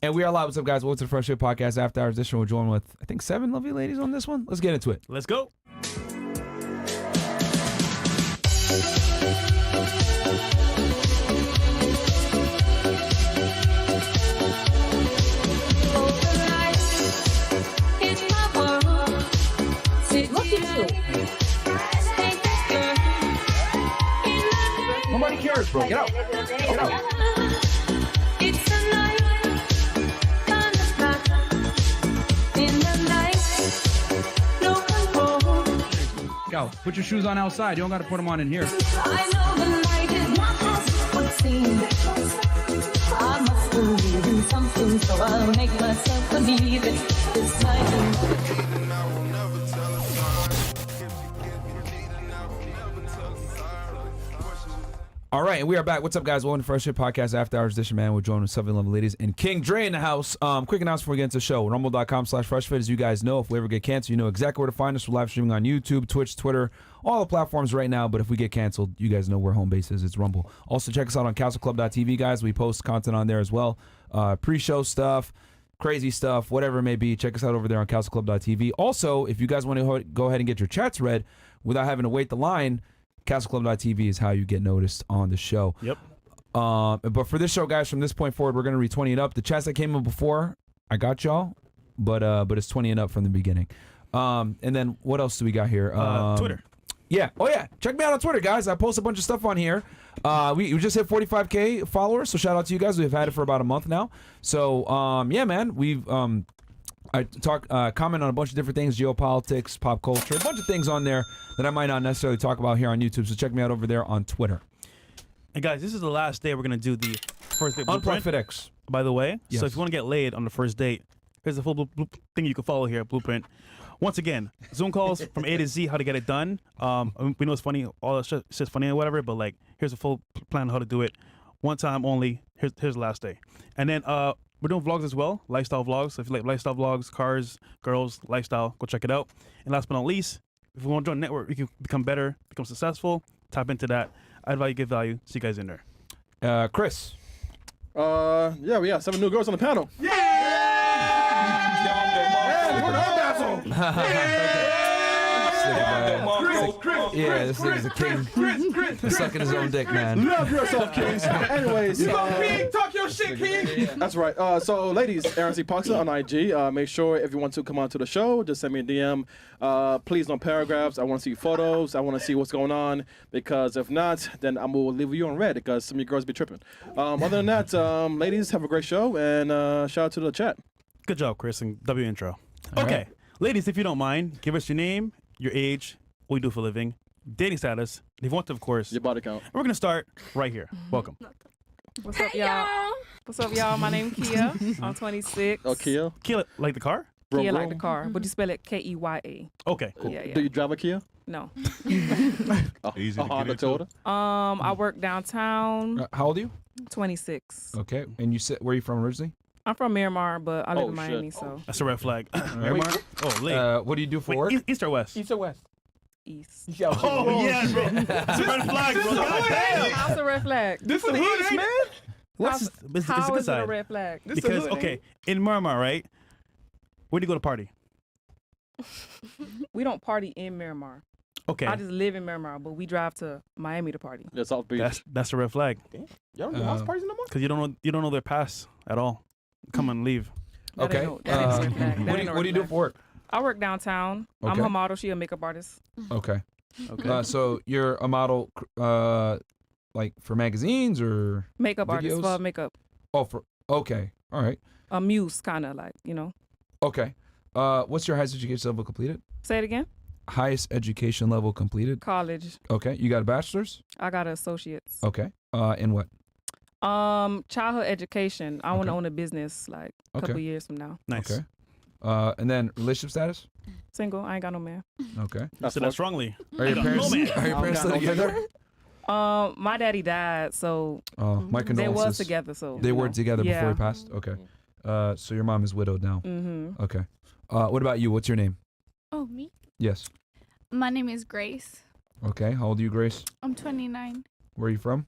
And we are live. What's up, guys? Welcome to the Fresh Fit Podcast After Hours Edition. We're joined with, I think, 7 lovely ladies on this one. Let's get into it. Let's go. Nobody cares, bro. Get out. Get out. Go. Put your shoes on outside. You don't got to put them on in here. I know the night is not as what seems. I must believe in something, so I'll make myself believe it. This time. All right, and we are back. What's up, guys? Welcome to Fresh Fit Podcast After Hours Edition, man. We're joined with 7 lovely ladies and King Dre in the house. Quick announcement before we get into the show. Rumble.com/FreshFit. As you guys know, if we ever get canceled, you know exactly where to find us. We're live streaming on YouTube, Twitch, Twitter, all the platforms right now. But if we get canceled, you guys know where home base is. It's Rumble. Also, check us out on CastleClub.tv, guys. We post content on there as well. Pre-show stuff, crazy stuff, whatever it may be. Check us out over there on CastleClub.tv. Also, if you guys want to go ahead and get your chats read without having to wait the line, CastleClub.tv is how you get noticed on the show. Yep. But for this show, guys, from this point forward, we're going to read 20 and up. The chats that came in before, I got y'all, but it's 20 and up from the beginning. And then what else do we got here? Twitter. Yeah. Oh, yeah. Check me out on Twitter, guys. I post a bunch of stuff on here. We just hit 45K followers, so shout out to you guys. We've had it for about a month now. So, yeah, man, we've... I comment on a bunch of different things, geopolitics, pop culture, a bunch of things on there that I might not necessarily talk about here on YouTube. So check me out over there on Twitter. And guys, this is the last day we're gonna do the first date blueprint. Unplugged FitX. By the way, Yes. so if you want to get laid on the first date, here's the full thing you can follow here. Blueprint. Once again, Zoom calls from A to Z, how to get it done. We know it's funny, all that shit's funny and whatever, but like, here's a full plan on how to do it. One time only. Here's the last day, and then we're doing vlogs as well, lifestyle vlogs. So if you like lifestyle vlogs, cars, girls, lifestyle, go check it out. And last but not least, if you want to join a network, you can become better, become successful, tap into that. Add value, give value. See you guys in there. Chris. Yeah, we got 7 new girls on the panel. Yeah, this nigga's a king. He's sucking his own dick, man. Love yourself, kings. Anyways, King, talk your shit, King. that's right. So, ladies, Aaron C. Poxa on IG. Make sure if you want to come on to the show, just send me a DM. Please, no paragraphs. I want to see photos. I want to see what's going on. Because if not, then I will leave you on red because some of you girls be tripping. Other than that, ladies, have a great show. And shout out to the chat. Good job, Chris, and W intro. All Okay, right. ladies, if you don't mind, give us your name, your age, what you do for a living, dating status, and if you want to, of course. Your body count. We're gonna start right here. Welcome. What's up, y'all? What's up, y'all? My name Kia. I'm 26. Oh, Kia? Kia, like the car? Kia like the car, but you spell it K-E-Y-A. Okay, cool. Yeah, yeah. Do you drive a Kia? No. Easy to Honda Toyota? I work downtown. How old are you? 26. Okay. And you said, where are you from originally? I'm from Miramar, but I live Oh, in shit. Miami, so That's a red flag. Miramar? Oh, late. What do you do for Wait, work? East or West? East or West? East. Oh, yeah, bro. It's a red flag, bro. God damn. How's a red flag? This It's the hood, man. What's How's- it's a How good is it a side. red flag? Because, okay, in Miramar, right? Where do you go to party? We don't party in Miramar. Okay, I just live in Miramar, but we drive to Miami to party. Yeah, South Beach. that's a red flag. Y'all don't do house parties no more? Because you don't know their past at all. Come and leave. That Okay. ain't no- that ain't a red flag. That What ain't a do you red do flag. for work? I work downtown. I'm Okay. her model. She a makeup artist. Okay. Okay. So you're a model, like for magazines or? Makeup artist Videos? for makeup. Oh, for okay. All right. A muse, kind of like, you know. Okay. What's your highest education level completed? Say it again. Highest education level completed. College. Okay. You got a bachelor's? I got an associate's. Okay. In what? Childhood education. I want to Okay. own a business like a Okay. couple years from now. Nice. Okay. And then relationship status? Single. I ain't got no man. Okay. So that's strongly. Are your parents? man. Are your parents still together? My daddy died, so My they condolences. was together. So They you were know. together before Yeah. he passed. Okay. So your mom is widowed now. Mm-hmm. Okay. What about you? What's your name? Oh, me? Yes. My name is Grace. Okay. How old are you, Grace? I'm 29. Where are you from?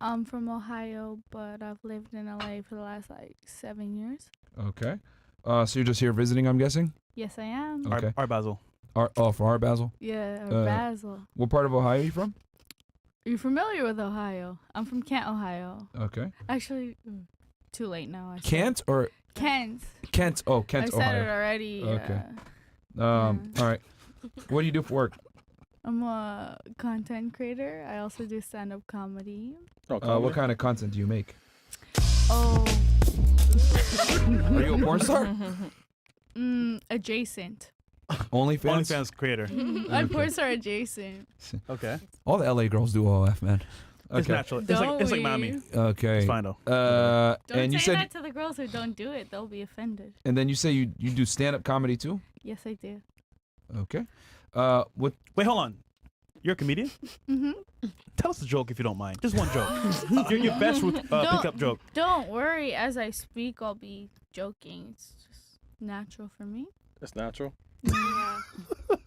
I'm from Ohio, but I've lived in LA for the last like 7 years. Okay. So you're just here visiting, I'm guessing? Yes, I am. Okay. Art Basel. For Art Basel? Yeah, Uh, Basel. What part of Ohio are you from? Are you familiar with Ohio? I'm from Kent, Ohio. Okay. Actually, too late now. I said. Kent or Kent. Kent? Oh, Kent, I said it Ohio. already. Okay. Yeah. All right. What do you do for work? I'm a content creator. I also do stand-up comedy. What kind of content do you make? Oh. Are you a porn star? Adjacent. OnlyFans? OnlyFans creator. I'm porn star adjacent. Okay. All the LA girls do OF, man. Okay. It's natural. It's like Miami. Okay. It's fine though. Don't and you say said, that to the girls who don't do it. They'll be offended. and then you say you do stand-up comedy too? Yes, I do. Okay. What? Wait, hold on. You're a comedian? Mm-hmm. Tell us a joke if you don't mind. Just one joke. Your best pickup joke. Don't worry. As I speak, I'll be joking. It's just natural for me. It's natural. Yeah.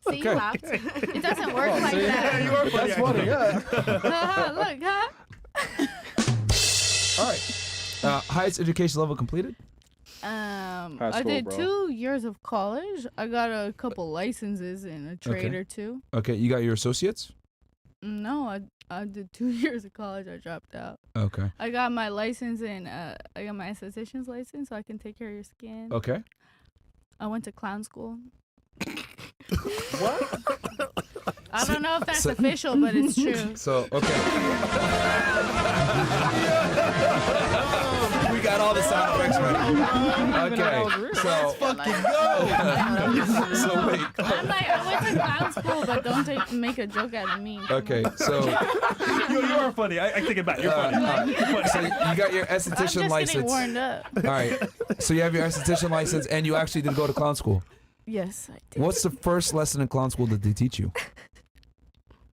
See, you Okay. laughed. It doesn't work like see? that. That's funny, yeah. Look, huh? All right. Highest education level completed? I school, did bro. 2 years of college. I got a couple licenses in a trade or two. Okay. You got your associates? No, I did 2 years of college. I dropped out. Okay. I got my license in. I got my esthetician's license, so I can take care of your skin. Okay. I went to clown school. What? I don't know if that's official, but it's true. So, okay. We got all the sound effects ready. Okay. So, Fucking go. so wait. I'm like, I went to clown school, but don't make a joke out of me. Okay. So, You are funny. I take it back. You're funny. so you got your I'm esthetician just getting license. warmed up. All right. So you have your esthetician license, and you actually did go to clown school. Yes, I did. What's the first lesson in clown school that they teach you?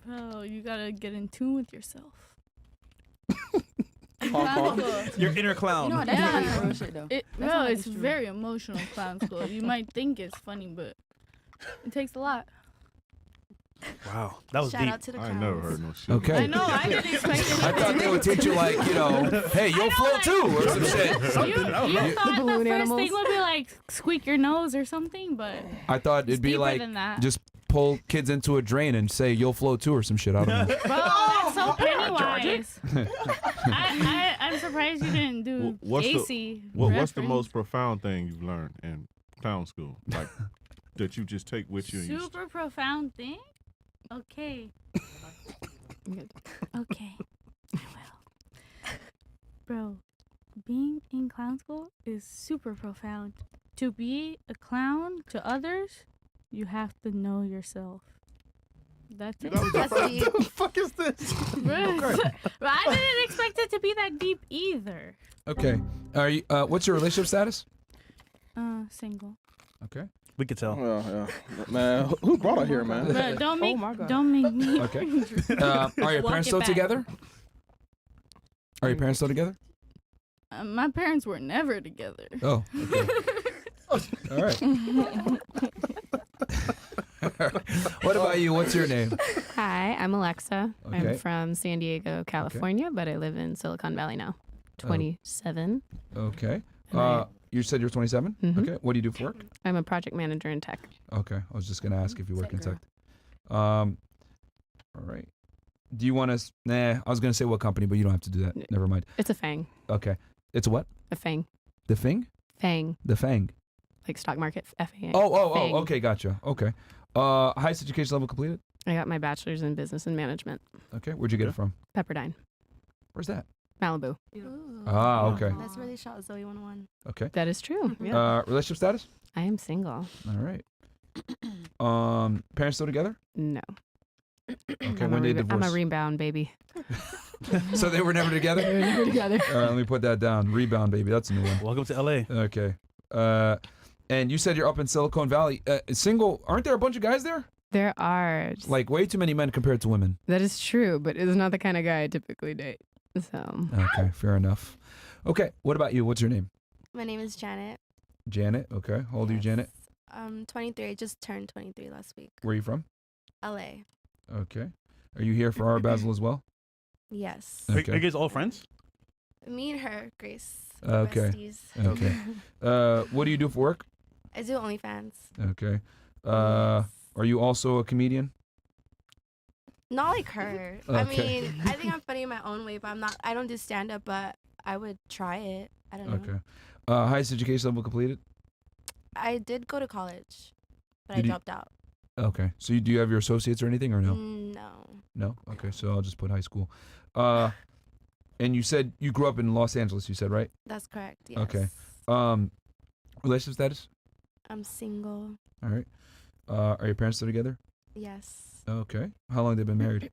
Bro, you gotta get in tune with yourself. Hong Kong. Your inner clown. You know what? That's not like real shit though. No, not it's true. very emotional clown school. You might think it's funny, but it takes a lot. Wow. That was Shout deep. out to the I crowd. ain't never heard no shit. Okay. I know, I didn't expect anything. I thought they would teach you like, hey, you'll float like- too, or some shit. You thought the balloon first animals. thing would be like squeak your nose or something, but I thought it'd be deeper like than that. just pull kids into a drain and say you'll float too or some shit. I don't know. bro, that's so Pennywise. I'm surprised you didn't do What's the- AC. What's the reference. most profound thing you've learned in clown school? Like that you just take with you. And you super profound thing? Okay. Okay. I will. Bro, being in clown school is super profound. To be a clown to others, you have to know yourself. That's it. That's deep. What the fuck is this? But I didn't expect it to be that deep either. Okay. Are you? What's your relationship status? Single. Okay. We could tell. Yeah. Man, who brought her here, man? But don't make my God. don't make me. Okay. Are your Walk parents it still back. together? Are your parents still together? My parents were never together. Oh. Okay. All right. What about you? What's your name? Hi, I'm Alexa. Okay. I'm from San Diego, California, but I live in Silicon Valley now. 27. Okay. And You said you're 27? Mhm. Okay. What do you do for work? I'm a project manager in tech. Okay. I was just going to ask if you work in Same tech. All right. Do you want to? Nah, I was going to say what company, but you don't have to do that. Never mind. It's a FANG. Okay. It's what? A FANG. The Fing? FANG. The Fang. Like stock market. FANG. Oh, okay. Gotcha. Okay. Highest education level completed? I got my bachelor's in business and management. Okay. Where'd you get it from? Pepperdine. Where's that? Malibu. Ooh. Ah, okay. That's really shot Zoe 101. Okay. That is true. Yeah. Relationship status? I am single. All right. Parents still together? No. Okay. I'm When they I'm a divorced? rebound baby. So they were never together? We're never together. All right. Let me put that down. Rebound, baby. That's a new one. Welcome to LA. Okay. And you said you're up in Silicon Valley. Single? Aren't there a bunch of guys there? There are. Like way too many men compared to women. That is true, but it's not the kind of guy I typically date. So. Okay. Fair enough. Okay. What about you? What's your name? My name is Janet. Janet. Okay. How old are you, Janet? 23. I just turned 23 last week. Where are you from? LA. Okay. Are you here for our Basel as well? Yes. Are Okay. you guys all friends? Me and her, Grace. Okay. Besties. Okay. What do you do for work? I do OnlyFans. Okay. Are you also a comedian? Not like her. Okay. I mean, I think I'm funny in my own way, but I'm not. I don't do stand up, but I would try it. I don't know. Okay. Highest education level completed? I did go to college, but Did I you- dropped out. Okay. So do you have your associates or anything or no? No. No? Okay. So I'll just put high school. And you said you grew up in Los Angeles, you said, right? That's correct. Yes. Okay. Relationship status? I'm single. All right. Are your parents still together? Yes. Okay. How long they been married?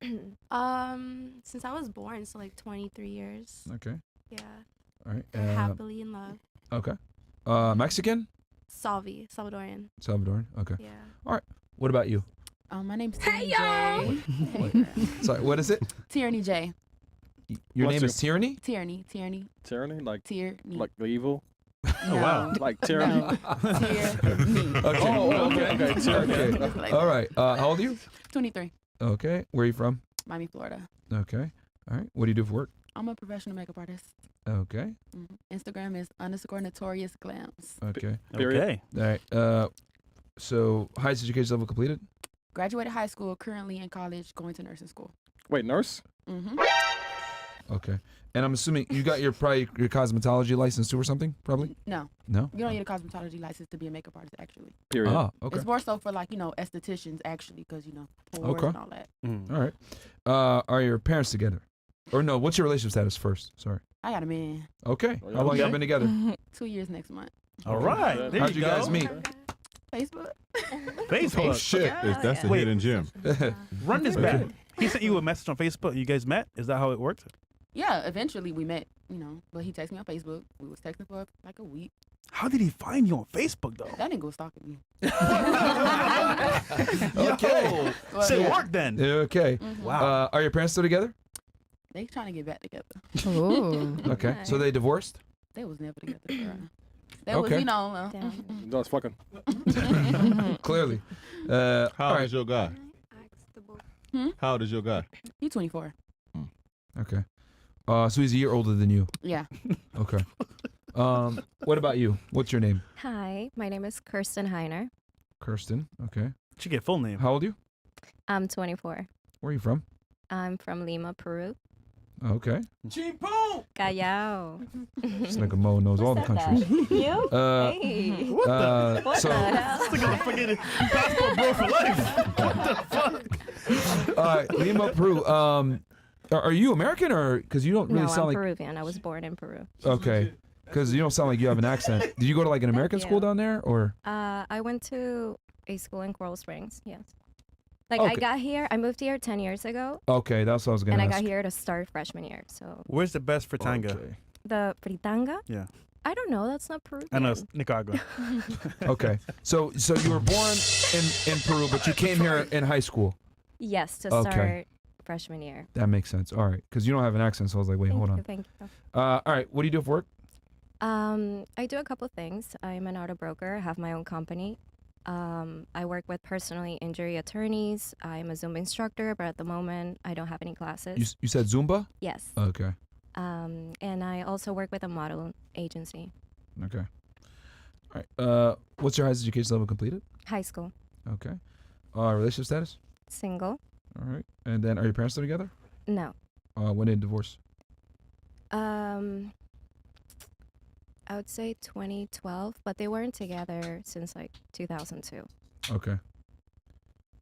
Since I was born, so like 23 years. Okay. Yeah. All right. They're happily in love. Okay. Mexican? Salvadorian. Salvadoran? Okay. Yeah. All right. What about you? My name's Hey, Tierney y'all. J. Sorry, what is it? Tierney J. Your What's name your- is Tyranny? Tierney. Tyranny, like Tierney. like the evil, Oh, wow. like tyranny. No. Tierney. Okay. Oh, okay, tyranny. Okay. All right. How old are you? 23. Okay. Where are you from? Miami, Florida. Okay. All right. What do you do for work? I'm a professional makeup artist. Okay. Instagram is _notorious glams. Okay. Okay. All right. So highest education level completed? Graduated high school, currently in college, going to nursing school. Wait, nurse? Mm-hmm. Okay. And I'm assuming you got your cosmetology license too or something, probably? No. No? You don't need a cosmetology license to be a makeup artist, actually. Period. Ah, okay. It's more so for like, estheticians, actually, because, pores Okay. and all that. All right. Are your parents together? Or no, what's your relationship status first? Sorry. I got a man. Okay. How long y'all been together? 2 years next month. All right. There How'd you go. guys meet? Facebook. Facebook. Oh, shit. That's a Wait. hidden gem. Run this back. He sent you a message on Facebook. You guys met? Is that how it worked? Yeah, eventually we met, but he texted me on Facebook. We was texting for like a week. How did he find you on Facebook, though? That nigga was stalking me. Okay. Well, Shit yeah. worked then. Okay. Wow. Are your parents still together? They trying to get back together. Ooh. Okay. So they divorced? They was never together. Bro. That Okay. was, No, it's fucking. Clearly. How all old right. is your guy? How old is your guy? He 24. Okay. So he's a year older than you. Yeah. Okay. What about you? What's your name? Hi, my name is Kirsten Heiner. Kirsten. Okay. Should get full name. How old are you? I'm 24. Where are you from? I'm from Lima, Peru. Okay. Callao. This nigga Mo knows all the countries. You? Hey. What the? What so, the hell? This nigga's a fucking passport bro for life. What the fuck? all right, Lima, Peru. Are you American or because you don't really No, sound I'm like Peruvian. I was born in Peru. okay, because you don't sound like you have an accent. Did you go to like an American school down there or? I went to a school in Coral Springs. Yes. Like I Okay. I moved here 10 years ago, Okay, that's what I was gonna and ask. I got here to start freshman year. So Where's the best fritanga? Okay. the fritanga. Yeah. I don't know. That's not Peruvian. I know it's Nicaragua. Okay, so you were born in Peru, but you came here in high school. Yes, to Okay. start freshman year. That makes sense. All right, because you don't have an accent, so I was like, wait, hold on. Thank you. All right, what do you do for work? I do a couple things. I'm an auto broker. I have my own company. I work with personally injury attorneys. I'm a Zumba instructor, but at the moment I don't have any classes. You said Zumba? Yes. Okay. And I also work with a model agency. Okay. All right. What's your highest education level completed? High school. Okay. Relationship status? Single. All right. And then are your parents still together? No. When did divorce? I would say 2012, but they weren't together since like 2002. Okay.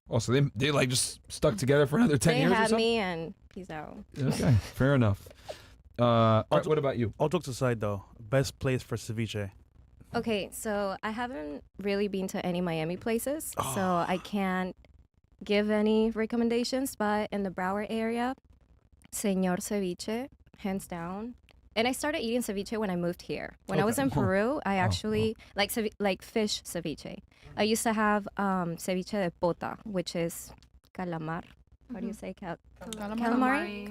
Also, they like just stuck together for another 10 they years or had something? me and peace out. Okay. Fair enough. All right, what about you? All jokes aside, though, best place for ceviche. Okay, so I haven't really been to any Miami places, so I can't give any recommendations, but in the Broward area, Señor Ceviche, hands down. And I started eating ceviche when I moved here. When I was in Peru, I actually like fish ceviche. I used to have ceviche de pota, which is calamar. How do you say calamari?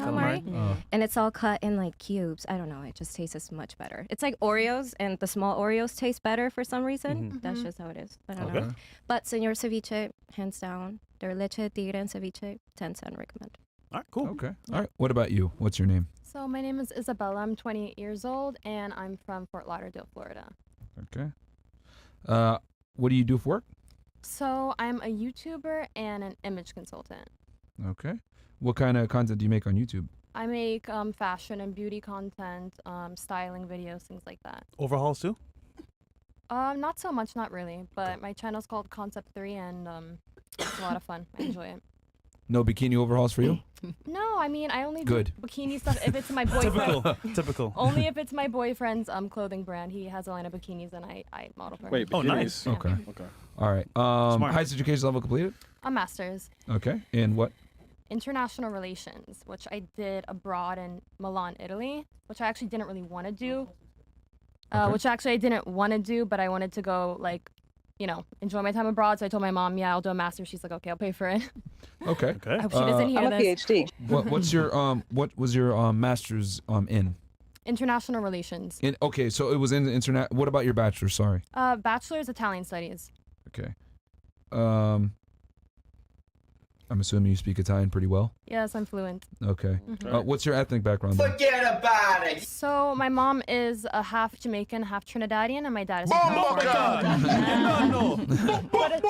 Oh. And it's all cut in like cubes. I don't know. It just tastes much better. It's like Oreos, and the small Oreos taste better for some reason. That's just how it is. I don't know. Okay. But Señor Ceviche, hands down. Their leche de tigre and ceviche, 10/10 recommend. All right, cool. Okay. All right. What about you? What's your name? So my name is Isabella. I'm 28 years old, and I'm from Fort Lauderdale, Florida. Okay. What do you do for work? So I'm a YouTuber and an image consultant. Okay. What kind of content do you make on YouTube? I make fashion and beauty content, styling videos, things like that. Overhauls too? Not so much, not really. But my channel's called Concept 3, and it's a lot of fun. I enjoy it. No bikini overhauls for you? No, I mean, I only Good. do bikini stuff if it's my boyfriend. Typical. Only if it's my boyfriend's clothing brand. He has a line of bikinis, and I model for him. Wait, Oh, bikinis. nice. Yeah. Okay. Okay. All right. Smart. Highest education level completed? A master's. Okay. And what? International relations, which I did abroad in Milan, Italy, which I actually didn't really want to do. Okay. Which actually I didn't want to do, but I wanted to go, like, enjoy my time abroad. So I told my mom, yeah, I'll do a master's. She's like, okay, I'll pay for it. Okay. Okay. I hope she doesn't hear this. What's your what was your master's in? International relations. Okay, so it was in the internet. What about your bachelor's? Sorry. Bachelor's Italian studies. Okay. I'm assuming you speak Italian pretty well. Yes, I'm fluent. Okay. Mhm. What's your ethnic background? then? Forget about it. So my mom is a half Jamaican, half Trinidadian, and my dad is from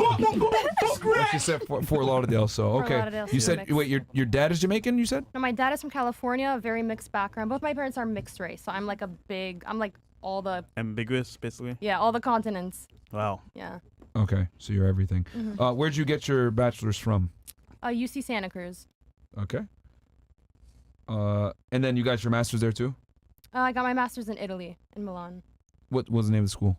Well, she said Fort Lauderdale, so Fort okay. Lauderdale, You so said mixed. wait, your dad is Jamaican? You said? No, my dad is from California, a very mixed background. Both my parents are mixed race, so I'm like all the Ambiguous, basically. all the continents. Wow. Yeah. Okay, so you're everything. Mhm. Where'd you get your bachelor's from? UC Santa Cruz. Okay. And then you got your master's there too? I got my master's in Italy, in Milan. What was the name of the school?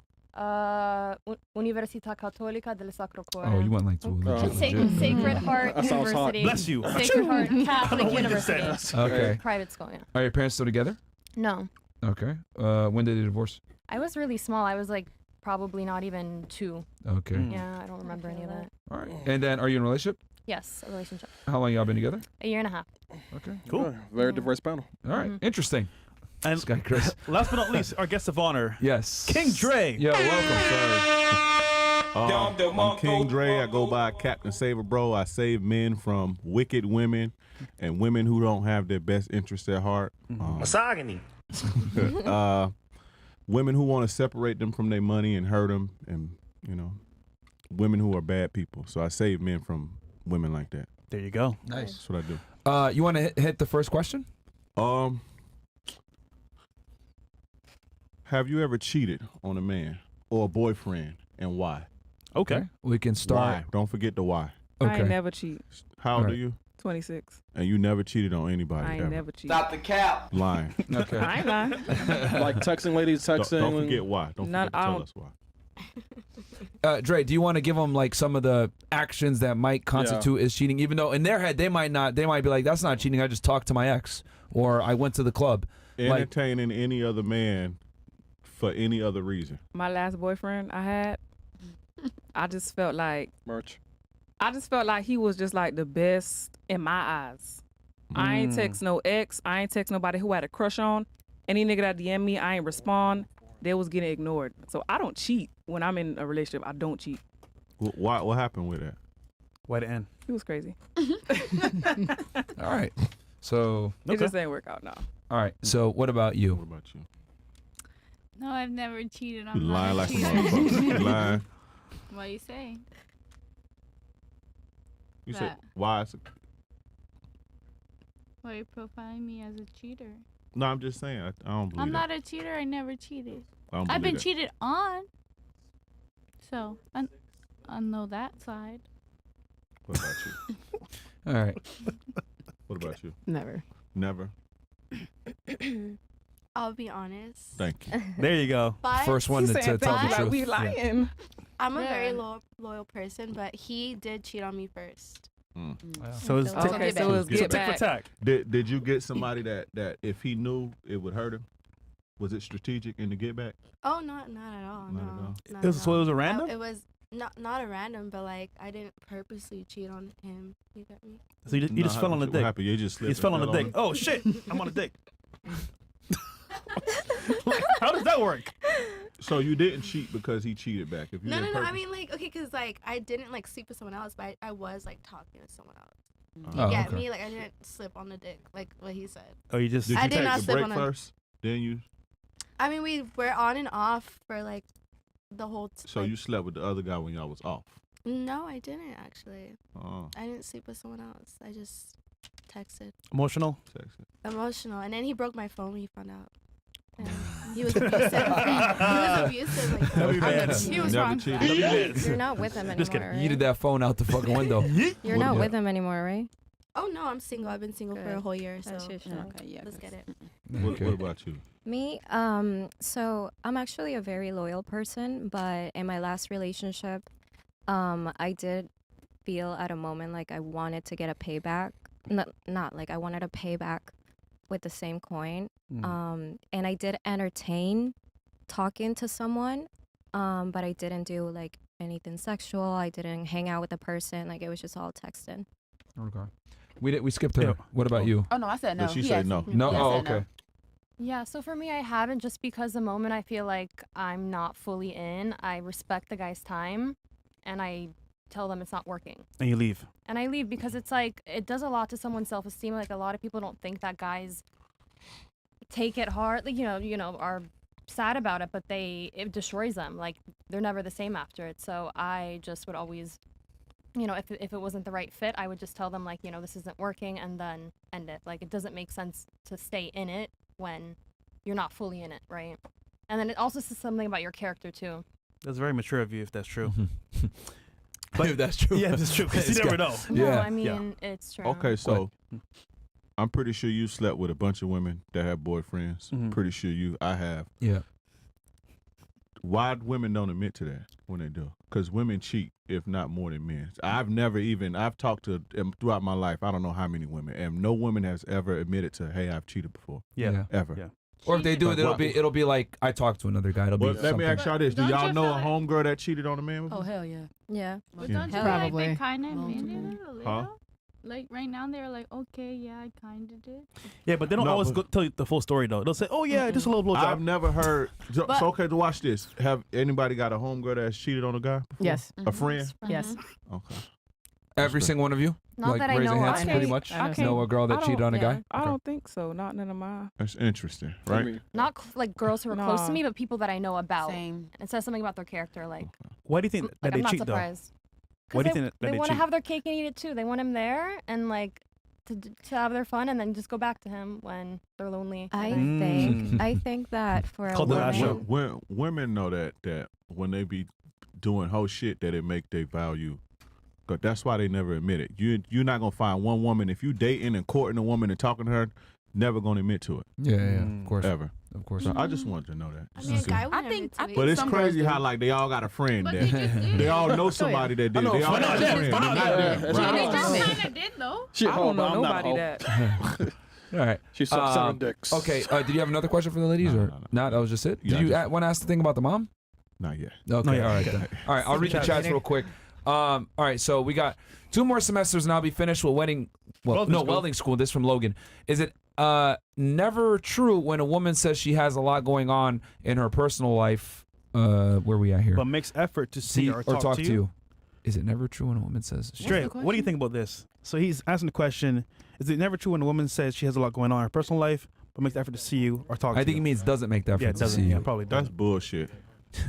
Università Cattolica del Sacro Cuore. Oh, you went like to a legit. Sacred Heart That sounds hot. University. Bless you. Sacred Heart I Catholic don't know what you just University. said. Okay. Private school, yeah. Are your parents still together? No. Okay. When did they divorce? I was really small. I was like probably not even 2. Okay. Yeah, I don't remember any of that. All right. And then, are you in a relationship? Yes, a relationship. How long y'all been together? A year and a half. Okay. Cool. Yeah, very diverse panel. All right. Interesting. And This guy, Chris. last but not least, our guest of honor, Yes. King Dre. Yo, welcome, sir. I'm King Dre. I go by Captain Saver Bro. I save men from wicked women and women who don't have their best interests at heart. Misogyny. Women who want to separate them from their money and hurt them, and women who are bad people. So I save men from women like that. There you go. Nice. That's what I do. You want to hit the first question? Have you ever cheated on a man or a boyfriend, and why? Okay. We can start. Why? Don't forget the why. I Okay. ain't never cheat. How old All are you? 26. And you never cheated on anybody I ain't ever? never cheat. Stop the cap. Lying. Okay. I ain't lying. Like texting ladies, texting. Don't forget why. Don't None- forget to I tell don't- us why. Dre, do you want to give them like some of the actions that might constitute as cheating? Even though in their head they might be like, that's not cheating. I just talked to my ex, or I went to the club. Like, Entertaining any other man for any other reason. My last boyfriend I had, I just felt like Merch. he was just like the best in my eyes. I ain't text no ex. I ain't text nobody who I had a crush on. Any nigga that DM me, I ain't respond. They was getting ignored. So I don't cheat when I'm in a relationship. I don't cheat. Why? What happened with that? Way to end. He was crazy. all right. So It just didn't work out. No. all right. So what about you? What about you? No, I've never cheated. You I'm not lying a like a cheater. motherfucker. You lying. What you say? You said That. why? Why are you profiling me as a cheater? No, I'm just saying. I don't believe I'm that. not a cheater. I never cheated. I don't I've believe been that. cheated on. So I know that side. What about you? All right. What about you? Never. Never. I'll be honest. Thank you. There you go. But First one to tell the but truth. We lying. I'm a Yeah. very loyal person, but he did cheat on me first. So it's So Okay, so it was so get tick for back. tack. Did you get somebody that if he knew it would hurt him? Was it strategic in the get back? Oh, not at all. Not at No. all. Not It was- at so it all. was a random? It was not a random, but like I didn't purposely cheat on him. You get me? So you just fell on the What dick. happened? You just You slipped. just fell on and the dick. him? Oh shit! I'm on a dick. How does that work? So you didn't cheat because he cheated back. If you No. didn't I purpose- mean, like, okay, cause like I didn't like sleep with someone else, but I was like talking to someone else. You Oh, get okay. me? Like I didn't slip on the dick, like what he said. Oh, you just Did I you did take not the slip break on a- first? Then you. I mean, we were on and off for like the whole. So you slept with the other guy when y'all was off. No, I didn't actually. Oh. I didn't sleep with someone else. I just texted. emotional. Emotional, and then he broke my phone when he found out. And he was abusive. He was abusive. Like, WBS. he was Never wrong. cheated. You're not with him anymore, right? Yeeted that phone out the fucking window. You're not with him anymore, right? Oh no, I'm single. I've been single for a whole year. So Okay, yeah. let's get it. What about you? Me, so I'm actually a very loyal person, but in my last relationship, I did feel at a moment like I wanted to get a payback. Not like I wanted a payback with the same coin. And I did entertain talking to someone, but I didn't do like anything sexual. I didn't hang out with the person. Like it was just all texting. Okay. We skipped her. What about you? Oh no, I said no. Did she He say asked no? me. No. Yeah, I Oh, said no. okay. Yeah, so for me, I haven't, just because the moment I feel like I'm not fully in, I respect the guy's time and I tell them it's not working. And you leave. And I leave because it's like, it does a lot to someone's self-esteem. Like a lot of people don't think that guys take it hard, like, you know, are sad about it, but it destroys them. Like they're never the same after it. So I just would always, you know, if it wasn't the right fit, I would just tell them like, you know, this isn't working and then end it. Like it doesn't make sense to stay in it when you're not fully in it, right? And then it also says something about your character too. That's very mature of you, if that's true. But if that's true. Yeah, that's true. Because you never know. No, I mean, it's true. Okay, so I'm pretty sure you slept with a bunch of women that have boyfriends. Pretty sure I have. Yeah. Why women don't admit to that when they do? Because women cheat, if not more than men. I've talked to throughout my life, I don't know how many women, and no woman has ever admitted to, hey, I've cheated before. Yeah. Ever. Yeah. Or if they do it, it'll be like I talked to another guy. It'll be. Let me ask y'all this: do Don't y'all you know feel a like- homegirl that cheated on a man before? Oh hell yeah. Yeah. But Yeah. don't you feel Probably. like they kind of admitted it a little? Huh? Like right now, they're like, okay, yeah, I kind of did. Yeah, but they don't No, always but- tell you the full story though. They'll say, "Oh yeah, just a little blowjob." I've never heard. So But- okay, to watch this. Have anybody got a homegirl that's cheated on a guy before? Yes. A friend? Yes. Okay. Every single one of you. Not like that I raising know hands, of. pretty much. I Know a girl that I cheated on a don't- guy. I don't think so. Not none of my. That's interesting, right? I mean, Not like girls who are close to Nah. me, but people that I know about. Same. It says something about their character. Like, Why do you think that like they I'm not cheat though? surprised. Why do you 'Cause think that they they want to cheat? have their cake and eat it too. They want him there and like to have their fun and then just go back to him when they're lonely. I and then- think that for a Called the last show. woman, Women know that when they be doing whole shit that it make they value. But that's why they never admit it. You're not gonna find one woman if you dating and courting a woman and talking to her, never gonna admit to it. Yeah, of course. Ever. Of course. So I just wanted to know that. I mean, a guy would I never think- I admit to But it. it's some crazy girls how do. like they all got a friend But that they just did they it. all know somebody that did. know, They all find got out a that- friend. find They're out not that- there. They Right? just kind of did though. she I don't know I'm not a nobody hoe. that. All right. She sucked 7 dicks. Okay. Did you have another question for the ladies, or not? That was just it. Yeah, Did you just- want to ask the thing about the mom? Not yet. Okay. yet. All right. Then. All right. I'll read the chats real quick. All right. So we got 2 more semesters, and I'll be finished with welding school. This from Logan. Is it never true when a woman says she has a lot going on in her personal life? Where we at here? But makes effort to see or talk to you. Is it never true when a woman says she Straight. What do you think about this? So he's asking the question: is it never true when a woman says she has a lot going on in her personal life, but makes the effort to see you or talk to you? I think it means doesn't make the effort Yeah, it to doesn't. see Yeah, you. probably That's does. bullshit.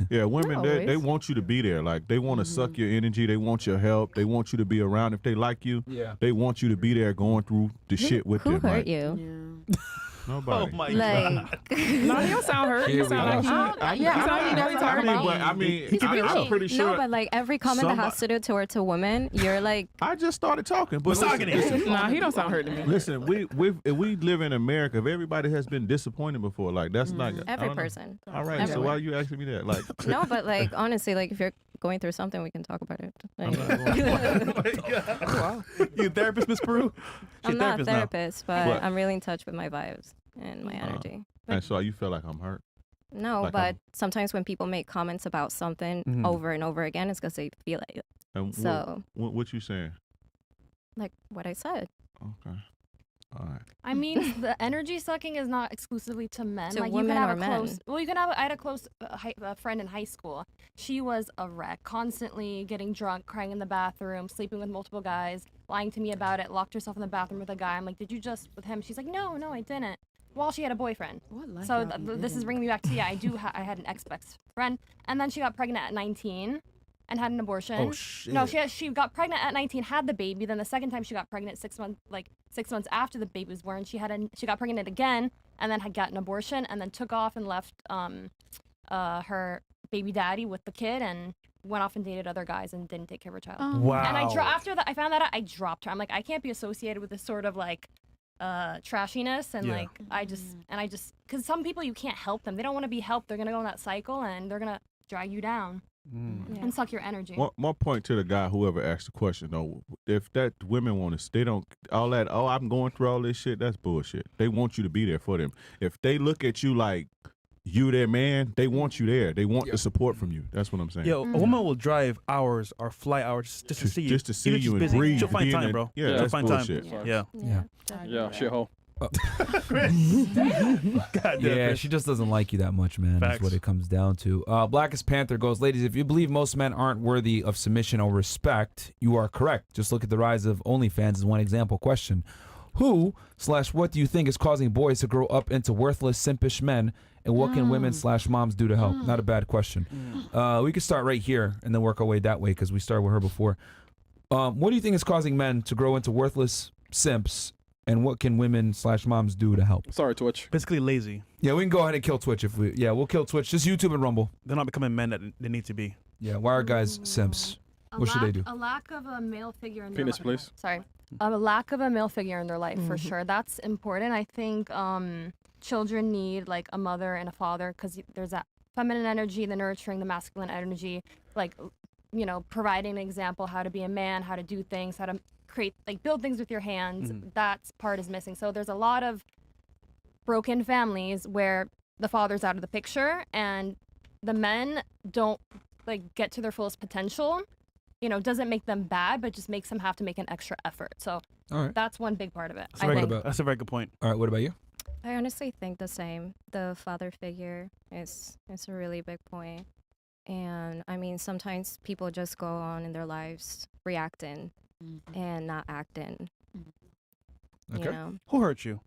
Yeah, women they want you to be there. Like they want to suck your energy. They want your help. They want you to be around. If they like you, they want you to be there going through the shit with who them. hurt like, you? Nobody. Oh my Like, No, he don't sound hurt. Here He we sound go. like he. Yeah, You sound- you know what he's talking about. I mean, He's I'm preaching. pretty sure. No, but like every comment that has to do towards a woman, you're like, I just started talking. But Misogyny. Nah, he don't sound hurt to me. listen, if we live in America. If everybody has been disappointed before, like that's not I every don't know. person. All right, so Everywhere. why are you asking me that? Like, No, but like honestly, like if you're going through something, we can talk about it. Like, You a therapist, Miss Peru? I'm not a now. therapist, but What? I'm really in touch with my vibes and my energy. and so you feel like I'm hurt. No, like but I'm- sometimes when people make comments about something Mhm. over and over again, it's because they feel it. And So, what you saying? like what I said. Okay. All right. I mean, the energy sucking is not exclusively to men. To like you women can have or a men? close. Well, you can have. I had a close friend in high school. She was a wreck, constantly getting drunk, crying in the bathroom, sleeping with multiple guys, lying to me about it. Locked herself in the bathroom with a guy. I'm like, did you just with him? She's like, no, I didn't. Well, she had a boyfriend. So this is bringing me back to I do. I had an ex-best friend, and then she got pregnant at 19. And had an abortion. Oh, shit. No, she got pregnant at 19, had the baby. Then the second time she got pregnant, 6 months after the baby was born, she got pregnant again, and then had gotten an abortion, and then took off and left her baby daddy with the kid, and went off and dated other guys and didn't take care of her child. Wow. And after that, I found that out, I dropped her. I'm like, I can't be associated with this sort of like trashiness, and I just because some people you can't help them. They don't want to be helped. They're gonna go in that cycle, and they're gonna drag you down. And suck your energy. One point to the guy, whoever asked the question, though, if that women want to, they don't, all that, oh, I'm going through all this shit, that's bullshit. They want you to be there for them. If they look at you like you their man, they want you there. They want the support from you. That's what I'm saying. Yo, a woman will drive hours or fly hours just to see you. Just to see Even if you she's and busy. breathe. She'll find being time, in- bro. Yeah, She'll that's find bullshit. time. Yeah, shithole. Yeah, she just doesn't like you that much, man. That's what it comes down to. Blackest Panther goes, ladies, if you believe most men aren't worthy of submission or respect, you are correct. Just look at the rise of OnlyFans as one example. Question: Who/what do you think is causing boys to grow up into worthless, simpish men? And what can women/moms do to help? Not a bad question. We could start right here and then work our way that way because we started with her before. What do you think is causing men to grow into worthless simps? And what can women/moms do to help? Sorry, Twitch. Basically lazy. Yeah, we can go ahead and kill Twitch if we. Yeah, we'll kill Twitch. Just YouTube and Rumble. They're not becoming men that they need to be. Yeah, why are guys simps? What should they do? A lack of a male figure in Penis, their life. please. Sorry. A lack of a male figure in their life, for sure. That's important. I think children need like a mother and a father because there's that feminine energy, the nurturing, the masculine energy, like, you know, providing an example how to be a man, how to do things, how to create, like, build things with your hands. That part is missing. So there's a lot of broken families where the father's out of the picture and the men don't like get to their fullest potential. You know, doesn't make them bad, but just makes them have to make an extra effort. So that's one big part of it. That's a very good point. All right, what about you? I honestly think the same. The father figure is a really big point. And I mean, sometimes people just go on in their lives reacting and not acting. Okay. You know? Who hurt you?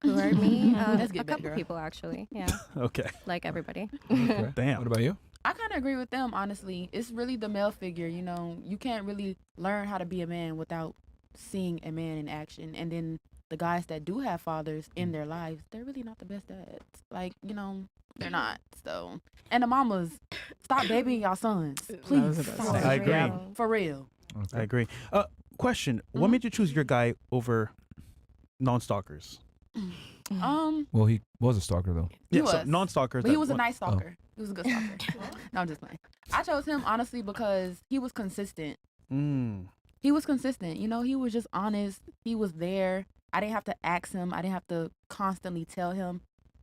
Who hurt me? Let's get a back, couple girl. people, actually. Yeah. Okay. Like everybody. Okay. Damn. What about you? I kind of agree with them, honestly. It's really the male figure, you know. You can't really learn how to be a man without seeing a man in action. And then the guys that do have fathers in their lives, they're really not the best dads. Like, you know, they're not. So, and the mamas, stop babying y'all sons. Please. Stop. I agree. For real. I agree. Question: What made you choose your guy over non-stalkers? Well, he was a stalker though. Yeah, He so was. non-stalkers. But he that was a want- nice stalker. He was a good stalker. No, I'm just playing. I chose him honestly because he was consistent. He was consistent. You know, he was just honest. He was there. I didn't have to ask him. I didn't have to constantly tell him.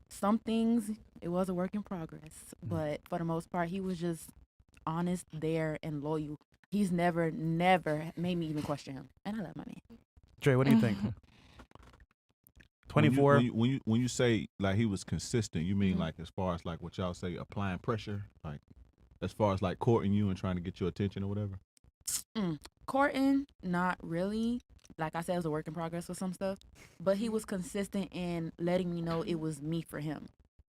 Some things, it was a work in progress. But for the most part, he was just honest, there, and loyal. He's never made me even question him. And I love my man. Dre, what do you think? 24. When you say like he was consistent, you mean like as far as like what y'all say applying pressure, like as far as like courting you and trying to get your attention or whatever? Courting, not really. Like I said, it was a work in progress with some stuff. But he was consistent in letting me know it was me for him.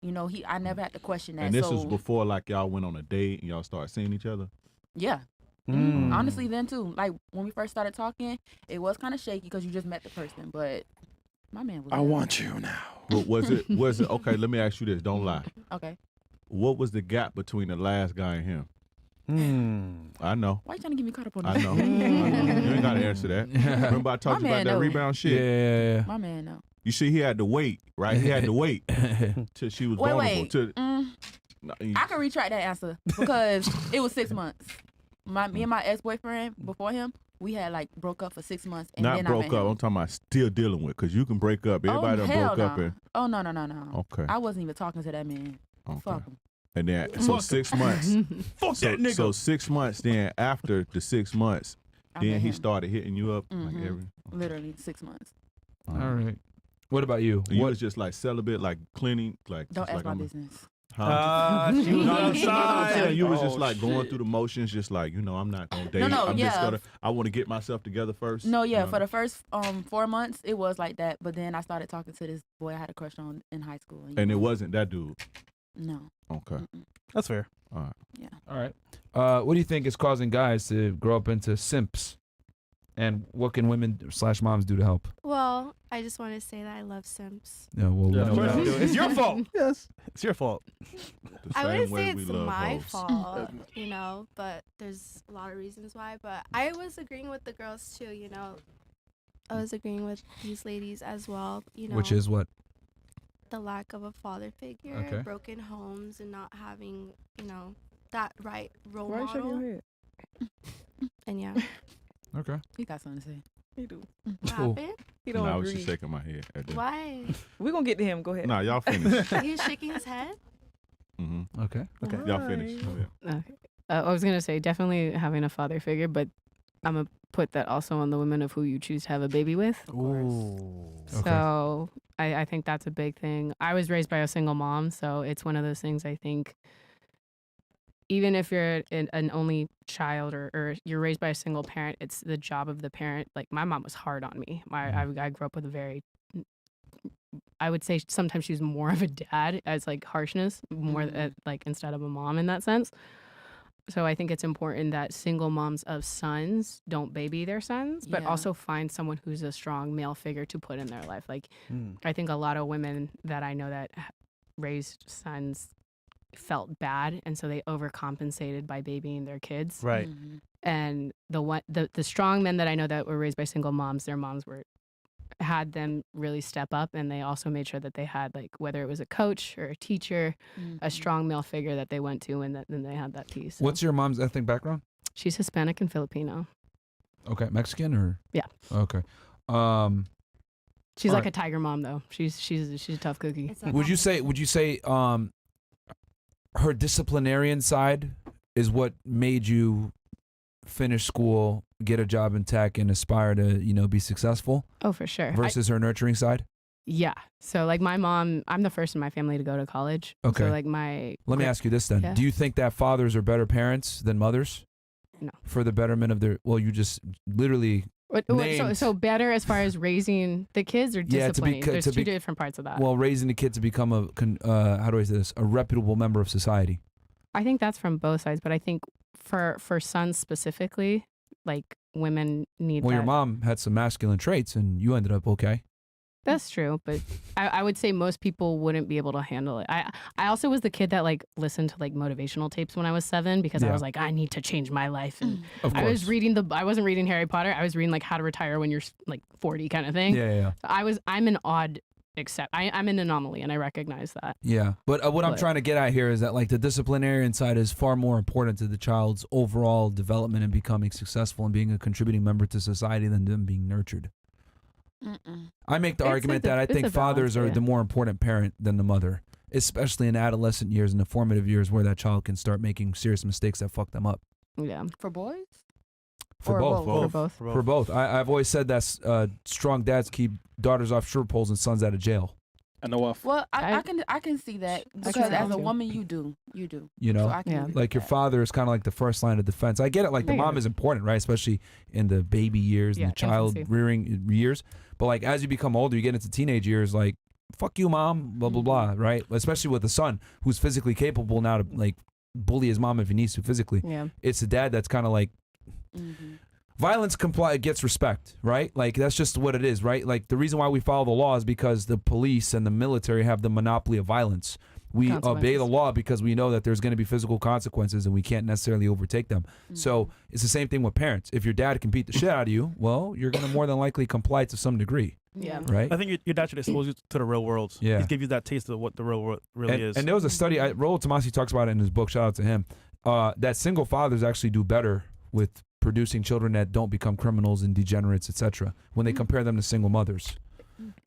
You know, I never had to question that. And this so, was before like y'all went on a date and y'all started seeing each other? Yeah. Honestly, then too. Like when we first started talking, it was kind of shaky because you just met the person. But my man was. I want you now. But was it okay? Let me ask you this. Don't lie. Okay. What was the gap between the last guy and him? I know. Why you trying to get me caught up on I that? know. You ain't gotta answer that. Remember I talked My about man that know. rebound shit? Yeah. My man, no. You see, he had to wait, right? He had to wait till she was vulnerable. Wait. I can retract that answer because it was 6 months. Me and my ex-boyfriend before him, we had like broke up for 6 months. And Not then broke I up. met him. I'm talking about still dealing with, because you can break up. Everybody done hell broke up. no. And, Oh, no. Okay. I wasn't even talking to that man. Okay. Fuck him. And then, so 6 months. Fuck that nigga. So 6 months, then after the 6 months, I then met he him. started hitting you up. Like every, Literally 6 months. All right. What about you? You What was just like celibate, like cleaning, like Don't just ask like my I'm business. She was on the Yeah, side. you was just like going through the motions, just like I'm not gonna date. no, I'm just yeah. gonna. I want to get myself together first. No, yeah, you know? for the first 4 months it was like that, but then I started talking to this boy I had a crush on in high school. And it wasn't that dude. No. Okay. That's fair. All right. Yeah. All right. What do you think is causing guys to grow up into simps? And what can women/moms do to help? Well, I just want to say that I love Simps. Yeah, well, Yeah, we know of course that. you do. It's your fault. Yes, it's your fault. I wouldn't say it's my fault, but there's a lot of reasons why. But I was agreeing with the girls too, I was agreeing with these ladies as well, Which is what? the lack of a father figure, Okay. broken homes, and not having, that right role Why you shaking model. your head? And yeah. Okay. You got something to say? He do. What Cool. happened? He don't Nah, I was agree. just shaking my head. At that. Why? We're gonna get to him. Go ahead. Nah, y'all finish. He was shaking his head? Mm-hmm. Okay. Okay. Y'all finish. Go ahead. Okay. I was gonna say definitely having a father figure, but I'm gonna put that also on the women of who you choose to have a baby with. Ooh. So I think that's a big thing. I was raised by a single mom, so it's one of those things I think even if you're an only child or you're raised by a single parent, it's the job of the parent. Like my mom was hard on me. I grew up with a very, I would say sometimes she was more of a dad as like harshness, more like instead of a mom in that sense. So I think it's important that single moms of sons don't baby their sons, but Yeah. also find someone who's a strong male figure to put in their life. Like I think a lot of women that I know that raised sons felt bad, and so they overcompensated by babying their kids. Right. Mm-hmm. And the strong men that I know that were raised by single moms, their moms had them really step up, and they also made sure that they had, like, whether it was a coach or a teacher, a strong male figure that they went to, and then they had that piece. So What's your mom's ethnic background? she's Hispanic and Filipino. Okay, Mexican or? Yeah. Okay. She's all like right. a tiger mom though. She's a tough cookie. Would you say her disciplinarian side is what made you finish school, get a job in tech, and aspire to be successful? Oh, for sure. Versus her nurturing side. Yeah. So like my mom, I'm the first in my family to go to college. Okay. So like my. Let me ask you this then: Yeah. Do you think that fathers are better parents than mothers? No. For the betterment of their. Well, you just literally. So better as far as raising the kids or Yeah, disciplining? There's to two be- different parts of that. Well, raising the kid to become how do I say this? A reputable member of society. I think that's from both sides, but I think for sons specifically, like women need. Well, that. your mom had some masculine traits, and you ended up okay. That's true, but I would say most people wouldn't be able to handle it. I also was the kid that like listened to like motivational tapes when I was 7 because I Yeah. was like, I need to change my life. And Of I was course. reading I wasn't reading Harry Potter. I was reading like How to Retire When You're like 40 kind of thing. Yeah. I'm an odd I'm an anomaly, and I recognize that. Yeah, but what I'm trying to get at here is that like the disciplinarian side is far more important to the child's overall development and becoming successful and being a contributing member to society than them being nurtured. I make the argument that I think fathers are the more important parent than the mother, especially in adolescent years and the formative years where that child can start making serious mistakes that fuck them up. Yeah. For boys? For Or both. both? For both. I've always said that strong dads keep daughters off stripper poles and sons out of jail. I know of. Well, I can see that because see as that a too. woman, you do. You know, So I can agree like your father is kind of like the first line of defense. I get it. Like the Yeah. mom is important, right? Especially in the baby years and Yeah, the child infancy. rearing years. But like as you become older, you get into teenage years, like fuck you, mom, blah blah blah, right? Especially with a son who's physically capable now to like bully his mom if he needs to physically. Yeah. It's the dad that's kind of like. Violence gets respect, right? Like that's just what it is, right? Like the reason why we follow the law is because the police and the military have the monopoly of violence. We obey the law because we know that there's going to be physical consequences and we can't necessarily overtake them. So it's the same thing with parents. If your dad can beat the shit out of you, well, you're going to more than likely comply to some degree. Yeah. Right? I think your dad should expose you to the real world. Yeah. He's give you that taste of what the real world really is. And there was a study, Rollo Tomasi talks about it in his book, shout out to him, that single fathers actually do better with producing children that don't become criminals and degenerates, etc. when they compare them to single mothers.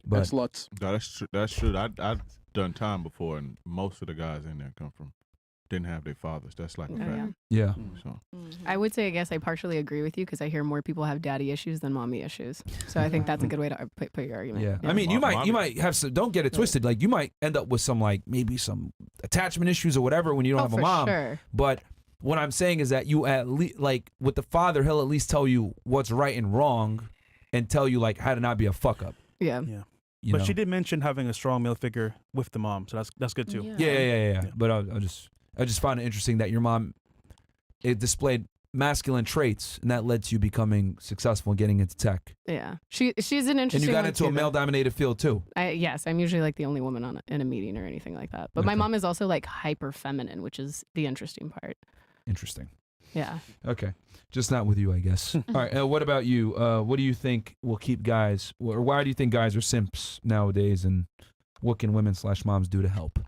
But That's sluts. No, that's true. That's true. I've done time before, and most of the guys in there come from didn't have their fathers. That's like a Oh, fact. Yeah. So. I would say, I guess I partially agree with you because I hear more people have daddy issues than mommy issues. So I think that's a good way to put your argument. Yeah. I mean, you might have some. Don't get it twisted. Like you might end up with some maybe some attachment issues or whatever when you don't have a for mom. sure. But what I'm saying is that you at least with the father, he'll at least tell you what's right and wrong, and tell you how to not be a fuck up. Yeah. Yeah. You But know? she did mention having a strong male figure with the mom, so that's good too. Yeah. But I just found it interesting that your mom displayed masculine traits, and that led to you becoming successful and getting into tech. Yeah. She's an interesting. And you got one into too, a male-dominated field too. Yes, I'm usually like the only woman in a meeting or anything like that. But my mom is also like hyper feminine, which is the interesting part. Interesting. Yeah. Okay. Just not with you, I guess. All right. What about you? What do you think will keep guys, or why do you think guys are simps nowadays, and what can women/moms do to help?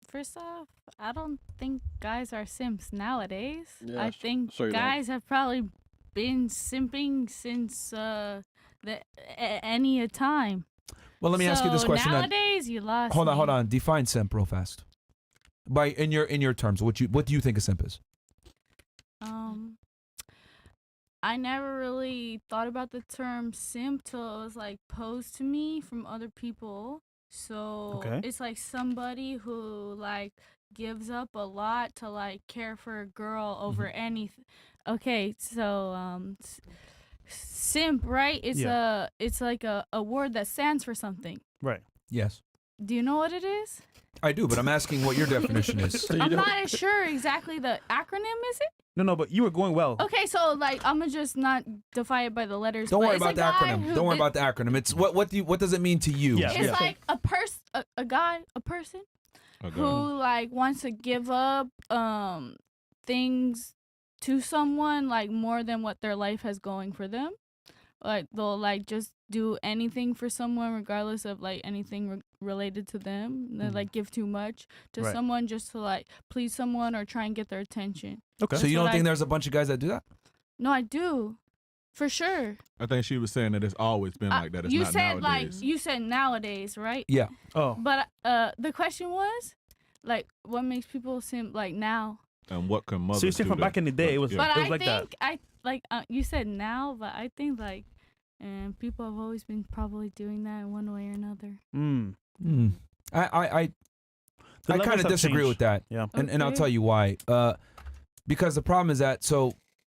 First off, I don't think guys are simps nowadays. Yeah, I think sure you don't. guys have probably been simping since any time. Well, let me ask you this question. Nowadays, you lost. Hold me. on. Define simp real fast. In your terms, what do you think a simp is? I never really thought about the term simp till it was posed to me from other people. So it's like somebody who gives up a lot to care for a girl over anything. Okay, so simp, right? It's like a word that stands for something. Right. Yes. Do you know what it is? I do, but I'm asking what your definition is. I'm not sure exactly the acronym, is it? No, but you were going well. Okay, so I'm gonna just not define it by the letters. Don't but worry it's about a the guy acronym. who Don't worry is- about the acronym. It's what does it mean to you? It's like a person, a guy, a person who wants to give up things to someone more than what their life has going for them. They'll just do anything for someone regardless of anything related to them. They give too much to Right. someone just to please someone or try and get their attention. Okay. So you don't think there's a bunch of guys that do that? No, I do, for sure. I think she was saying that it's always been like that. It's you not said nowadays. you said nowadays, right? Yeah. Oh. But the question was what makes people simp now? And what can mothers So you said do from that- back in the day, it was, But it was I like think that. you said now, but I think and people have always been probably doing that in one way or another. I levels kind of have disagree changed. with that. Yeah. And I'll Okay. tell you why. Because the problem is that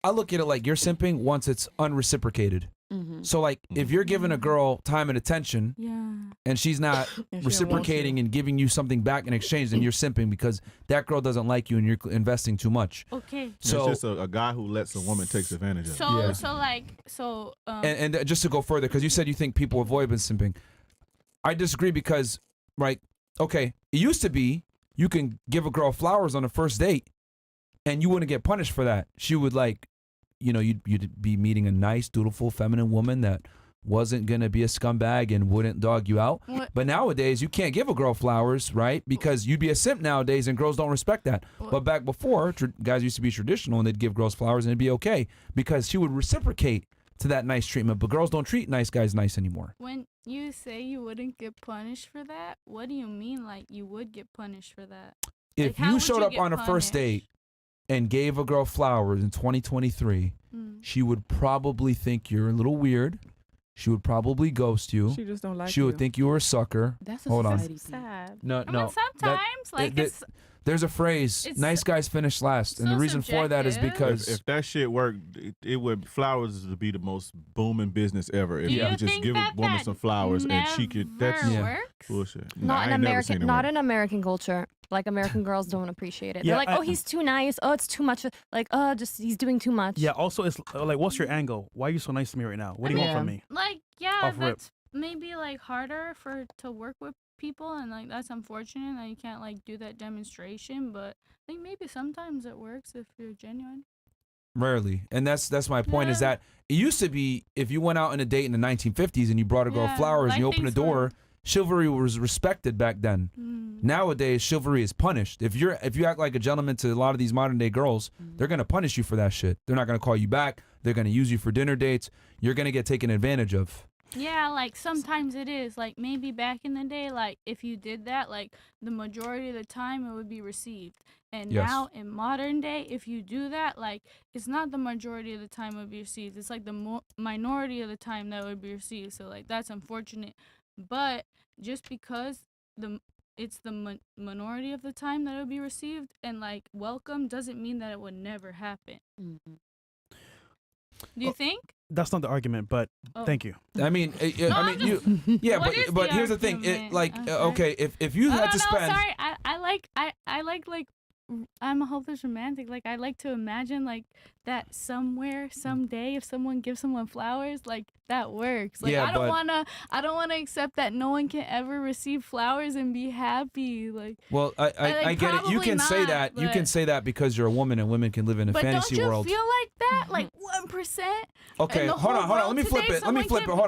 I look at it like you're simping once it's unreciprocated. So if you're giving a girl time and attention, and she's not don't reciprocating and giving you something back in exchange, then you're simping because that girl doesn't like you and you're investing too much. Okay. So it's just a guy who lets a woman takes advantage of. and just to go further, because you said you think people avoid been simping, I disagree because okay, it used to be you can give a girl flowers on the first date, and you wouldn't get punished for that. She would you'd be meeting a nice, dutiful, feminine woman that wasn't gonna be a scumbag and wouldn't dog you out. What? But nowadays, you can't give a girl flowers, right? Because you'd be a simp nowadays, and girls don't respect that. But back before, guys used to be traditional, and they'd give girls flowers, and it'd be okay because she would reciprocate to that nice treatment. But girls don't treat nice guys nice anymore. When you say you wouldn't get punished for that, what do you mean? You would get punished for that? If how you would showed you up get on a first date and gave a girl flowers in 2023, she would probably think you're a little weird. She would probably ghost you. She just don't like She would you. think you were a sucker. That's a Hold on. society Sad. No, I no. mean, sometimes it's there's a phrase, it's nice guys finish last. And the so reason for that is subjective. because If that shit worked, it would flowers would be the most booming business ever. If Do you you could just think give a that woman that some flowers and she could. That's never works? bullshit. Not I in ain't never seen American, it not work. in American culture. American girls don't appreciate it. Yeah, They're like, I- oh, he's too nice. Oh, it's too much. Just he's doing too much. Yeah. Also, it's what's your angle? Why are you so nice to me right now? What do you want from me? Off rip. That's maybe harder to work with people, and that's unfortunate that you can't do that demonstration. But I think maybe sometimes it works if you're genuine. rarely. And that's my point is that it used to be if you went out on a date in the 1950s and you brought a girl Yeah, flowers and you opened the things door, chivalry was respected back then. Nowadays, chivalry is punished. If you act like a gentleman to a lot of these modern day girls, they're gonna punish you for that shit. They're not gonna call you back. They're gonna use you for dinner dates. You're gonna get taken advantage of. Yeah, like sometimes it is. Like maybe back in the day, like if you did that, like the majority of the time it would be received. And Yes. now in modern day, if you do that, like it's not the majority of the time it would be received. It's like the minority of the time that would be received. So like that's unfortunate. But just because it's the minority of the time that it would be received and like welcome doesn't mean that it would never happen. Mm-hmm. Do you think? That's not the argument, but thank you. I mean, yeah, but here's the thing. It, like, okay, if you had to spend. Sorry, I like I'm a hopeless romantic. Like I like to imagine like that somewhere, someday, if someone gives someone flowers, like that works. Like Yeah, I don't wanna accept that no one can ever receive flowers and be happy. Like Well, I get it. You can say that. You can say that because you're a woman and women can live in a but fantasy don't you world. feel like that? Like 1%? Okay, hold on. Let me flip it. Hold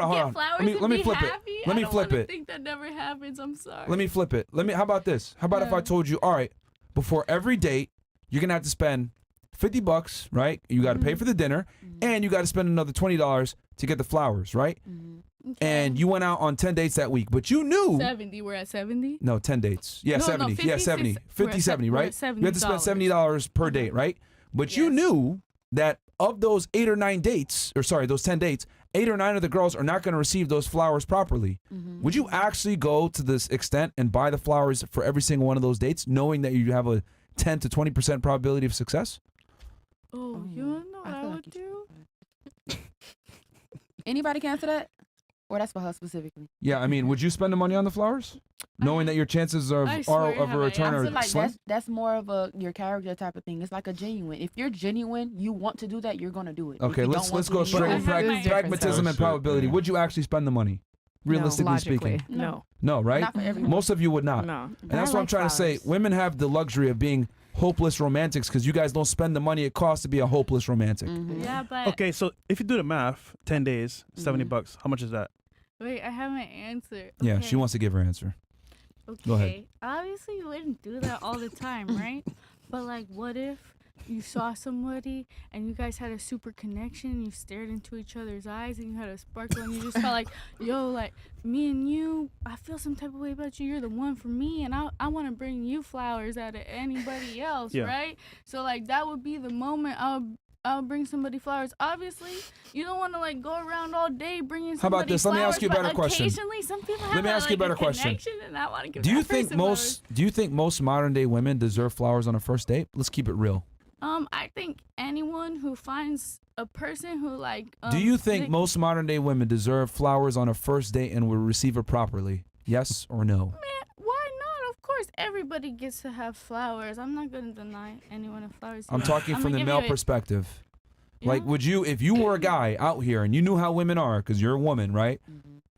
on. Let me flip it. Let me flip it. I think that never happens. I'm sorry. Let me flip it. How about this? How about if I told you, all right, before every date, you're gonna have to spend $50, right? You got to pay for the dinner, and you got to spend another $20 to get the flowers, right? And you went out on 10 dates that week, but you knew 70. We're at 70. No, 10 dates. Yeah, No, 70. 50, Yeah, 70. 50, 70, we're right? at You have to spend $70 per date, right? But you knew that of those 8 or 9 dates, or sorry, those 10 dates, 8 or 9 of the girls are not going to receive those flowers properly. Would you actually go to this extent and buy the flowers for every single one of those dates, knowing that you have a 10 to 20% probability of success? Oh, you don't know what I would do? Anybody can answer that? Or that's for her specifically? Yeah, I mean, would you spend the money on the flowers, knowing that your chances of a return I are feel like slim? that's more of your character type of thing. It's like a genuine. If you're genuine, you want to do that, you're gonna do it. Okay, let's go straight with pragmatism and probability. Would you actually spend the money, realistically speaking? No. No, right? Not for everyone. Most of you would not. No. And that's what I'm trying to say. Women have the luxury of being hopeless romantics because you guys don't spend the money it costs to be a hopeless romantic. Yeah, but Okay, so if you do the math, 10 days, $70. How much is that? wait, I haven't answered. Yeah, Okay. she wants to give her answer. Okay. Go ahead. Obviously, you wouldn't do that all the time, right? But like, what if you saw somebody and you guys had a super connection? You stared into each other's eyes and you had a sparkle, and you just felt like, yo, like me and you, I feel some type of way about you. You're the one for me, and I want to bring you flowers out of anybody else, Yeah. right? So like, that would be the moment I'll bring somebody flowers. Obviously, you don't want to like go around all day bringing somebody How about this? Let me ask you a flowers, better but question. Occasionally, some people have Let me ask you a better question. connection, and I want to give Do you that think person flowers. most modern day women deserve flowers on a first date? Let's keep it real. I think anyone who finds a person who like. Do you think they- most modern day women deserve flowers on a first date and will receive it properly? Yes or no? Man, why not? Of course, everybody gets to have flowers. I'm not gonna deny anyone of flowers. I'm talking from the gonna male give you a- perspective. Like, would you, if you were a guy out here and you knew how women are, because you're a woman, right?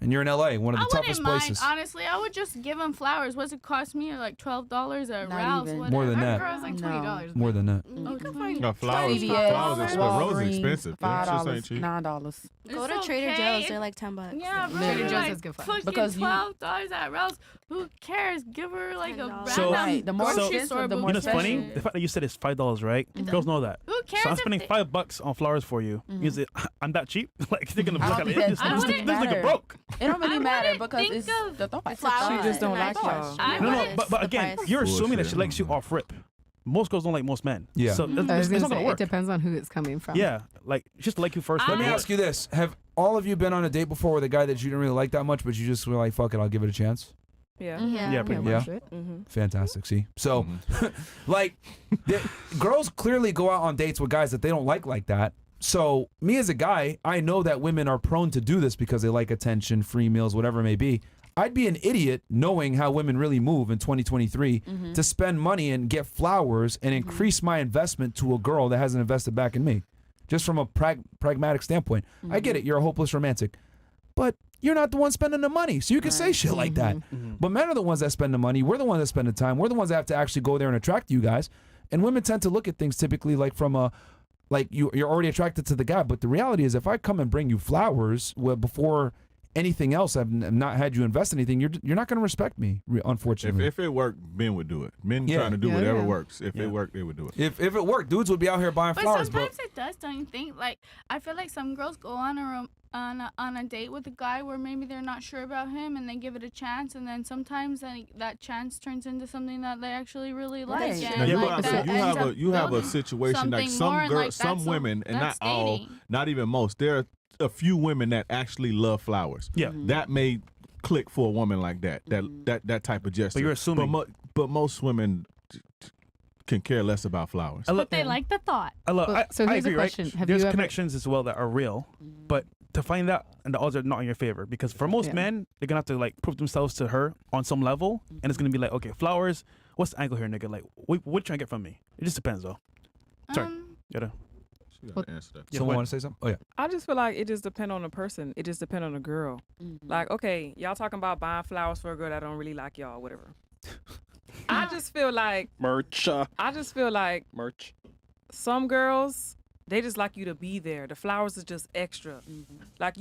And you're in LA, one of the I toughest wouldn't mind, places. honestly. I would just give them flowers. What's it cost me? Like $12 at Ralph's. even. Whatever. More than that. Girls like $20. More than that. Oh, can find No, flowers, CVS, flowers expensive. Roses Walgreens, expensive. That shit ain't $5, cheap. $9. Go to Trader Joe's. They're like $10. Yeah, bro. Trader Joe's like, is good fun. fucking Because you- $12 at Ralph's. Who cares? Give her like a random So- Right, the more grocery expensive, store the bouquet. more You know what's funny? expensive. The fact that you said it's $5, right? Girls know that. Who cares So I'm if spending they- $5 on flowers for you. Is it? I'm that cheap? Like they're gonna I look don't at think it. that- This I wouldn't nigga matter. broke. It don't really I matter wouldn't because think it's of the thought. flowers. She just don't like $5. y'all. I No, wouldn't- but the again, price. you're assuming that she Bullshit. likes you off rip. Most girls don't like most men. Yeah. So I was it's gonna not gonna say, it work. depends on who it's coming from. Yeah, like just to like you first. Let me ask you this. Have all of you been on a date before with a guy that you didn't really like that much, but you just were like, fuck it, I'll give it a chance? Yeah. Yeah, pretty Yeah. much. Mm-hmm. Fantastic. See? So, like, girls clearly go out on dates with guys that they don't like that. So, me as a guy, I know that women are prone to do this because they like attention, free meals, whatever it may be. I'd be an idiot knowing how women really move in 2023 to spend money and get flowers and increase my investment to a girl that hasn't invested back in me. Just from a pragmatic standpoint. I get it. You're a hopeless romantic. But you're not the one spending the money. So you can say shit like that. But men are the ones that spend the money. We're the ones that spend the time. We're the ones that have to actually go there and attract you guys. And women tend to look at things typically like from a, like you're already attracted to the guy. But the reality is if I come and bring you flowers before anything else, I've not had you invest anything, you're not going to respect me, unfortunately. If it worked, men would do it. Men Yeah. trying to do Yeah, whatever yeah. works. If it worked, they would do it. If it worked, dudes would be out here buying But flowers. sometimes it does, don't you think? Like, I feel like some girls go on on a date with a guy where maybe they're not sure about him and they give it a chance, and then sometimes that chance turns into something that they actually really like. Right. And Now, like, that ends up you have a building situation like something some more, and, girls, like, some that's women, and not that's all, dating. not even most. There are a few women that actually love flowers. Yeah. That may click for a woman like that. That type of gesture. But you're assuming. But most women can care less about flowers. But they like the thought. So I here's a agree, question. right? Have There's you ever- connections as well that are real, but to find out, and the odds are not in your favor, because for most men, they're gonna have to like prove themselves to her on some level, and it's gonna be like, okay, flowers. What's the angle here, nigga? Like, what you trying to get from me? It just depends, though. Sorry, gotta. Answer that. Someone want to say something? Oh yeah. I just feel like it just depends on the person. It just depends on the girl. Like, okay, y'all talking about buying flowers for a girl that don't really like y'all, whatever. I just feel like merch. I just feel like merch. Some girls, they just like you to be there. The flowers is just extra. Like,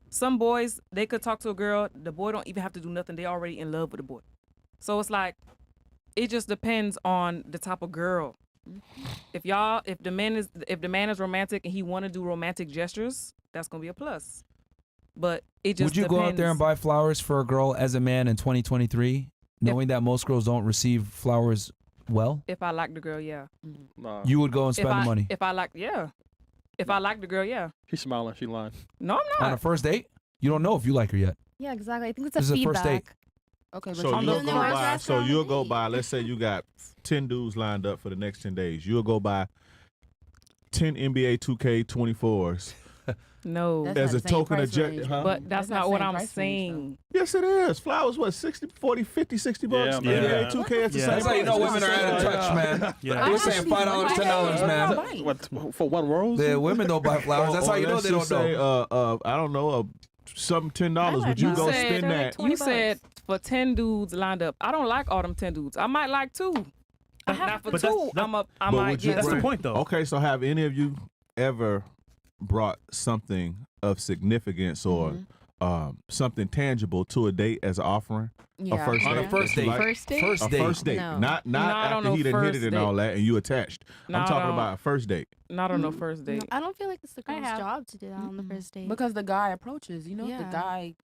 some boys, they could talk to a girl. The boy don't even have to do nothing. They already in love with the boy. So it's like, it just depends on the type of girl. If the man is romantic and he want to do romantic gestures, that's gonna be a plus. But it just Would you go out there and buy flowers for a girl as a man in 2023, knowing that most girls don't receive flowers well? If I like the girl, yeah. You would go and spend the money If I like the girl, yeah. She's smiling. She lying. No, I'm not. on a first date. You don't know if you like her yet. Yeah, exactly. I think it's This a is a feedback. first date. Okay, but So you'll go by. Let's say you got 10 dudes lined up for the next 10 days. You'll go buy 10 NBA 2K24s. No, as a token of But that's not what I'm saying. Yes, it is. Flowers, what, 60, 40, 50, 60 bucks? Yeah, NBA 2K at the same That's how you know price. women are out of touch, man. They're saying $5, $10, man. What, for one rose? The women don't buy flowers. That's how you know let's they don't just say, know. I don't know, some $10. Would you go spend that? You said for 10 dudes lined up. I don't like all them 10 dudes. I might like 2. Not for 2. I might get That's the point, though. Okay, so have any of you ever brought something of significance or something tangible to a date as an offering? Yeah. A first On date? a first date. Like, First date? A first date. No. Not Not on after no he done hit first it and all date. that and you attached. I'm Not talking on- about a first date. Not on no first date. I don't feel like it's the girl's job to do that on the first date. Because the guy approaches, the Yeah. guy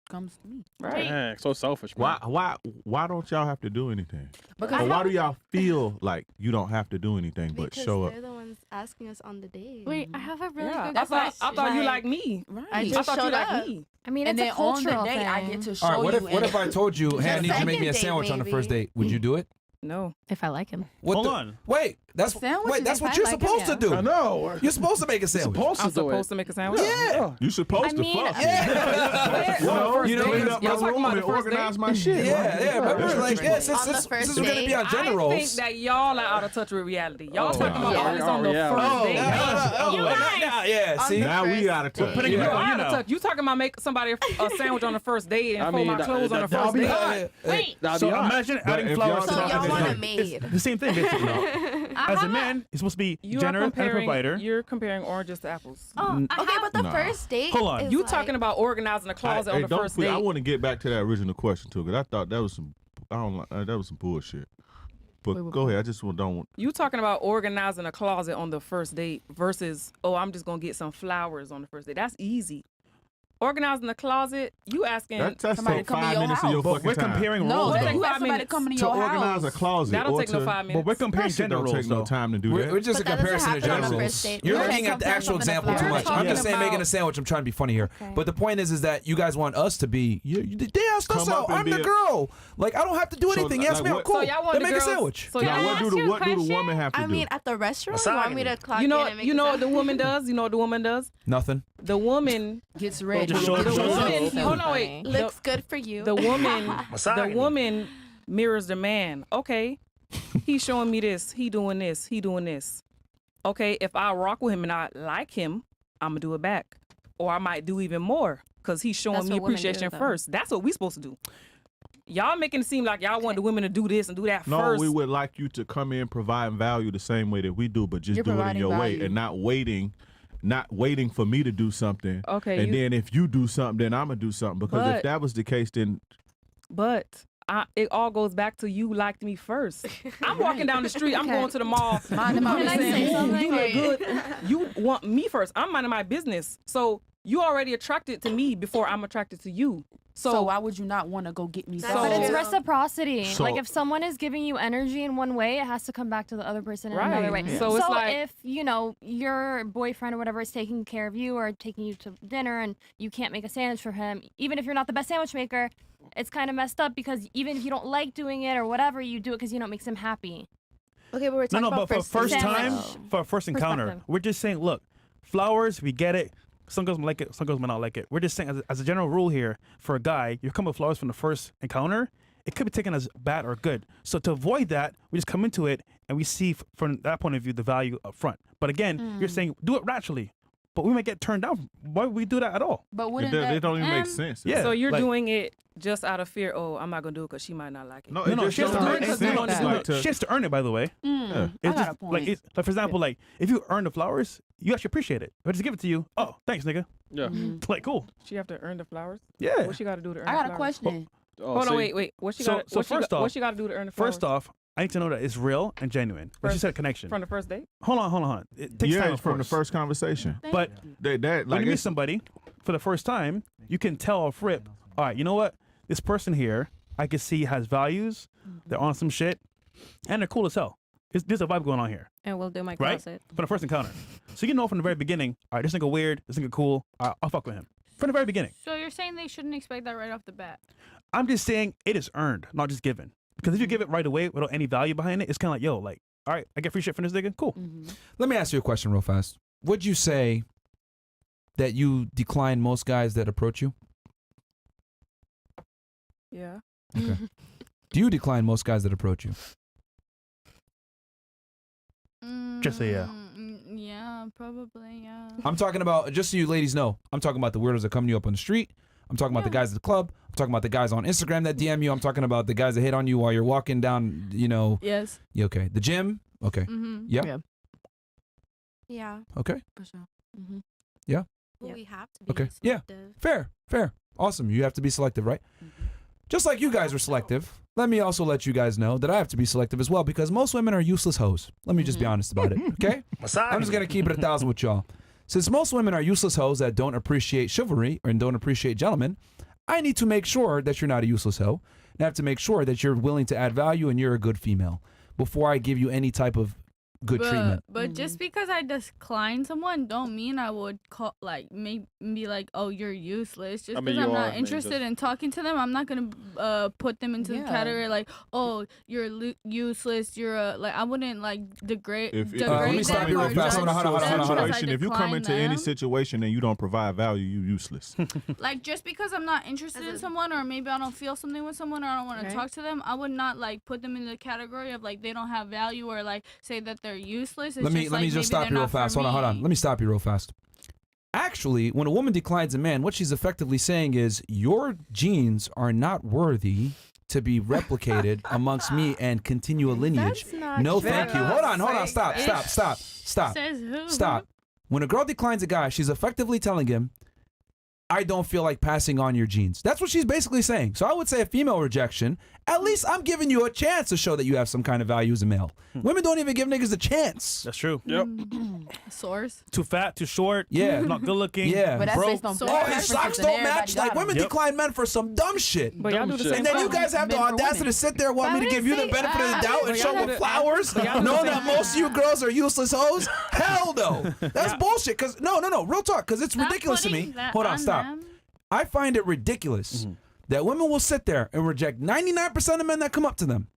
comes to me. Dang, so selfish, man. Why don't y'all have to do anything? Because Or why do y'all feel like you don't have to do anything but because show up? they're the ones asking us on the date. Wait, I have a really Yeah, good I thought question. you like me. Right. I I just thought you showed like up. me. I mean, and it's then a cultural on the date, thing. I get to show All right, you. what if I told you, hey, I need you to make me a second sandwich date, on the first maybe. date? Would you do it? No. If I like him. What Hold the- on. Wait, that's Sandwiches, that's if what I you're like 'em, supposed to yeah. do. I know. You're supposed to make a sandwich. Supposed to I'm do it. supposed to make a sandwich. Yeah. You supposed I to mean, fuck. Yeah. You know, You know, clean up my y'all talking room about and the first organize date? my shit. Yeah, right? but we're like, yeah, On the since first we're gonna be on gender I roles. think that y'all are out of touch with reality. Y'all talking about yeah. all this on the Yeah. first Oh, date. Yeah, see. Now we out of touch. Putting it You're on, out of touch. You talking about make somebody a sandwich on the first date and I fold mean, my clothes on the that'll first be date? hot. Wait. That'll So be hot. imagine But adding if flowers y'all to So y'all want a it's maid. the same thing, basically. As a man, you're supposed to be You are generous and a comparing. provider. You're comparing oranges to apples. Okay, but the Nah. first date. Hold on. is You like, talking about organizing a closet on the don't first quit. date? I want to get back to that original question too, because I thought that was some. I don't like that was some bullshit. But go ahead. I just don't want. You talking about organizing a closet on the first date versus, oh, I'm just gonna get some flowers on the first date. That's easy. Organizing the closet, you asking That's somebody take to come to 5 your minutes of your house. But fucking we're time. comparing No, roles, that though. you 5 have somebody to minutes come to to your organize a house. closet. That'll or take no to- 5 minutes. But we're comparing That shit gender don't roles, take no though. time to do We're that. just a But that doesn't comparison of happen on gender the roles. first date. You're Okay, looking at the compare actual something to example too flowers. much. I'm Talking just saying making about- a sandwich. I'm trying to be funny here. But the point is that you guys want us to be. They asked us Come up out. and I'm be the a- girl. Like I don't have to do So, anything. like, Ask me out. what- Cool. So y'all want Then the make a girls- sandwich. so Now, y'all what do the woman have to I do? mean, at the restaurant, you want me to clock in and make you a know what the sandwich? woman does? You know what the woman does? Nothing. The woman Gets ready. Just show the up. woman So hold on funny. wait. Looks good for you. The woman Misogyny. the woman mirrors the man. Okay. He's showing me this. He doing this. He doing this. Okay, if I rock with him and I like him, I'm gonna do it back. Or I might do even more because he's showing That's me what women do, appreciation though. first. That's what we supposed to do. Y'all making it seem like y'all want the women to do this and do that No, first. we would like you to come in, provide value the same way that we do, but just You're do it in providing your way value. and not waiting for me to do something. Okay, And you- then if you do something, then I'm gonna do something. Because But- if that was the case, then But it all goes back to you liked me first. I'm walking down the street. I'm Okay. going to the mall. Minding my I'm Can I saying, say "Ooh, something? you look good. You want me first. I'm minding my business. So you already attracted to me before I'm attracted to you. So why would you not want to go get me? But it's reciprocity. So- like if someone is giving you energy in one way, it has to come back to the other person in another way. Yeah. So it's like if you know your boyfriend or whatever is taking care of you or taking you to dinner and you can't make a sandwich for him, even if you're not the best sandwich maker, it's kind of messed up because even if you don't like doing it or whatever, you do it because you know it makes him happy. Okay, but we're talking No, about but for first time, sandwich. for a first encounter, Perspective. we're just saying, look, flowers, we get it. Some girls might like it, some girls might not like it. We're just saying, as a general rule here, for a guy, you come with flowers from the first encounter, it could be taken as bad or good. So to avoid that, we just come into it and we see from that point of view the value up front. But again, you're saying do it rationally, but we might get turned down. Why would we do that at all? But It, wouldn't do- that? it don't even make sense. Yeah. so you're like- doing it just out of fear. Oh, I'm not gonna do it because she might not like it. No, No, it no, just she has to don't earn make it. sense. No, Like to- she has to earn it, by the way. Yeah. I It's got just a point. like, like for example, like if you earn the flowers, you actually appreciate it. If I just give it to you, oh, thanks, nigga. Yeah. Like, cool. She have to earn the flowers. Yeah. What she got to do to earn? I the got a flowers? question. Oh, Hold on, see? wait. What she So- got? so first off- what she got to do to earn the flowers? First off, I need to know that it's real and genuine. Like she First- said, connection. from the first date. Hold on. It takes time, Yeah, of from the course. first conversation. But That when like you meet it's, somebody for the first time, you can tell off rip. All right, you know what? This person here, I can see has values. They're on some shit, and they're cool as hell. There's a vibe going on here, And we'll do my right? closet. For the first encounter, so you know from the very beginning. All right, this nigga weird. This nigga cool. All right, I'll fuck with him from the very beginning. So you're saying they shouldn't expect that right off the bat? I'm just saying it is earned, not just given. Because if you give it right away without any value behind it, it's kind of like, yo, like, all right, I get free shit from this nigga. Cool. Let me ask you a question real fast. Would you say that you decline most guys that approach you? Yeah. Okay. Do you decline most guys that approach you? Just say yeah. Yeah, probably, yeah. I'm talking about, just so you ladies know, I'm talking about the weirdos that come to you up on the street. I'm talking about the guys at the club. I'm talking about the guys on Instagram that DM you. I'm talking about the guys that hit on you while you're walking down, you know. Yes. Yeah, okay. The gym. Okay. Mm-hmm. Yeah. Yeah, Okay. For sure. Yeah. but we have to be Okay. Yeah. selective. Fair. Awesome. You have to be selective, right? Just like you guys are selective, let me also let you guys know that I have to be selective as well because most women are useless hoes. Let me just be honest about it, okay? I'm just going to keep it 1,000 with y'all. Since most women are useless hoes that don't appreciate chivalry and don't appreciate gentlemen, I need to make sure that you're not a useless hoe. And I have to make sure that you're willing to add value and you're a good female before I give you any type of good treatment. But just because I decline someone don't mean I would call be like, oh, you're useless. Just I mean, because I'm you are, not I mean, interested just- in talking to them, I'm not gonna put them into the Yeah. category like, oh, you're useless. You're I wouldn't like degrade. If, degrade let me them stop you or real fast. judge Hold on. them because I situation, if you come decline into any them. situation and you don't provide value, you useless. Like just because I'm not interested in someone or maybe I don't feel something with someone or I don't want to talk to them, I would not like put them in the category of like they don't have value or like say that they're useless. It's Let me just, just maybe stop they're you real not for fast. Hold on. me. Let me stop you real fast. Actually, when a woman declines a man, what she's effectively saying is your genes are not worthy to be replicated amongst me and continue a lineage. That's not No, true. thank you. Hold on. Stop. Says who? Stop. When a girl declines a guy, she's effectively telling him, I don't feel like passing on your genes. That's what she's basically saying. So I would say a female rejection, at least I'm giving you a chance to show that you have some kind of value as a male. Women don't even give niggas a chance. That's true. Yep. Source. Too fat, too short. Yeah. Not good looking. Yeah. But that's broke. based on So black Oh, his preferences socks and don't everybody match. got Like 'em. women Yep. decline men for some dumb shit. But y'all do the shit. same And then you thing. guys have the Men for audacity women. to sit there and want me to give you the benefit of the doubt and But show y'all with do- flowers, but y'all do the knowing same that thing. most of you girls are useless hoes? Hell no. That's bullshit. Cause no, real talk. Cause it's Stop ridiculous to me. putting that Hold on, on stop. them. I find it ridiculous that women will sit there and reject 99% of men that come up to them.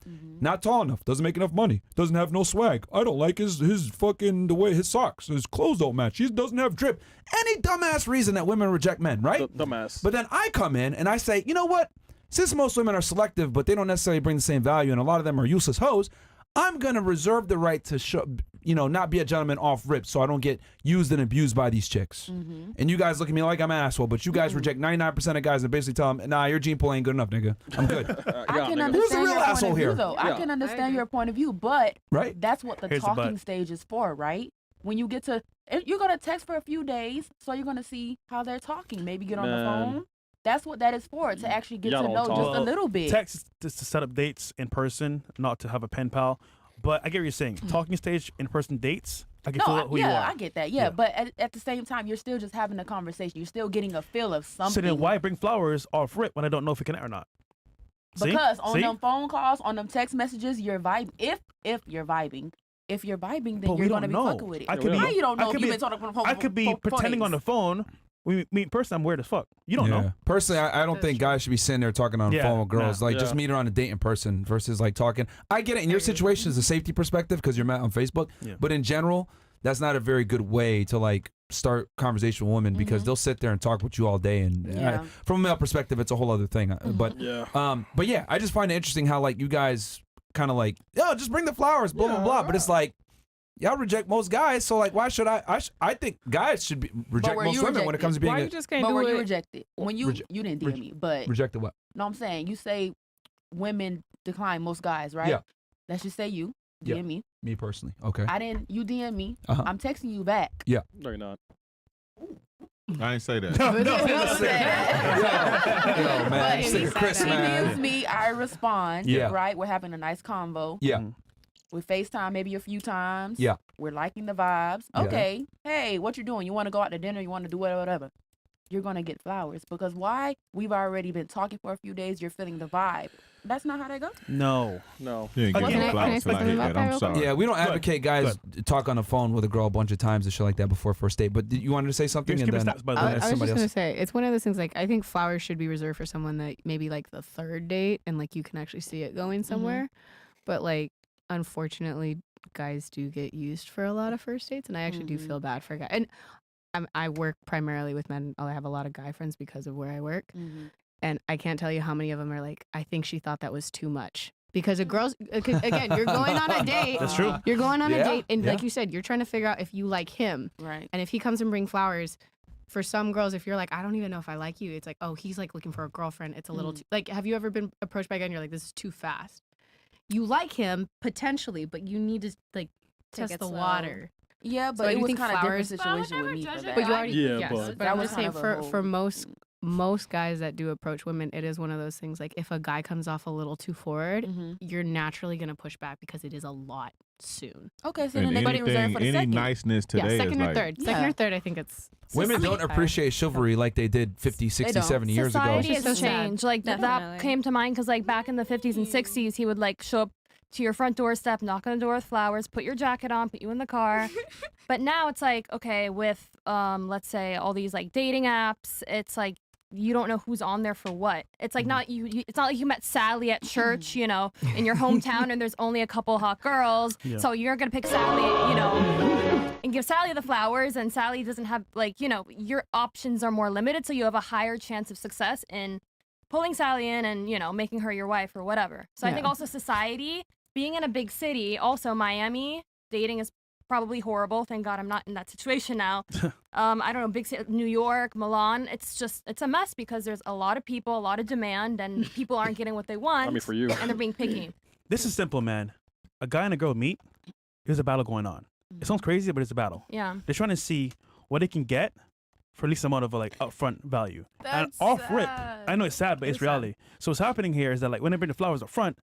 Not tall enough, doesn't make enough money, doesn't have no swag. I don't like his fucking the way his socks, his clothes don't match. He doesn't have drip. Any dumbass reason that women reject men, right? Dumbass. But then I come in and I say, you know what? Since most women are selective, but they don't necessarily bring the same value, and a lot of them are useless hoes, I'm gonna reserve the right to show, not be a gentleman off rip, so I don't get used and abused by these chicks. And you guys look at me like I'm an asshole, but you guys reject 99% of guys and basically tell them, nah, your gene pool ain't good enough, nigga. I'm good. I can nigga. understand Who's the real your point asshole of view, here? though. Yeah. I can understand your point of view, but Right? that's what the Here's the talking but. stage is for, right? When you get to, you're gonna text for a few days, so you're gonna see how they're talking. Maybe get on the Man. phone. That's what that is for, to actually get Y'all to don't know talk. just a little bit. Text is to set up dates in person, not to have a pen pal. But I get what you're saying. Talking stage, in-person dates, I can No, feel who you are. I get that. Yeah, but at the same time, you're still just having a conversation. You're still getting a feel of something. So then why bring flowers off rip when I don't know if we connect or not? Because See? on See? them phone calls, on them text messages, you're vibing. If you're vibing, then But we you're don't gonna be know. fucking with it. I could be. How you don't I know could if you've be- been talking on the phone? I could be for pretending days? on the phone. We meet in person. I'm weird as fuck. You don't know. Personally, I don't think guys should be sitting there talking on the Yeah, phone with girls. nah. Like, just Yeah. meet her on a date in person versus like talking. I get it. In your situation, is a safety perspective because you're met on Facebook. Yeah. But in general, that's not a very good way to like start conversation with women because they'll sit there and talk with you all day. And Yeah. from a male perspective, it's a whole other thing. But yeah, I just find it interesting how like you guys kind of like, yo, just bring the flowers, blah blah blah. But it's like, y'all reject most guys, so like, why should I think guys should reject were most you women when it comes to being. rejected? a, you just can't But do were it? you rejected when you Reje- you didn't DM me? But Rejected what? no, I'm saying you say women decline most guys, right? Yeah. Let's just say you Yeah. DM me. Me personally, okay. I didn't. You DM me. Uh-huh. I'm texting you back. Yeah. No, you're not. I ain't say that. Yo, man, But this nigga Chris, he man. DMs me. I respond. Yeah. Right. We're having a nice convo. Yeah. We FaceTime maybe a few times. Yeah. We're liking the vibes. Yeah. Okay. Hey, what you doing? You want to go out to dinner? You want to do whatever? You're gonna get flowers because why? We've already been talking for a few days. You're feeling the vibe. That's not how that goes. No. No. You ain't getting no flowers till I hit that. I'm sorry. Yeah, we don't advocate guys talk on the phone with a girl a bunch of times and shit like that before first date. But you wanted to say something, Here's and then Kimmy Snaps, by the way. I was just somebody gonna else. say it's one of those things. Like I think flowers should be reserved for someone that maybe like the third date and like you can actually see it going somewhere. But like unfortunately, guys do get used for a lot of first dates, and I actually do feel bad for guys. And I work primarily with men. I have a lot of guy friends because of where I work. And I can't tell you how many of them are like, I think she thought that was too much. Because a girl's, again, you're going on a date. That's true. You're going on a Yeah, date. And yeah. like you said, you're trying to figure out if you like him. Right. And if he comes and bring flowers, for some girls, if you're like, I don't even know if I like you, it's like, oh, he's like looking for a girlfriend. It's a little too, like, have you ever been approached by a guy and you're like, this is too fast? You like him, potentially, but you need to like Take test it the slow. water. Yeah, So but do it you was think kind of different flowers- situation with me. For that. But you already, Yeah, yes. but- But I'm That just was saying, kind of a for whole- most guys that do approach women, it is one of those things. Like if a guy comes off a little too forward, you're naturally gonna push back because it is a lot soon. Okay, so And then they get it reserved for the any second. niceness Yeah, today second is or like, third. Second or third, I think it's Women don't appreciate chivalry like they did 50, 60, don't. 70 years ago. Society It's has so sad. changed. Like that Definitely. came to mind because like back in the 50s and 60s, he would like show up to your front doorstep, knock on the door with flowers, put your jacket on, put you in the car. But now it's like, okay, with let's say all these like dating apps, it's like you don't know who's on there for what. It's like not you it's not like you met Sally at church, you know, in your hometown and there's only a couple hot girls. Yeah. So you're gonna pick Sally, you know, and give Sally the flowers, and Sally doesn't have like, you know, your options are more limited, so you have a higher chance of success in pulling Sally in and, you know, making her your wife or whatever. So I think Yeah. also society, being in a big city, also Miami, dating is probably horrible. Thank God I'm not in that situation now. I don't know, big city, New York, Milan, it's a mess because there's a lot of people, a lot of demand, and people aren't getting what they want. I mean, for you. And they're being picky. This is simple, man. A guy and a girl meet. There's a battle going on. It sounds crazy, but it's a battle. Yeah. They're trying to see what they can get for at least amount of like upfront value. And That's off rip, sad. I know it's sad, but it's reality. So what's happening here is that like when I bring the flowers up front,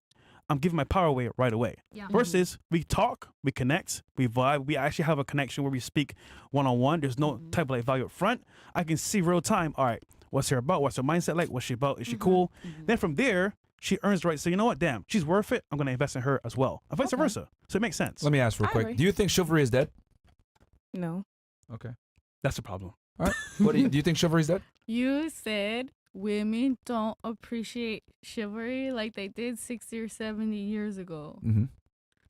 I'm giving my power away right away. Yeah. Versus we talk, we connect, we vibe, we actually have a connection where we speak one-on-one. There's no type of like value up front. I can see real time, all right, what's her about? What's her mindset like? What's she about? Is she cool? Then from there, she earns the right. So you know what? Damn, she's worth it. I'm going to invest in her as well. And vice versa. So it makes sense. Let me ask real I quick. agree. Do you think chivalry is dead? No. Okay. That's the problem. All right. What do you think chivalry is dead? You said women don't appreciate chivalry like they did 60 or 70 years ago. Mm-hmm.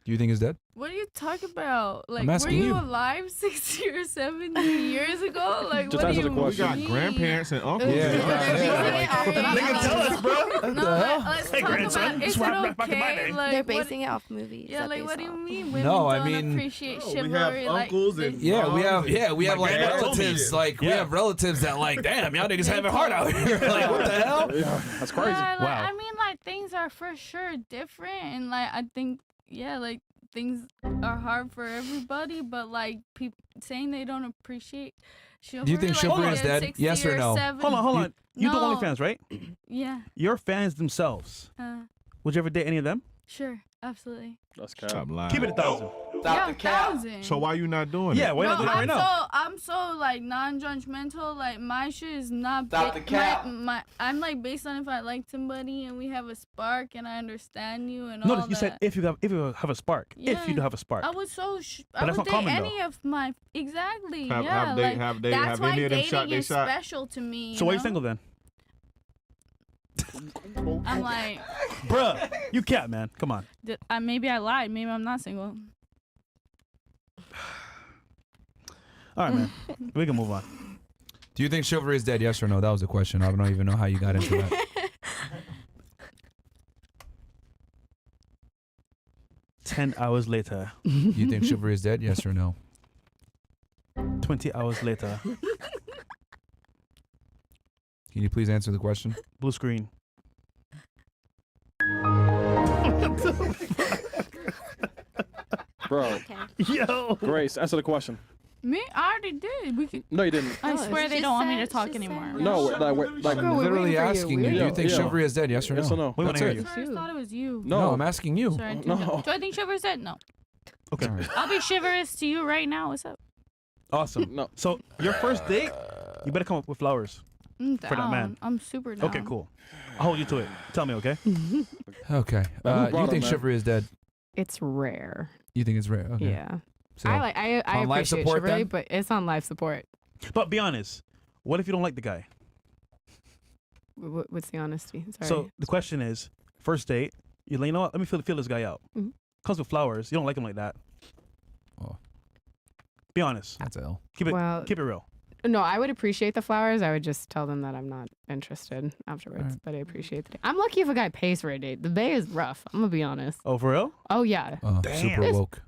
Do you think it's dead? What are you talking about? Like, I'm were asking you you. alive 60 or 70 years ago? Like, Just what do answer you the we question. got mean? grandparents and uncles. Nigga, tell us, bro. No, let's Hey, talk grandson, about, is just it wrap back in my okay? day. Like, They're what- basing it off movies. Yeah, that like, they what do saw. you mean women No, I don't mean- appreciate we chivalry? have like, uncles and Yeah, we have. moms Yeah, we have My like dad told me relatives. shit. Like we Yeah. have relatives that like, damn, y'all niggas have it hard out here. Like what the hell? Yeah, that's crazy. Yeah, like, Wow. I mean, like, things are for sure different. And, like, I think, yeah, like, things are hard for everybody. But, like, people saying they don't appreciate chivalry. Do you think like, chivalry they is did dead? 60 Yes or no? 70. Hold on. You do No. OnlyFans, right? Yeah. Your fans themselves. Would you ever date any of them? Sure. Absolutely. That's cap. Stop lying. Keep it 1,000. Stop the cap. 1,000. So why you not doing it? Yeah, why not doing it right now? I'm so like non-judgmental. Like my shit is not. Stop the cap. I'm like based on if I like somebody and we have a spark and I understand you and No, all you that. said if you have a spark. If you do have a spark. I would so. But I that's would not date common, any though. of my exactly. Have That's why any of them dating shot their is shot? special to me. So why you single then? I'm like, Bruh, you cap, man. Come on. maybe I lied. Maybe I'm not single. All right, man. We can move on. Do you think chivalry is dead? Yes or no? That was the question. I don't even know how you got into that. 10 hours later. You think chivalry is dead? Yes or no? 20 hours later. Can you please answer the question? Blue screen. Bro. Yo. Grace, answer the question. Me, I already did. We can. No, you didn't. I Oh, swear they she don't want me to said- talk she anymore. said No, no. like I'm literally asking you. Do you think Yeah. chivalry is dead? Yes or no? Yes or no? That's That's it. it. I first thought it was you. No, I'm asking you. Sorry, No. Do I think chivalry is dead? No. Okay. I'll be chivalrous to you right now. What's up? Awesome. No. So your first date, you better come up with flowers. I'm For that down. man. I'm super down. Okay, cool. I'll hold you to it. Tell me, okay? Okay. Who You brought think him, man? chivalry is dead? It's rare. You think it's rare? Okay. Yeah. So, I on life appreciate support, chivalry, then? but it's on life support. But be honest. What if you don't like the guy? What's the honesty? Sorry. So the question is, first date, you're like, you know what? Let me feel this guy out. Mhm. Comes with flowers. You don't like him like that. Oh. Be honest. That's L. Keep it Well- keep it real. No, I would appreciate the flowers. I would just tell them that I'm not interested afterwards. Alright. But I appreciate the date. I'm lucky if a guy pays for a date. The bay is rough. I'm gonna be honest. Oh, for real? Oh yeah. Damn. Super woke.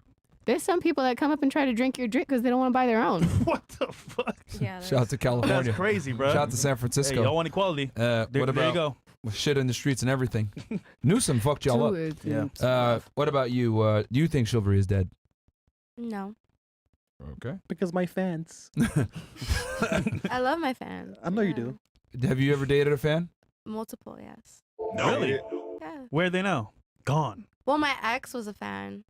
There's some people that come up and try to drink your drink because they don't want to buy their own. What the fuck? Yeah. Shout out to California. That's crazy, bro. Shout out to San Francisco. Hey, y'all want equality. What there about you go. with shit in the streets and everything? Newsom fucked y'all up. Yeah. What about you? Do you think chivalry is dead? No. Okay. Because my fans. I love my fans. I know you do. Have you ever dated a fan? Multiple, yes. Really? Yeah. Where are they now? Gone. Well, my ex was a fan.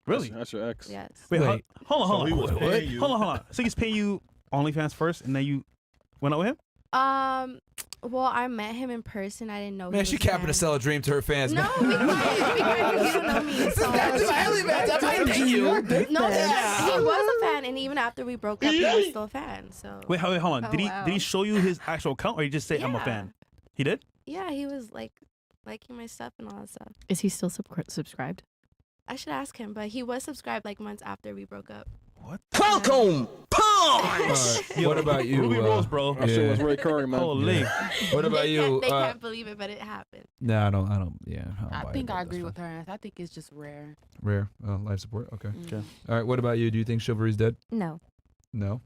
Really? That's your ex. Yes. Wait, Wait. hold on. So he was paying you. Hold on. So he's paying you OnlyFans first, and then you went out with him? Well, I met him in person. I didn't know. Man, he she was a capping to fan. sell a dream to her fans. No, man. we can't. You don't know me. So. No, he was a fan, and even after we broke up, he was still a fan. So. Wait, hold on. Oh, Did wow. he show you his actual account, or he just say I'm a Yeah. fan? He did? Yeah, he was like liking my stuff and all that stuff. Is he still subscribed? I should ask him, but he was subscribed like months after we broke up. What? Welcome, punch. What about you? Ruby Rose, bro. That shit was recurring, man. Holy. What about you? They can't believe it, but it happened. No, I don't. Yeah. I think I agree with her. I think it's just rare. Rare. Life support. Okay. Okay. All right. What about you? Do you think chivalry is dead? No. No.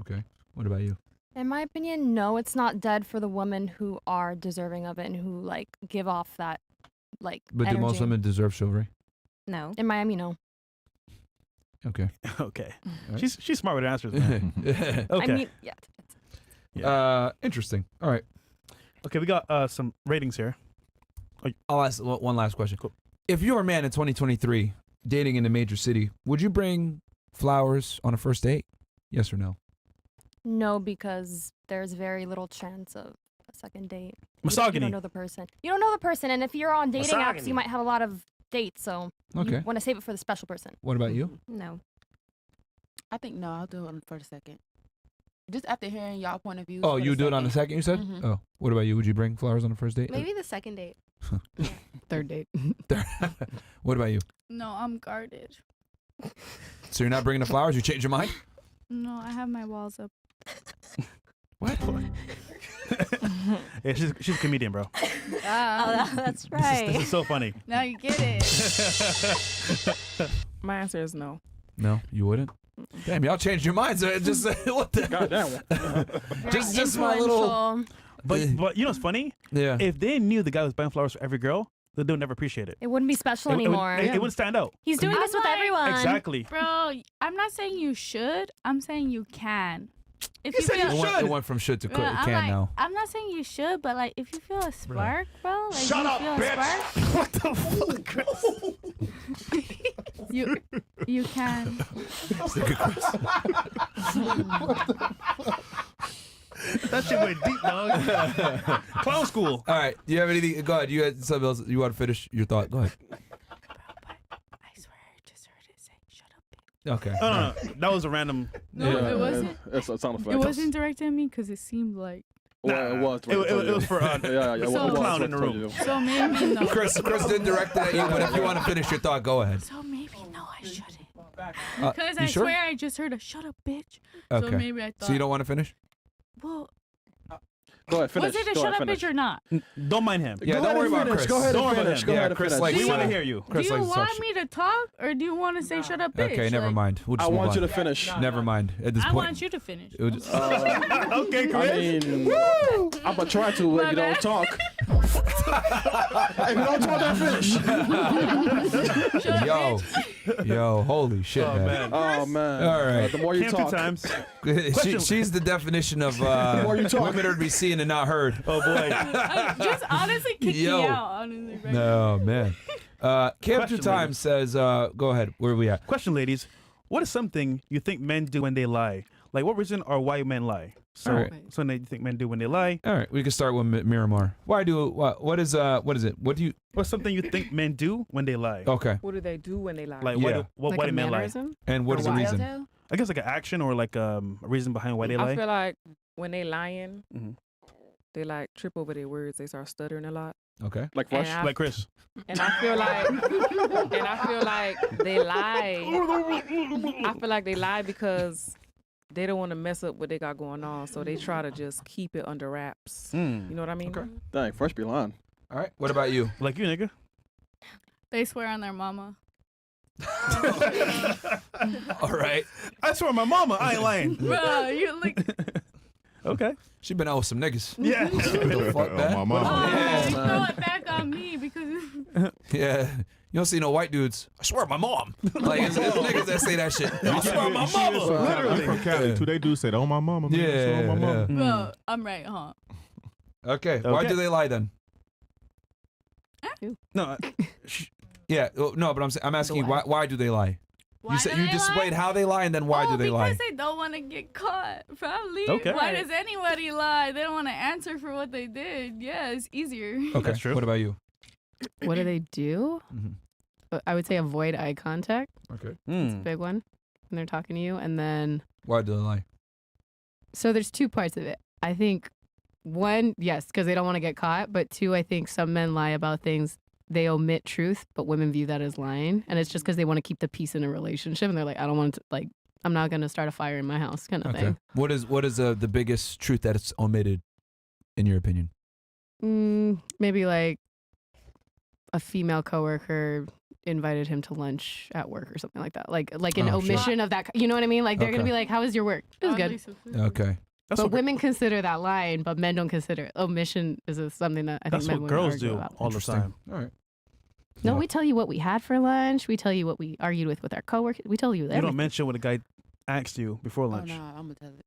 Okay. What about you? In my opinion, no, it's not dead for the women who are deserving of it and who like give off that like But energy. do most women deserve chivalry? No. In Miami, no. Okay. Okay. Right. She's smart with her answers, man. Okay. I mean, yeah. Interesting. All right. Okay, we got some ratings here. I'll ask one last question. Cool. If you're a man in 2023 dating in a major city, would you bring flowers on a first date? Yes or no? No, because there's very little chance of a second date. You Misogyny. don't know the person. You don't know the person, and if you're on dating apps, Misogyny. you might have a lot of dates. So Okay. you want to save it for the special person. What about you? No. I think no, I'll do it for the second. Just after hearing y'all point of view. Oh, you do it on the second, you said? Mhm. Oh. What about you? Would you bring flowers on the first date? Maybe the second date. Third date. What about you? No, I'm guarded. So you're not bringing the flowers? You change your mind? No, I have my walls up. What? Yeah, she's a comedian, bro. That's right. This is so funny. Now you get it. My answer is no. No, you wouldn't? Damn, y'all changed your minds. Just what the? Goddamn. just my little. But you know what's funny? Yeah. If they knew the guy was buying flowers for every girl, then they would never appreciate it. It wouldn't be special It would- anymore. It wouldn't stand out. He's doing this with everyone. Exactly. Bro, I'm not saying you should. I'm saying you can. If you said feel, you should. It went from should to Bro, I'm can like, now. I'm not saying you should, but like if you feel a spark, bro, like Shut you up, feel bitch. a spark. What the fuck? You You can. That shit went deep, dog. Clown school. All right. Do you have anything? Go ahead. You had something else. You want to finish your thought? Go ahead. Okay. No. That was a random. No, it wasn't. It's a sound effect. It wasn't directed at me because it seemed like. Well, it was. It was for yeah. So- it was clown in the told room. you. So maybe no. Chris didn't direct it at you, but if you want to finish your thought, go ahead. So maybe no, I shouldn't. Uh, Because you I sure? swear I just heard a "shut up, bitch." Okay. So maybe I thought. So you don't want to finish? Well, Go ahead, finish. was it a Go "shut ahead, up, finish. bitch" or not? Don't mind him. Yeah, Go don't ahead worry and about finish. Chris. Go ahead Don't and worry about finish. him. Go Yeah, ahead and Chris finish. likes- We want to hear you. Chris Do you likes to talk want shit. me to talk or do you want to say "shut up, bitch"? Okay, never Like, mind. We'll I just move want on. you to finish. Never mind. At this I point, want you to finish. it would just- Okay, Chris. I mean, I'm gonna try to if you don't talk. If you don't talk, then finish. yo, holy shit, Oh, man. Oh man. All right. The more you Camp talk. two times. She's the definition of more you talk. women are to be seen and not heard. Oh boy. Just honestly kick Yo. me out. Honestly, right No, man. Camp Two Question, Times says, go ahead. Where are we at? Question, ladies. What is something you think men do when they lie? Like, what reason or why men lie? So, All right. something that you think men do when they lie. All right, we can start with Miramar. What is it? What do you? What's something you think men do when they lie? Okay. What do they do when they lie? Like, Yeah. why do men lie? mannerism? And what Or is the why? reason? Telltale? I guess like an action or like a reason behind why they I lie. feel like when they lying, Mhm. they like trip over their words. They start stuttering a lot. Okay. Like And Rush. I- Like Chris. And I feel like they lie. I feel like they lie because they don't want to mess up what they got going on, so they try to just keep it under wraps. You know what I mean? Okay. Dang, Fresh be lying. All right. What about you? Like you, nigga. They swear on their mama. All right. I swear on my mama, I ain't lying. Bro, you like. Okay. She been out with some niggas. Yeah. What the fuck, man? my mama. Yeah, you man. throw it back on me because. Yeah. You don't see no white dudes. I swear on my mom. Like it's niggas that say that shit. I swear on my mama. I'm from Cali too. They do say, "Oh my mama, man." Yeah, So, my mama. yeah. Bro, I'm right, huh? Okay. Why do they lie then? No. Yeah. No, but I'm asking you why do they lie? Why You said do you they displayed lie? how they lie and then why do they lie? Because they don't want to get caught. Probably. Okay. Why does anybody lie? They don't want to answer for what they did. Yeah, it's easier. Okay. That's true. What about you? What do they do? I would say avoid eye contact. Okay. It's a big one when they're talking to you. And then, Why do they lie? so there's two parts of it. I think one, yes, because they don't want to get caught. But two, I think some men lie about things. They omit truth, but women view that as lying. And it's just because they want to keep the peace in a relationship. And they're like, I don't want to, like, I'm not going to start a fire in my house kind of Okay. thing. What is the biggest truth that it's omitted, in your opinion? Maybe like a female coworker invited him to lunch at work or something like that. Like an Oh, shit. omission of that. You know what I mean? Like they're Okay. gonna be like, "How was your work?" It was good. Okay. But women consider that lying, but men don't consider it. Omission is something that I That's think men what would girls argue do about. all the time. All right. No, we tell you what we had for lunch. We tell you what we argued with our coworkers. We tell you You everything. don't mention what a guy asked you before Oh, lunch. no, I'm gonna tell it.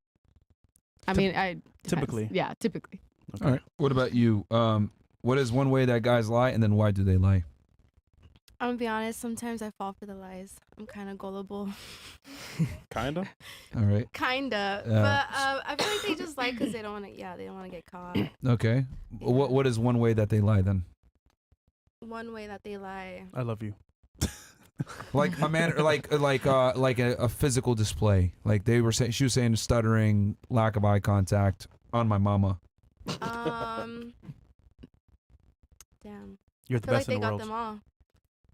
I mean, I depends. Typically. Yeah, typically. All right. What about you? What is one way that guys lie, and then why do they lie? I'm gonna be honest. Sometimes I fall for the lies. I'm kind of gullible. Kinda. All right. Kinda, Yeah. but I feel like they just lie because they don't want to. Yeah, they don't want to get caught. Okay. What is one way that they lie then? One way that they lie. I love you. Like a man, like a physical display. Like they were saying, she was saying stuttering, lack of eye contact on my mama. Damn. You're I the feel best like in they the got world. them all.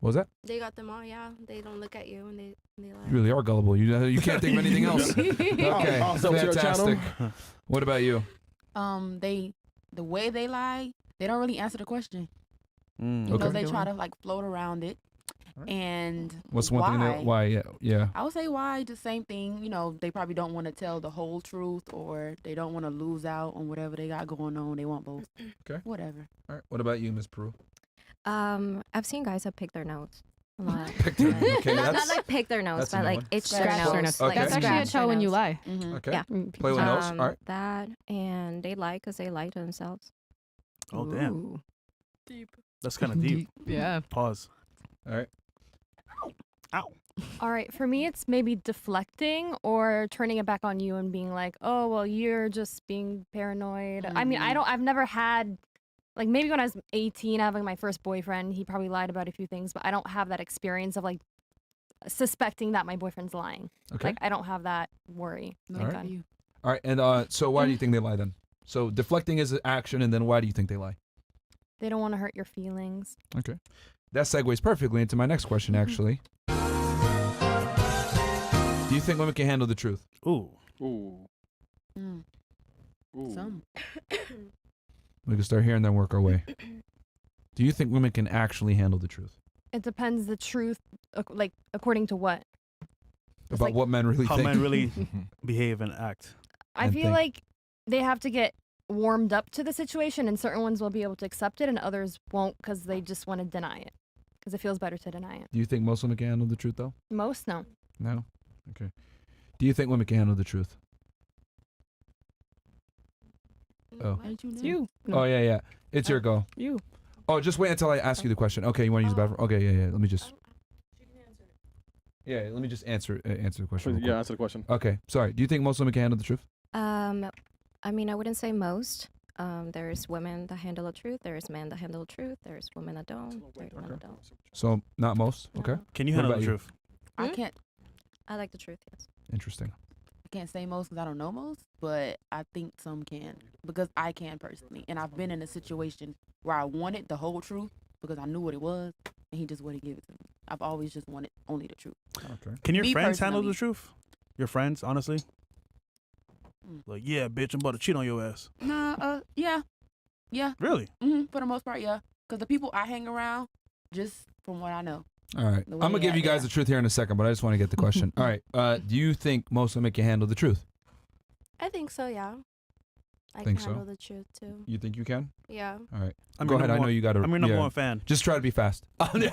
What was that? They got them all. Yeah, they don't look at you and they lie. You really are gullible. You can't think of anything else. Okay. Also, to your Fantastic. channel. What about you? The way they lie, they don't really answer the question. You know, Okay. they try to like float around it. And What's one thing that why? Yeah. I would say why the same thing. You know, they probably don't want to tell the whole truth, or they don't want to lose out on whatever they got going on. They want both. Okay. Whatever. All right. What about you, Miss Peru? I've seen guys that pick their nose a lot. Pick their- okay, not that's- like pick their nose, that's a but new like one. itch Scratch their their nose. nose. That's actually a scratch their tell when you nose. lie. Okay. Yeah. Play with nose. All right. That and they lie because they lie to themselves. Oh damn. Ooh. Deep. That's kind of deep. Yeah. Pause. All right. Ow. All right, for me, it's maybe deflecting or turning it back on you and being like, "Oh, well, you're just being paranoid." I mean, I've never had, like, maybe when I was 18, having my first boyfriend, he probably lied about a few things, but I don't have that experience of like suspecting that my boyfriend's lying. Okay. Like, I don't have that worry. All right. All right, and so why do you think they lie then? So deflecting is an action, and then why do you think they lie? They don't want to hurt your feelings. Okay. That segues perfectly into my next question, actually. Do you think women can handle the truth? Ooh. Ooh. Some. We can start here and then work our way. Do you think women can actually handle the truth? It depends the truth, like, according to what? About what men really how think. men really behave and act. I feel like they have to get warmed up to the situation, and certain ones will be able to accept it and others won't because they just want to deny it because it feels better to deny it. Do you think most women can handle the truth, though? Most, no. No? Okay. Do you think women can handle the truth? Oh. It's you. Oh, yeah. It's your go. You. Oh, just wait until I ask you the question. Okay, you want to use the bathroom? Okay, yeah. Let me just... Yeah, let me just answer the question. real quick. Answer the question. Okay, sorry. Do you think most women can handle the truth? I mean, I wouldn't say most. There's women that handle the truth. There's men that handle the truth. There's women that don't. There's men that don't. So, not most? Okay. Can you What handle about the you? truth? I can't. I like the truth, yes. Interesting. I can't say most because I don't know most, but I think some can because I can personally, and I've been in a situation where I wanted the whole truth because I knew what it was, and he just wouldn't give it to me. I've always just wanted only the truth. Okay. Can your Me friends handle the personally. truth? Your friends, honestly? Like, yeah, bitch, I'm about to cheat on your ass. Nah, yeah. Really? For the most part, yeah. Because the people I hang around, just from what I know. All right. The I'm way going to give I- you guys the truth here in a second, but I just want to get the question. All right. Do you think most women can handle the truth? I think so, yeah. I Think can so? handle the truth too. You think you can? Yeah. All right. I'm Go your ahead. I number know one- you got to. I'm your number one fan. Just try to be fast. I'm a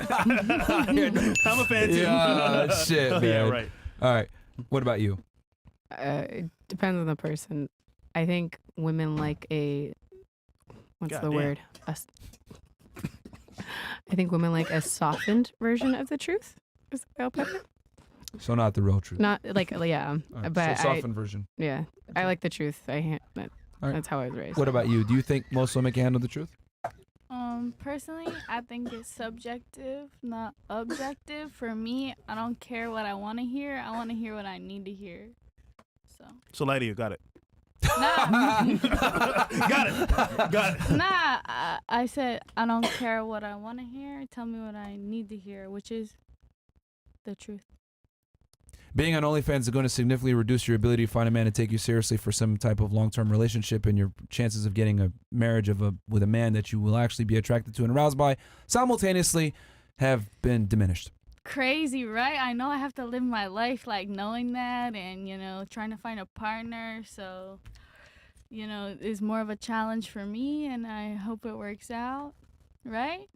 fan too. Yeah, shit, man. Yeah, right. All right. What about you? It depends on the person. I think women like a what's the Goddamn. word? I think women like a softened version of the truth. Is that better? So not the real truth. Not like yeah, All right, but so softened version. Yeah, I like the truth. All right. That's how I was raised. What about you? Do you think most women can handle the truth? Personally, I think it's subjective, not objective. For me, I don't care what I want to hear. I want to hear what I need to hear. So lie to you. Got it. Nah. Got it. Nah, I said I don't care what I want to hear. Tell me what I need to hear, which is the truth. Being on OnlyFans is going to significantly reduce your ability to find a man to take you seriously for some type of long-term relationship, and your chances of getting a marriage with a man that you will actually be attracted to and aroused by simultaneously have been diminished. Crazy, right? I know I have to live my life like knowing that and, trying to find a partner. So, it's more of a challenge for me, and I hope it works out, right?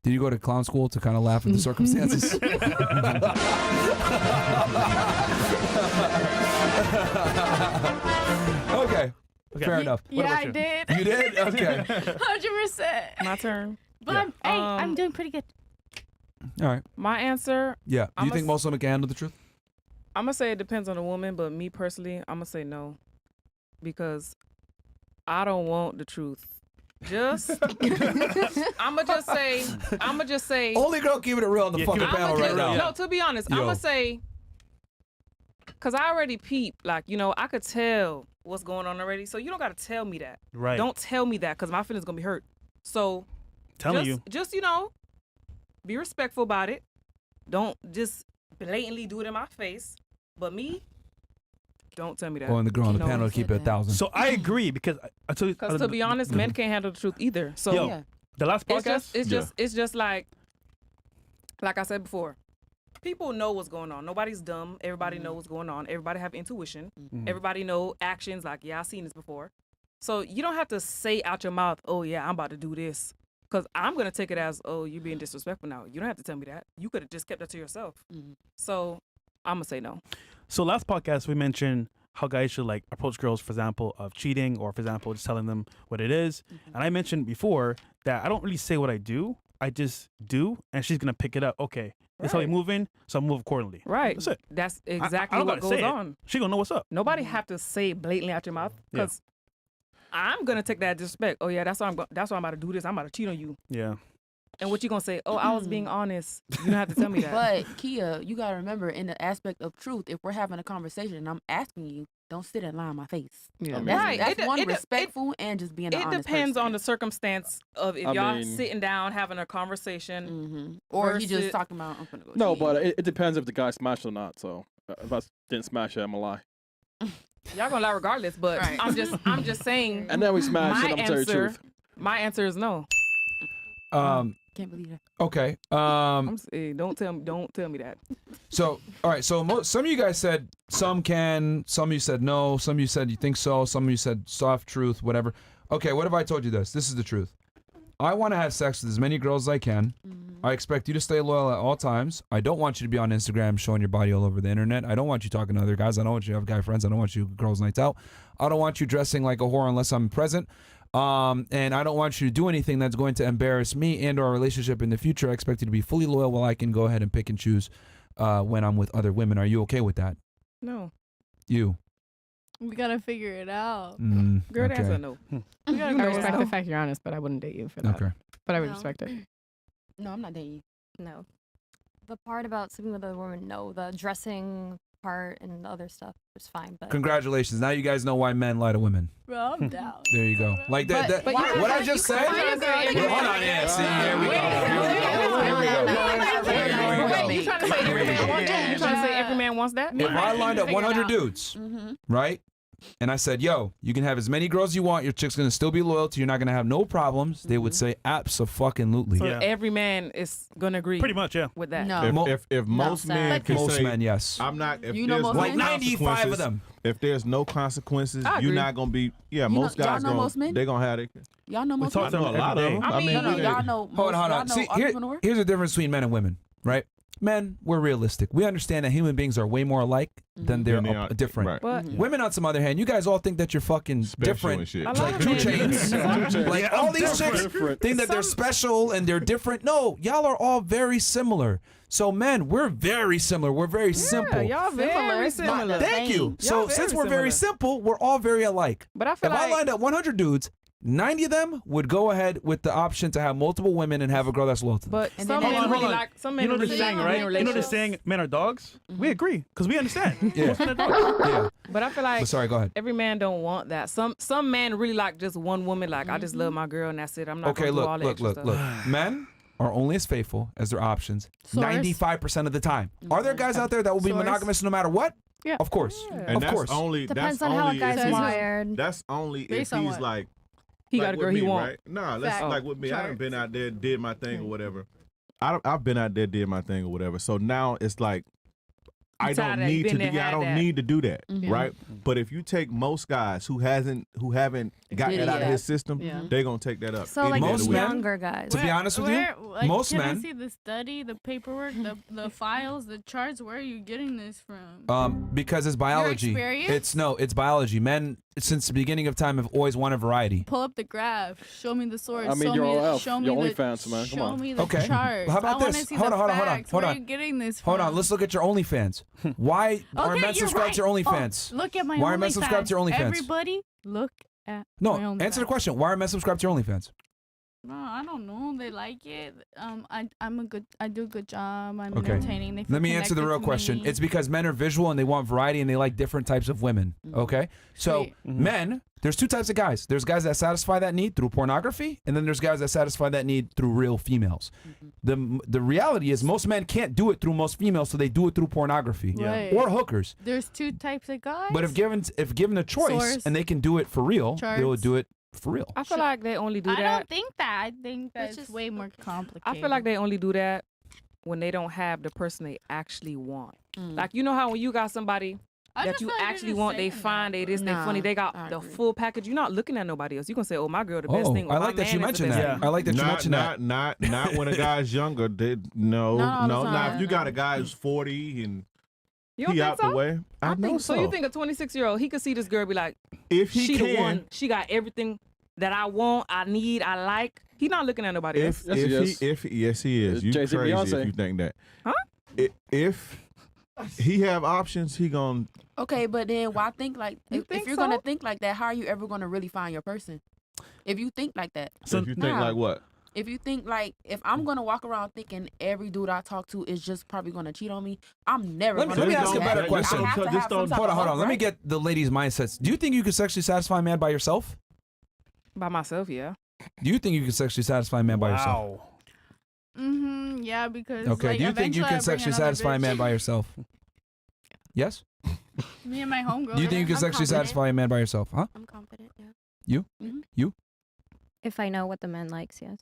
Did you go to clown school to kind of laugh at the circumstances? Okay. Fair enough. What Yeah, about I you? did. You did? Okay. 100%. My turn. But Yeah. I'm doing pretty good. All right. My answer, Yeah. Do you I'ma think most women can handle the truth? I'm going to say it depends on the woman, but me personally, I'm going to say no. Because I don't want the truth. Just, I'ma just say. Only girl keeping it real on the fucking panel right now. No, to be honest, Yo. I'ma say, cause I already peeped, I could tell what's going on already. So you don't gotta tell me that. Right. Don't tell me that, cause my feelings gonna be hurt. So, Telling you. just be respectful about it. Don't just blatantly do it in my face. But me, don't tell me that. Well, and the girl on the No. panel keep it 1,000. So I agree because I tell you. Because to be honest, men can't handle the truth either. So Yo, the last podcast. it's just like I said before. People know what's going on. Nobody's dumb. Everybody know what's going on. Everybody have intuition. Everybody know actions. Like, yeah, I've seen this before. So you don't have to say out your mouth, "Oh yeah, I'm about to do this," because I'm gonna take it as, "Oh, you're being disrespectful now." You don't have to tell me that. You could have just kept that to yourself. So I'm gonna say no. So last podcast we mentioned how guys should approach girls, for example, of cheating or, for example, just telling them what it is. And I mentioned before that I don't really say what I do. I just do, and she's gonna pick it up. Okay, that's how we moving, so I move accordingly. Right. That's it. That's I exactly don't what gotta say goes it. on. She gonna know what's up. Nobody have to say it blatantly out your mouth Yeah. because I'm gonna take that disrespect. Oh yeah, that's why I'm about to do this. I'm about to cheat on you. Yeah. And what you gonna say? Oh, I was being honest. You don't have to tell me that. But Kia, you gotta remember, in the aspect of truth, if we're having a conversation and I'm asking you, don't sit and lie in my face. Yeah. That's, Right. that's It- one it- respectful and just being an It honest depends person. on the circumstance of if I y'all mean- sitting down having a conversation, Or he just versus- talking about, I'm gonna go No, cheat. but it depends if the guy smashed or not. So if I didn't smash it, I'm a lie. Y'all gonna lie regardless. But Right. I'm just saying. And then we smash my it. I'm gonna tell you the answer, truth. my answer is no. Can't believe that. Okay. Don't tell me that. So, all right. So, some of you guys said some can. Some of you said no. Some of you said you think so. Some of you said soft truth, whatever. Okay. What if I told you this? This is the truth. I want to have sex with as many girls as I can. I expect you to stay loyal at all times. I don't want you to be on Instagram showing your body all over the internet. I don't want you talking to other guys. I don't want you to have guy friends. I don't want you girls' nights out. I don't want you dressing like a whore unless I'm present. And I don't want you to do anything that's going to embarrass me and our relationship in the future. I expect you to be fully loyal while I can go ahead and pick and choose when I'm with other women. Are you okay with that? No. You. We gotta figure it out. Girl, okay. that's a no. We I gotta figure it respect the out. fact you're honest, but I wouldn't date you for that. Okay. But I would No. respect it. No, I'm not dating you. No. The part about sleeping with other women, no. The dressing part and the other stuff is fine. But Congratulations. Now you guys know why men lie to women. Bro, I'm down. There you go. Like that. But What I just said? Hold on, yeah. See, here we go. You trying to say every man wants that? You trying to say every man wants that? If I lined up Figure it 100 out. dudes, right? And I said, yo, you can have as many girls you want. Your chick's going to still be loyal to you. You're not going to have no problems. They would say, abso-fucking-lutely. So every man is gonna agree. Pretty much, yeah. With that. No. If most men can Most say, men, yes. I'm not. If You know there's most no men? Like 95 of consequences- them. If there's no consequences, I you're agree. not gonna be. Yeah, You know- most y'all guys know most men? They're gonna have it. Y'all know most talk men? to I know a every lot of day. them. I mean, no, we- y'all know most. Hold on. Y'all know See, entrepreneur? here's the difference between men and women, right? Men, we're realistic. We understand that human beings are way more alike than they're Than they are- different. right. But Women, on some other hand, you guys all think that you're fucking Special different. and shit. A lot Like of 2 men- Chainz. Like Yeah, all I'm these chicks different. think that they're special and they're different. No, y'all are all very similar. So men, we're very similar. We're very simple. Y'all very similar. Thank you. So Y'all since very we're very similar. simple, we're all very alike. But I feel If like I lined up 100 dudes, 90 of them would go ahead with the option to have multiple women and have a girl that's loyal to them. But And some then men hold really on. like some men You know really this saying, like right? being in You know this relationships. saying, men are dogs? We agree, because we understand. Yeah. Most men are dogs. Yeah. But I feel like But sorry, go ahead. every man don't want that. Some men really like just one woman. Like I just love my girl and that's it. I'm not Okay, gonna do all look, the look, extra look, stuff. look. Men are only as faithful as their options Source. 95% of the time. Are there guys out there that will be Source. monogamous no matter what? Yeah. Of course. And Of that's course. only. depends that's on how a only guy's if he's- wired. That's only if Based on he's what? like. He like got a with girl he me, want. Right? Nah, let's Fact. like with me. I done Charts. been out there, did my thing or whatever. I've been out there, did my thing or whatever. So now it's like I tired don't of that. need Been to there, do. I had don't that. need to do that, Mhm. right? But if you take most guys who haven't got Did that it, out of yeah. his system, Yeah. they're gonna take that up. So any like day of most the week. men- younger guys. To be honest with you, like, most can men- I see the study, the paperwork, the files, the charts? Where are you getting this from? Because it's biology. experience? It's biology. Men, since the beginning of time, have always wanted variety. Pull up the graph. Show me the source. I mean, show you're me, all elf. show me You're the, OnlyFans, man. Come show on. me the Okay. charts. How about I wanna this? See Hold the on. facts. Hold Where on. are you getting this from? Hold on. Let's look at your OnlyFans. Why are Okay, men you're subscribed to your right. OnlyFans? Oh, look at my Why OnlyFans. are men subscribed to your OnlyFans? Everybody, look at No, my OnlyFans. answer the question. Why are men subscribed to your OnlyFans? No, I don't know. They like it. I do a good job. I'm Okay. entertaining. They feel Let me answer the connected real to question. me. It's because men are visual and they want variety and they like different types of women. Okay? So, Sweet. men, there's 2 types of guys. There's guys that satisfy that need through pornography, and then there's guys that satisfy that need through real females. The reality is most men can't do it through most females, so they do it through pornography Right. or hookers. There's 2 types of guys. But if given a choice Source. and they can do it for real, they will Charts. do it for real. I feel like they only do I that. don't think that. I think that's just way more complicated. I feel like they only do that when they don't have the person they actually want. Mm. Like you know how when you got somebody I that just you feel like you're actually just want, they saying fine, they this, they Nah, funny, they I got the agree. full package. You're not looking at nobody else. You gonna say, "Oh, my girl, the best thing." Or, I "My like that you man is the mentioned best that. thing." I like that you mentioned that. Not when a guy's younger. No. Not all the Now time. if you got a guy who's 40 and You don't he think out so? the way, I know think so. You think a 26-year-old he could see this girl be like, if he she can, the one, she got everything that I want, I need, I like. He not looking at nobody else. Yes, he is. You Jay-Z, crazy Beyonce. if you think that. Huh? If he have options, he gonna. Okay, but then why think like You if think you're so? gonna think like that, how are you ever gonna really find your person? If you think like that. So if you think like what? If you think like if I'm gonna walk around thinking every dude I talk to is just probably gonna cheat on me, I'm never. Let me ask you a better question. Hold on. Let me get the ladies' mindsets. Do you think you can sexually satisfy a man by yourself? By myself, yeah. Do you think you can sexually satisfy a man by yourself? Yeah, because Okay. like, Do you think you eventually I can bring sexually another satisfy a bitch. man by yourself? Yes. Me and my homegirl. Do you think you can I'm sexually confident. satisfy a man by yourself? Huh? I'm confident. Yeah. You? Mhm. You? If I know what the man likes, yes.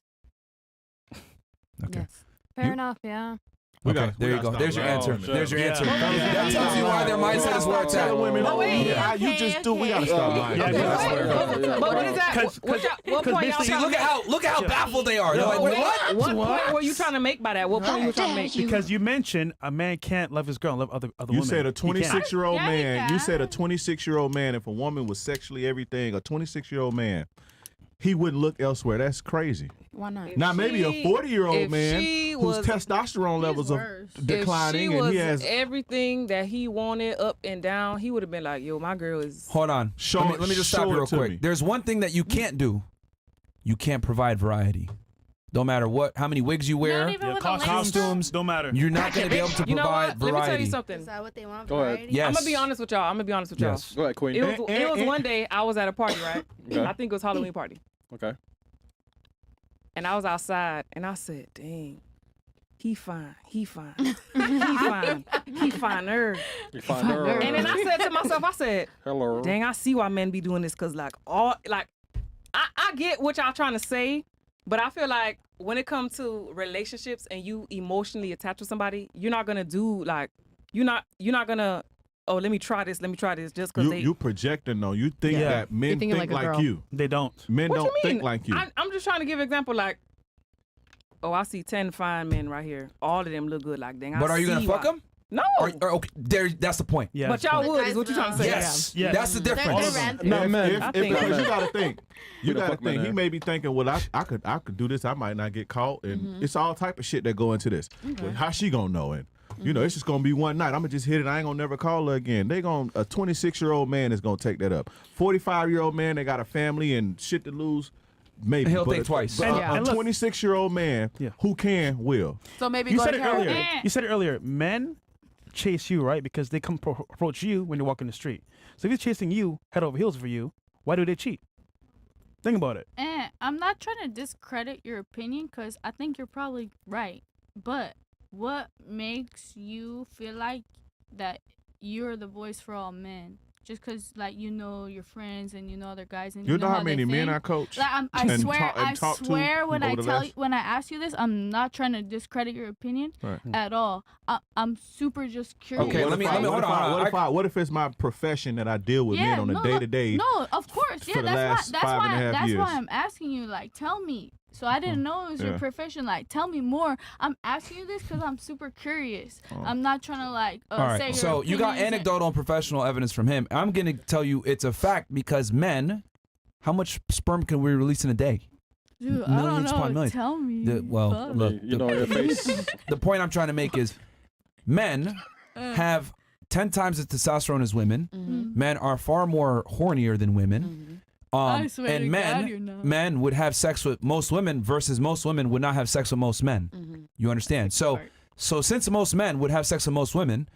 Okay. Fair enough. Yeah. Okay, there you go. There's your answer. There's your answer. That tells you why their mindset is where it's at. You just do. We gotta stop lying. But what is that? What point y'all See, trying to look at how baffled they are. They're like, wait, what? What point were you trying to make by that? What point you trying to make? Because you mentioned a man can't love his girl and love other You women. said a He can't. 26-year-old Yeah, he man. can. You said a 26-year-old man. If a woman was sexually everything, a 26-year-old man, he wouldn't look elsewhere. That's crazy. Why not? Now maybe a 40-year-old if man she whose was- testosterone levels are declining, if she was and he has. everything that he wanted up and down, he would have been like, "Yo, my girl is." Hold on. Let me just stop show you it real to quick. me. There's one thing that you can't do. You can't provide variety. Don't matter how many wigs you wear, even with a lace costumes. Don't matter. You're not going to be able to You know provide what? variety. Let me tell you something. Is that what they want? Go ahead. Variety? Yes. I'm gonna be honest with y'all. Yes. Go ahead, Queen. It was one day I was at a party, right? Okay. I think it was Halloween party, Okay. and I was outside, and I said, "Dang, he fine, he fine, he fine, he finer." You find her. And then I said to myself, I said, Hello. "Dang, I see why men be doing this, cause like I get what y'all trying to say, but I feel like when it comes to relationships and you emotionally attached to somebody, you're not gonna do like you're not gonna. Oh, let me try this just because You projecting though. You think Yeah. that men thinking think like a like girl. you. They don't. Men What don't you mean? think like you. I'm just trying to give an example. Like, oh, I see 10 fine men right here. All of them look good. Like, dang. But are you going going to fuck them? No. Okay, that's the point. Yeah. But y'all would, is what you trying to say. Yes. Yeah. That's the difference. Not men. I think- Because you gotta think. You the gotta fuck man think. He there? may be thinking, well, I could do this. I might not get caught, and it's all type of shit that go into this. Well, how she gonna know it? You know, it's just gonna be one night. I'm gonna just hit it. I ain't gonna never call her again. A 26-year-old man is gonna take that up. 45-year-old man, they got a family and shit to lose. Maybe He'll but think twice. but And a look- 26-year-old man who can will. So maybe You go said to it Carol. earlier. You said it earlier. Men chase you, right? Because they come approach you when you're walking the street. So if he's chasing you head over heels for you, why do they cheat? Think about it. And I'm not trying to discredit your opinion because I think you're probably right. But what makes you feel like that you're the voice for all men? Just because, like, you know your friends and you know other guys and You know how they many men think? I coach? Like, I and swear, talk- and I talk to swear when I over the tell last- you, when I ask you this, I'm not trying to discredit your opinion Right. at all. I'm super just curious. Okay, let me hold on. What if it's my profession that I deal with men on a day to day? No, of course, for yeah. the That's last why. That's 5.5 why. That's years. why I'm asking you. Like, tell me. So I didn't know it was your Yeah. profession. Like, tell me more. I'm asking you this because I'm super curious. I'm not trying to like All say right. your So you got opinions and- anecdotal and professional evidence from him. I'm going to tell you it's a fact because men, how much sperm can we release in a day? Dude, I don't Millions upon know. millions. Tell me. Well, Fuck. look, You know your face. the point I'm trying to make is men have 10 times the testosterone as women. Men are far more hornier than women. I swear and to men, God, you're not. men would have sex with most women versus most women would not have sex with most men. You understand? So since most men would have sex with most women,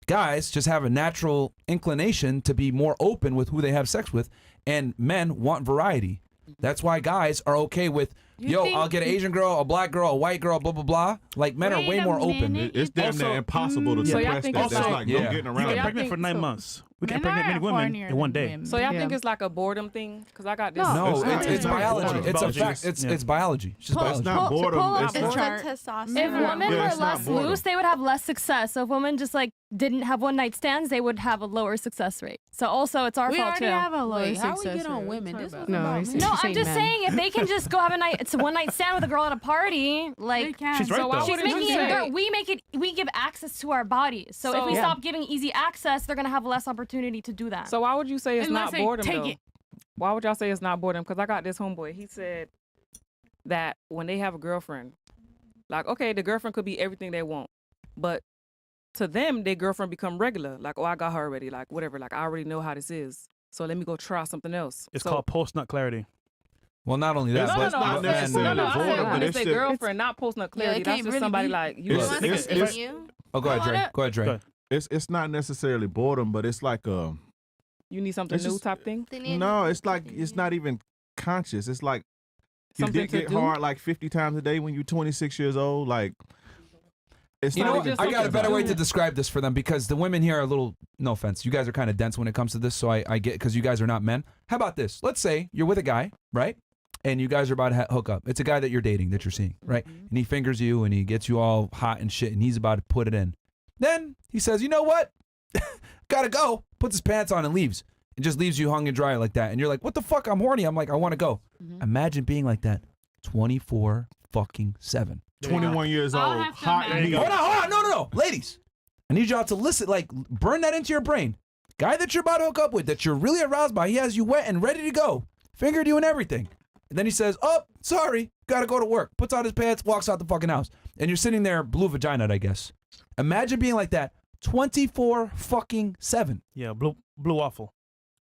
guys just have a natural inclination to be more open with who they have sex with, and men want variety. That's why guys are okay with, I'll get an Asian girl, a black girl, a white girl, blah, blah, blah. Like, men are way more open. It's damn near impossible to So y'all suppress think that. it's That's like- like no Yeah. getting We around get it. pregnant for 9 so. months. We get Men pregnant many are women hornier in one than day. women. So y'all Yeah. think it's like a boredom thing? Because I got this. No, it's not biology. boredom. It's a Biology. fact. It's biology. It's just Pull- biology. It's not pull- boredom. pull up It's the It's chart. the testosterone. If women Yeah, were it's not less boredom. loose, they would have less success. So if women just like didn't have one night stands, they would have a lower success rate. So also it's our We fault already too. have a lower Wait, how we success get on rate. women? Sorry This about was that. No, about he's- men. No, She's I'm just men. saying if they can just go have it's a one night stand with a girl at a party, They like can. She's right, So why though. she's wouldn't you making say? it. We give access to our bodies. So if we So- stop giving easy access, they're gonna have less opportunity to do that. So why would you say it's And not let's say, boredom take though? it. Why would y'all say it's not boredom? Because I got this homeboy. He said that when they have a girlfriend, like, okay, the girlfriend could be everything they want, but to them, their girlfriend become regular. Like, oh, I got her already. Like, whatever. Like, I already know how this is. So let me go try something else. It's so, called post-nut clarity. Well, not only that, no, but no, I said when it's their girlfriend, not post-nut clarity. That's just somebody like you. Oh, go ahead, Dre. Go ahead, Dre. It's not necessarily boredom, but it's like You need something it's new just- type thing. no, it's like it's not even conscious. It's like you Something did to get do? hard like 50 times a day when you're 26 years old. Like it's You know not what? even. I got a thinking better about way it. to describe this for them because the women here are a little, no offense, you guys are kind of dense when it comes to this, so I get, because you guys are not men. How about this? Let's say you're with a guy, right? And you guys are about to hook up. It's a guy that you're dating, that you're seeing, right? And he fingers you and he gets you all hot and shit and he's about to put it in. Then he says, you know what? Gotta go. Puts his pants on and leaves. And just leaves you hung and dry like that. And you're like, what the fuck? I'm horny. I'm like, I want to go. Imagine being like that 24/7. 21 years old, hot and heat. Hold on, no, ladies. I need y'all to listen, like, burn that into your brain. Guy that you're about to hook up with, that you're really aroused by, he has you wet and ready to go, fingered you and everything. And then he says, oh, sorry, gotta go to work. Puts on his pants, walks out the fucking house. And you're sitting there, blue vagina, I guess. Imagine being like that 24/7. Yeah, blue waffle.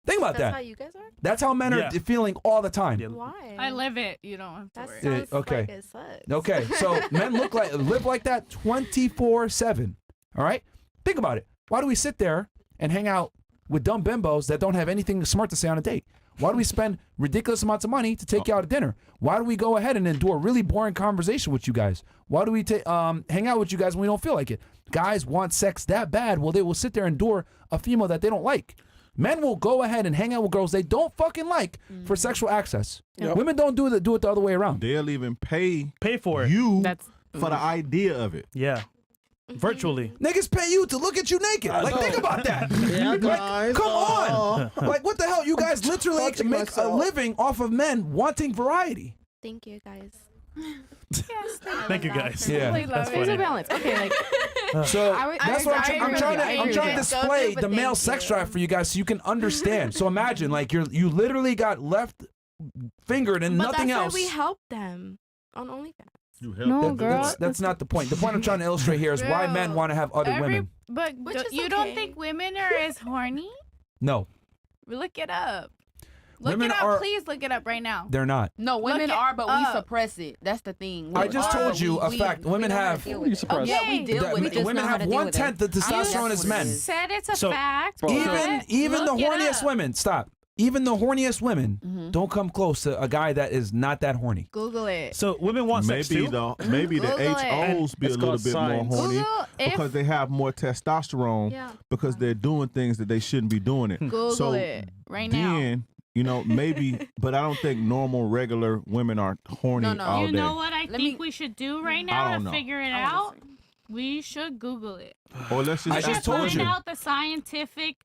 Think about That's that. how you guys are? That's how men are feeling all the time. Why? I live it. You don't have to worry. Sounds okay. like it sucks. Okay, so men live like that 24/7. All right? Think about it. Why do we sit there and hang out with dumb bimbos that don't have anything smart to say on a date? Why do we spend ridiculous amounts of money to take you out to dinner? Why do we go ahead and then do a really boring conversation with you guys? Why do we hang out with you guys when we don't feel like it? Guys want sex that bad, well, they will sit there and endure a female that they don't like. Men will go ahead and hang out with girls they don't fucking like for sexual access. Yep. Women don't do it the other way around. They'll even pay for it. You for the idea of it. Yeah. Virtually. Niggas pay you to look at you naked. Like, think about that. Yeah, Like, guys. come on. Like, what the hell? You guys literally Touching make myself. a living off of men wanting variety. Thank you, guys. Thank you, guys. Yeah. That's There's a funny. balance. Okay, like So I that's what I'm agree trying with you. I to agree with you. display the male sex drive for you guys so you can understand. So imagine, like, you literally got left fingered and But nothing that's else. why we help them on OnlyFans. No, girl. That's not the point. The point I'm trying to illustrate here is why men want to have other women. But you don't think women are as horny? No, Look it up. Look Women it up. are- Please look it up right now. they're not. No, women Look it are, but we up. suppress it. That's the thing. I Women just are, told but you a we- fact. Women have. You surprised? Yeah, we deal with it. Women have 1/10 the testosterone as men. Said it's a So- fact. Even the Look it horniest up. women. Stop. Even the horniest women don't come close to a guy that is not that horny. Google it. So women want sex Maybe too? maybe the Google it. HOs be a It's little called bit more science. horny Google if- because they have more testosterone Yeah. because they're doing things that they shouldn't be doing it. Google so it right now. then, maybe, but I don't think normal, regular women are horny No. all You day. know what I think we should do right now don't to know. figure it out? We should Google it. Or let's just I just ask told Find you. out the scientific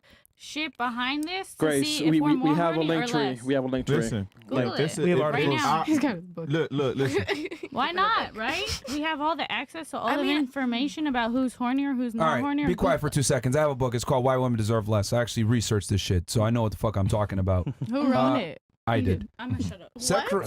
shit behind this to Grace, see if we we're more have a horny or link tree. less. We have a link tree. Listen, Google like this it. is We have if- articles. Right now. I- he's got his book. look, listen. Why not, right? We have all the access to all I the mean- information about who's horny or who's All not right, horny. be or quiet for 2 seconds. I have a book. It's called Why Women Deserve Less. I actually researched this shit, so I know what the fuck I'm talking about. who wrote it? I did. I'm gonna shut up.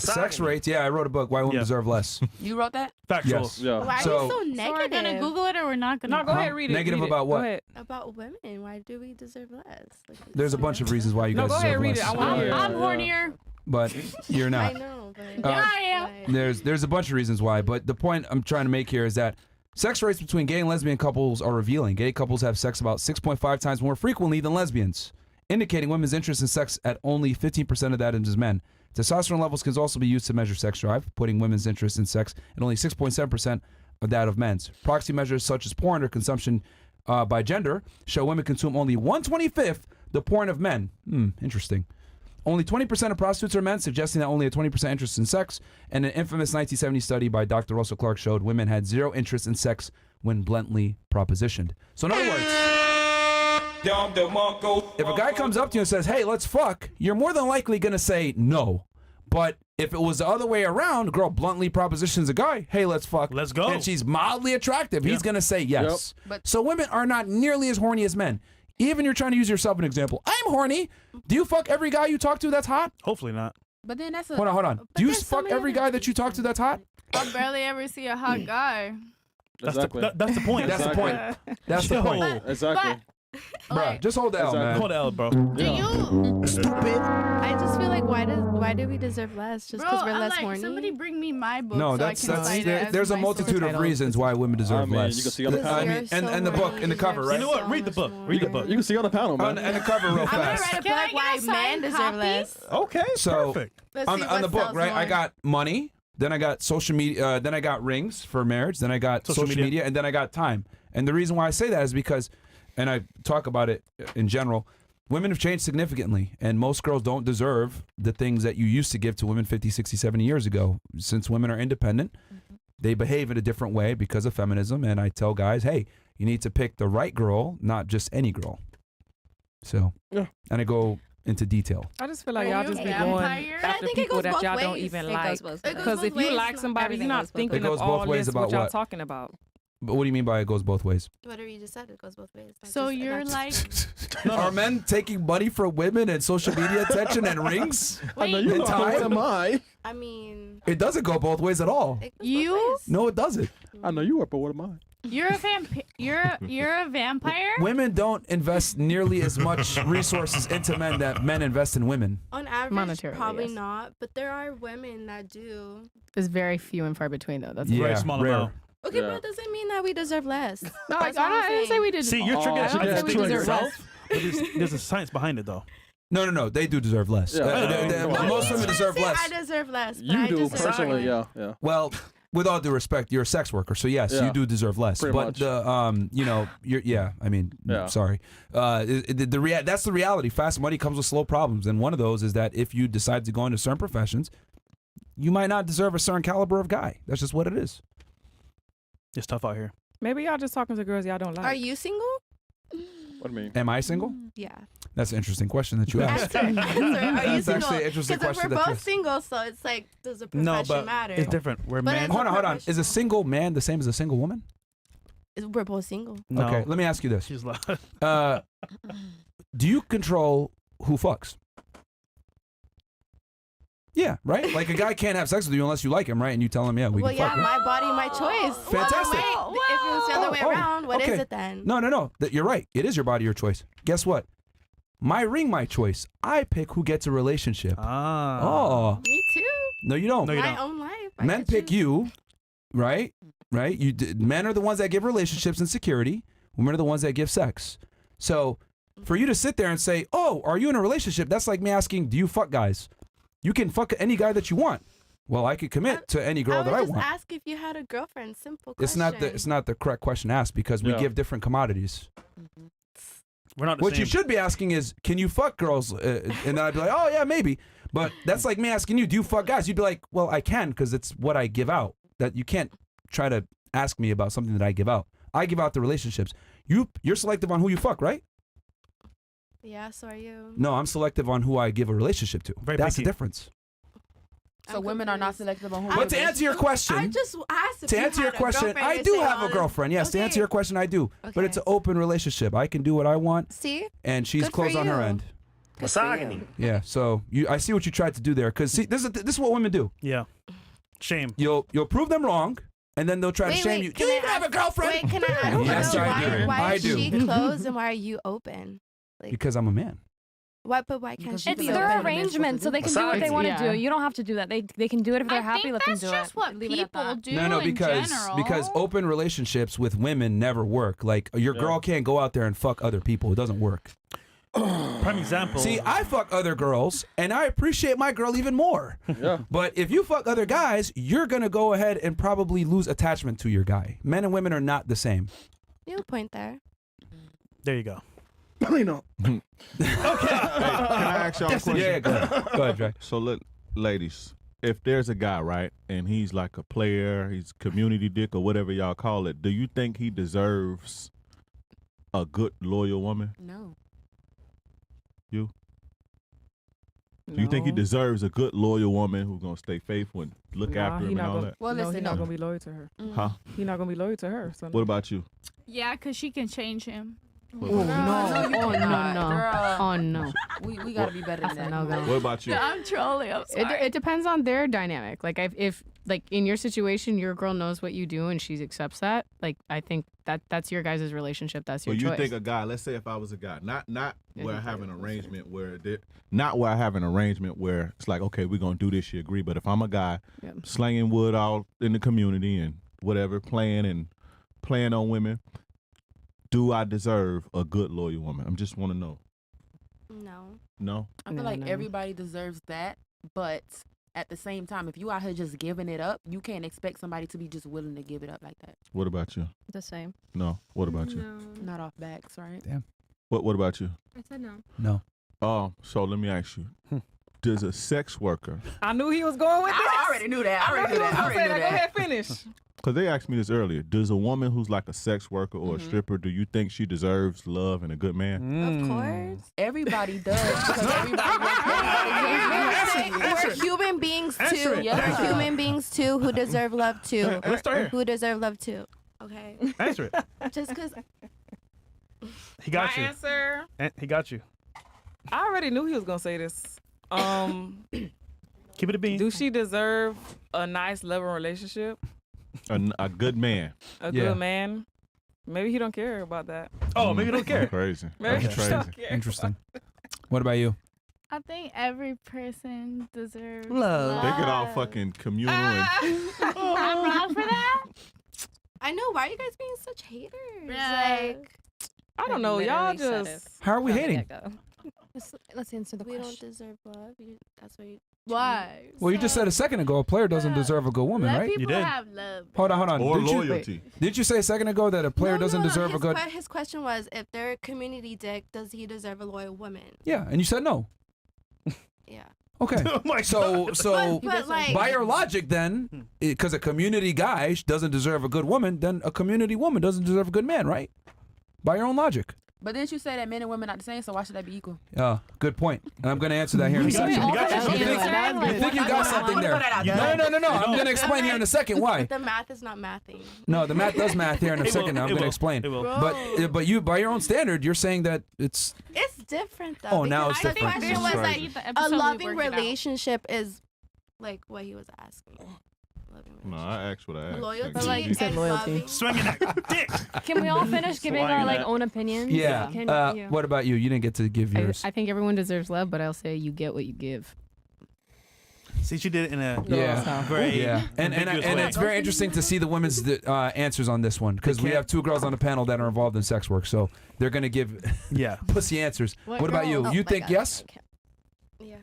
Sex rates. Yeah, I wrote a book. Why Women Yeah. Deserve Less. You wrote that? Factual. Yes. Yeah. Why So- are you so So negative we're gonna Google it or we're not gonna? No, go ahead, read it. Negative read it. about what? Go ahead. about women? Why do we deserve less? Like, There's a bunch of reasons why you No, guys go ahead, deserve read less. it. I want to hear. I'm Yeah. hornier. But you're I not. know, but Uh, I am. There's a bunch of reasons why, but the point I'm trying to make here is that sex rates between gay and lesbian couples are revealing. Gay couples have sex about 6.5 times more frequently than lesbians, indicating women's interest in sex at only 15% of that as men. Testosterone levels can also be used to measure sex drive, putting women's interest in sex at only 6.7% of that of men's. Proxy measures such as porn or consumption by gender show women consume only 1/25 the porn of men. Interesting. Only 20% of prostitutes are men, suggesting that only a 20% interest in sex. And an infamous 1970 study by Dr. Russell Clark showed women had zero interest in sex when bluntly propositioned. So in other words, if a guy comes up to you and says, hey, let's fuck, you're more than likely going to say no. But if it was the other way around, a girl bluntly propositions a guy, hey, let's fuck. Let's go. And she's mildly attractive, he's going to say yes. Yep. So women are not nearly as horny as men. Even you're trying to use yourself as an example. I'm horny. Do you fuck every guy you talk to that's hot? Hopefully not. But then that's a Hold on. Do you there's so fuck many every other guy that you talk to that's hot? I barely ever see a hot guy. Exactly. That's the point. That's the point. That's the point. Exactly. Bruh, just hold the L, man. Hold the L, bro. Do you? Stupid. I just feel like why do we deserve less just because Bro, we're less like, horny? somebody bring me my book. No, so that's I can cite it as there's a my multitude source. of reasons why women deserve mean, less. you can see on the panel. I mean, and the book in the cover, right? You know what? Read the book. Read the book. You can see on the panel, man. And the cover real I'm gonna fast. write a book why men deserve less. Okay, So perfect. Let's on see the what book, sells right? I more. got money, then I got social media, then I got rings for marriage, then I got social media, and then I got time. And the reason why I say that is because, and I talk about it in general, women have changed significantly, and most girls don't deserve the things that you used to give to women 50, 60, 70 years ago. Since women are independent, they behave in a different way because of feminism, and I tell guys, hey, you need to pick the right girl, not just any girl. So, and I go into detail. I just feel like Are y'all you just a be vampire? going I after think it people goes that both y'all don't ways. even It like. goes both ways. Because if you like somebody, Everything you're not goes both thinking ways. It goes of all both ways this about what y'all what? talking about. But what do you mean by it goes both ways? Whatever you just said, it goes both ways. Not So just- you're not like, just- Are men taking money from women and social media attention and rings? I know you And know how time? am I? I mean, It doesn't go both ways at all. it goes You? both ways. No, it doesn't. I know you are, but what am I? you're a you're a vampire. Women don't invest nearly as much resources into men that men invest in women. On average, Monetarily, probably yes. not, but there are women that do. It's very few and far between, though. That's Very small rare. amount. Okay, but it doesn't mean that we deserve less. No, That's what I'm I didn't say saying. we did. See, you're triggered. Oh, I yeah, think triggered. yourself. But there's a science behind it, though. No, they do deserve less. Yeah. Most women deserve Say less. I deserve less. But You I do deserve personally, more. yeah. Well, with all due respect, you're a sex worker, so yes, Yeah. you do deserve less. Pretty but much. the Yeah. sorry. That's the reality. Fast money comes with slow problems, and one of those is that if you decide to go into certain professions, you might not deserve a certain caliber of guy. That's just what it is. It's tough out here. Maybe y'all just talking to girls y'all don't like. Are you single? What do you mean? Am I single? Yeah. That's an interesting question that you asked. Answer. Are you That's single? actually an interesting Because question. we're that both you- single, so it's like, does the profession No, but matter? it's different. We're But men. it's- Hold on. Is a single man the same as a single woman? We're both single. No. Okay, let me ask you this. She's like, Do you control who fucks? Yeah, right? Like a guy can't have sex with you unless you like him, right? And you tell him, yeah, we Well, can yeah, fuck. Right? my body, my choice. Fantastic. Well, wait, if it was the other way around, what is okay. it then? No. You're right. It is your body, your choice. Guess what? My ring, my choice. I pick who gets a relationship. Oh. Me too. No, you don't. My own life. I Men get pick you, right? Right? Men are the ones that give relationships and security. Women are the ones that give sex. So for you to sit there and say, oh, are you in a relationship? That's like me asking, do you fuck guys? You can fuck any guy that you want. Well, I could commit to any girl that I just want. ask if you had a girlfriend. Simple question. It's not the correct question to ask because we Yeah. give different commodities. we're not the What same. you should be asking is, can you fuck girls? And then I'd be like, oh yeah, maybe. But that's like me asking you, do you fuck guys? You'd be like, well, I can because it's what I give out. That you can't try to ask me about something that I give out. I give out the relationships. You're selective on who you fuck, right? Yeah, so are you. No, I'm selective on who I give a relationship to. Very That's the picky. difference. So women are not selective on who. But to answer your question, I just asked if to you answer your had a question, girlfriend, I you're do saying have a honest. girlfriend. Yes, to answer Okay. your question, I do. But Okay. it's an open relationship. I can do what I want. See? And she's Good for closed on her you. end. Misogyny. Yeah. So I see what you tried to do there. Because see, this is what women do. Yeah. Shame. You'll prove them wrong, and then they'll try to shame you. can You I even have a ask- girlfriend. Wait, can I ask Yes, though, I do. why I is do. she closed and why are you open? Because I'm a man. Why can't she It's be their open? arrangement, so they can do what they want to do. You don't have to do that. They can do it if they're happy. Let them do That's just it. what Leave it at people that. do No, in because general. open relationships with women never work. Like your girl can't go out there and fuck other people. It doesn't work. Prime example. See, I fuck other girls, and I appreciate my girl even more. Yeah. But if you fuck other guys, you're gonna go ahead and probably lose attachment to your guy. Men and women are not the same. You have a point there. There you go. No. Hey, can I ask y'all a question? Yeah, go ahead, Dre. So look, ladies, if there's a guy, right, and he's like a player, he's community dick or whatever y'all call it, do you think he deserves a good, loyal woman? No. You? Do you think he deserves a good, loyal woman who's gonna stay faithful and look after him and all that? Well, no, listen, he's not gonna be loyal to her. Huh? He's not gonna be loyal to her. So What about you? Yeah, because she can change him. Oh no! Oh no! Girl. Oh no! We gotta be better than that. No go. What about you? I'm trolling. I'm sorry. It depends on their dynamic. Like if like in your situation, your girl knows what you do and she accepts that. Like I think that's your guys' relationship. That's your Well, you choice. think a guy? Let's say if I was a guy, not where I have an arrangement where it's like, okay, we're gonna do this. You agree? But if I'm a guy, slanging wood all in the community and whatever, playing on women, do I deserve a good loyal woman? I just want to know. No. No. I feel like everybody deserves that, but at the same time, if you out here just giving it up, you can't expect somebody to be just willing to give it up like that. What about you? The same. No. What about you? Not off backs, right? Damn. What about you? I said no. No. So let me ask you. Does a sex worker? I knew he was going with this. I already knew that. I already knew that. Go ahead, finish. Because they asked me this earlier. Does a woman who's like a sex worker or a stripper, do you think she deserves love and a good man? Of course. Everybody does. Because We're human beings too. Yeah. We're human beings too who deserve love too. Let's start here. Who deserve love too. Okay. Answer it. Just because. He got My you. answer. He got you. I already knew he was gonna say this. Keep it a bean. Do she deserve a nice, loving relationship? A good man. A good man? Maybe he don't care about that. Oh, maybe he don't care. Crazy. Maybe That's he crazy. don't care. Interesting. What about you? I think every person deserves Love. They get all fucking communal and I'm wrong for that. I know. Why are you guys being such haters? Yeah. Like, I don't know. Y'all just. How are we hating? Let's answer the we question. don't deserve love. That's why. Why? Well, you just said a second ago a player doesn't deserve a good woman, Let right? people You did. have love. Hold on. or Did you- loyalty. Did you say a second ago that a player doesn't deserve a good? His question was, if they're a community dick, does he deserve a loyal woman? Yeah, and you said no. Yeah. Okay. Oh my So God. But like, by your logic, then, because a community guy doesn't deserve a good woman, then a community woman doesn't deserve a good man, right? By your own logic. But didn't you say that men and women are not the same? So why should that be equal? Good point. And I'm going to answer that here in a second. You think you got something there? No. I'm going to explain here in a second why. the math is not mathing. No, the math does math here in a second. I'm going to explain. It will. But you, by your own standard, you're saying that it's. It's different though. Oh, now because it's different. The question was Crazy. like a loving relationship is like what he was asking. No, I asked what I asked. Loyalty. Thank Like, you. you said loyalty. Swinging that dick. Can we all finish giving our like own opinions? Yeah. Can, What about you? You didn't get to give yours. I think everyone deserves love, but I'll say you get what you give. See, she did it in a Yeah, very and ambiguous way. it's very interesting to see the women's answers on this one because we have two girls on the panel that are involved in sex work, so they're gonna give pussy answers. What about you? Oh You my think God. yes? Yeah.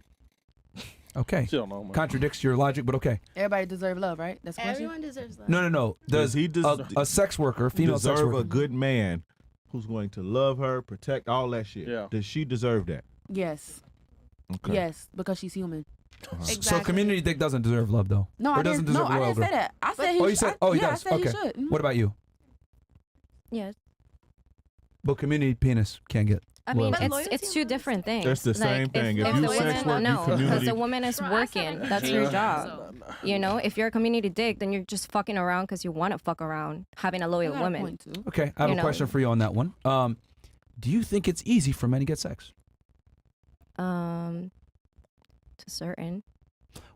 Okay. She don't know, man. Contradicts your logic, but okay. Everybody deserve love, right? That's the question. Everyone deserves love. No. Does he a sex worker, female sex deserve worker, a good man who's going to love her, protect all that shit? Yeah. Does she deserve that? Yes. Okay. Yes, because she's human. So community dick doesn't deserve love though. No, or I doesn't didn't. No, deserve a I loyal didn't say girl. that. I said he. Oh, you said. Oh, he yeah, does. I said Okay. he should. Mhm. What about you? Yes. But community penis can't get. I mean, loyalty. it's two different things. That's the same thing. If If you the sex woman, work, you no, because community. the woman is working. That's her job. You know, if you're a community dick, then you're just fucking around because you want to fuck around, having a loyal woman. Okay, I have a question for you on that one. Do you think it's easy for men to get sex? To certain.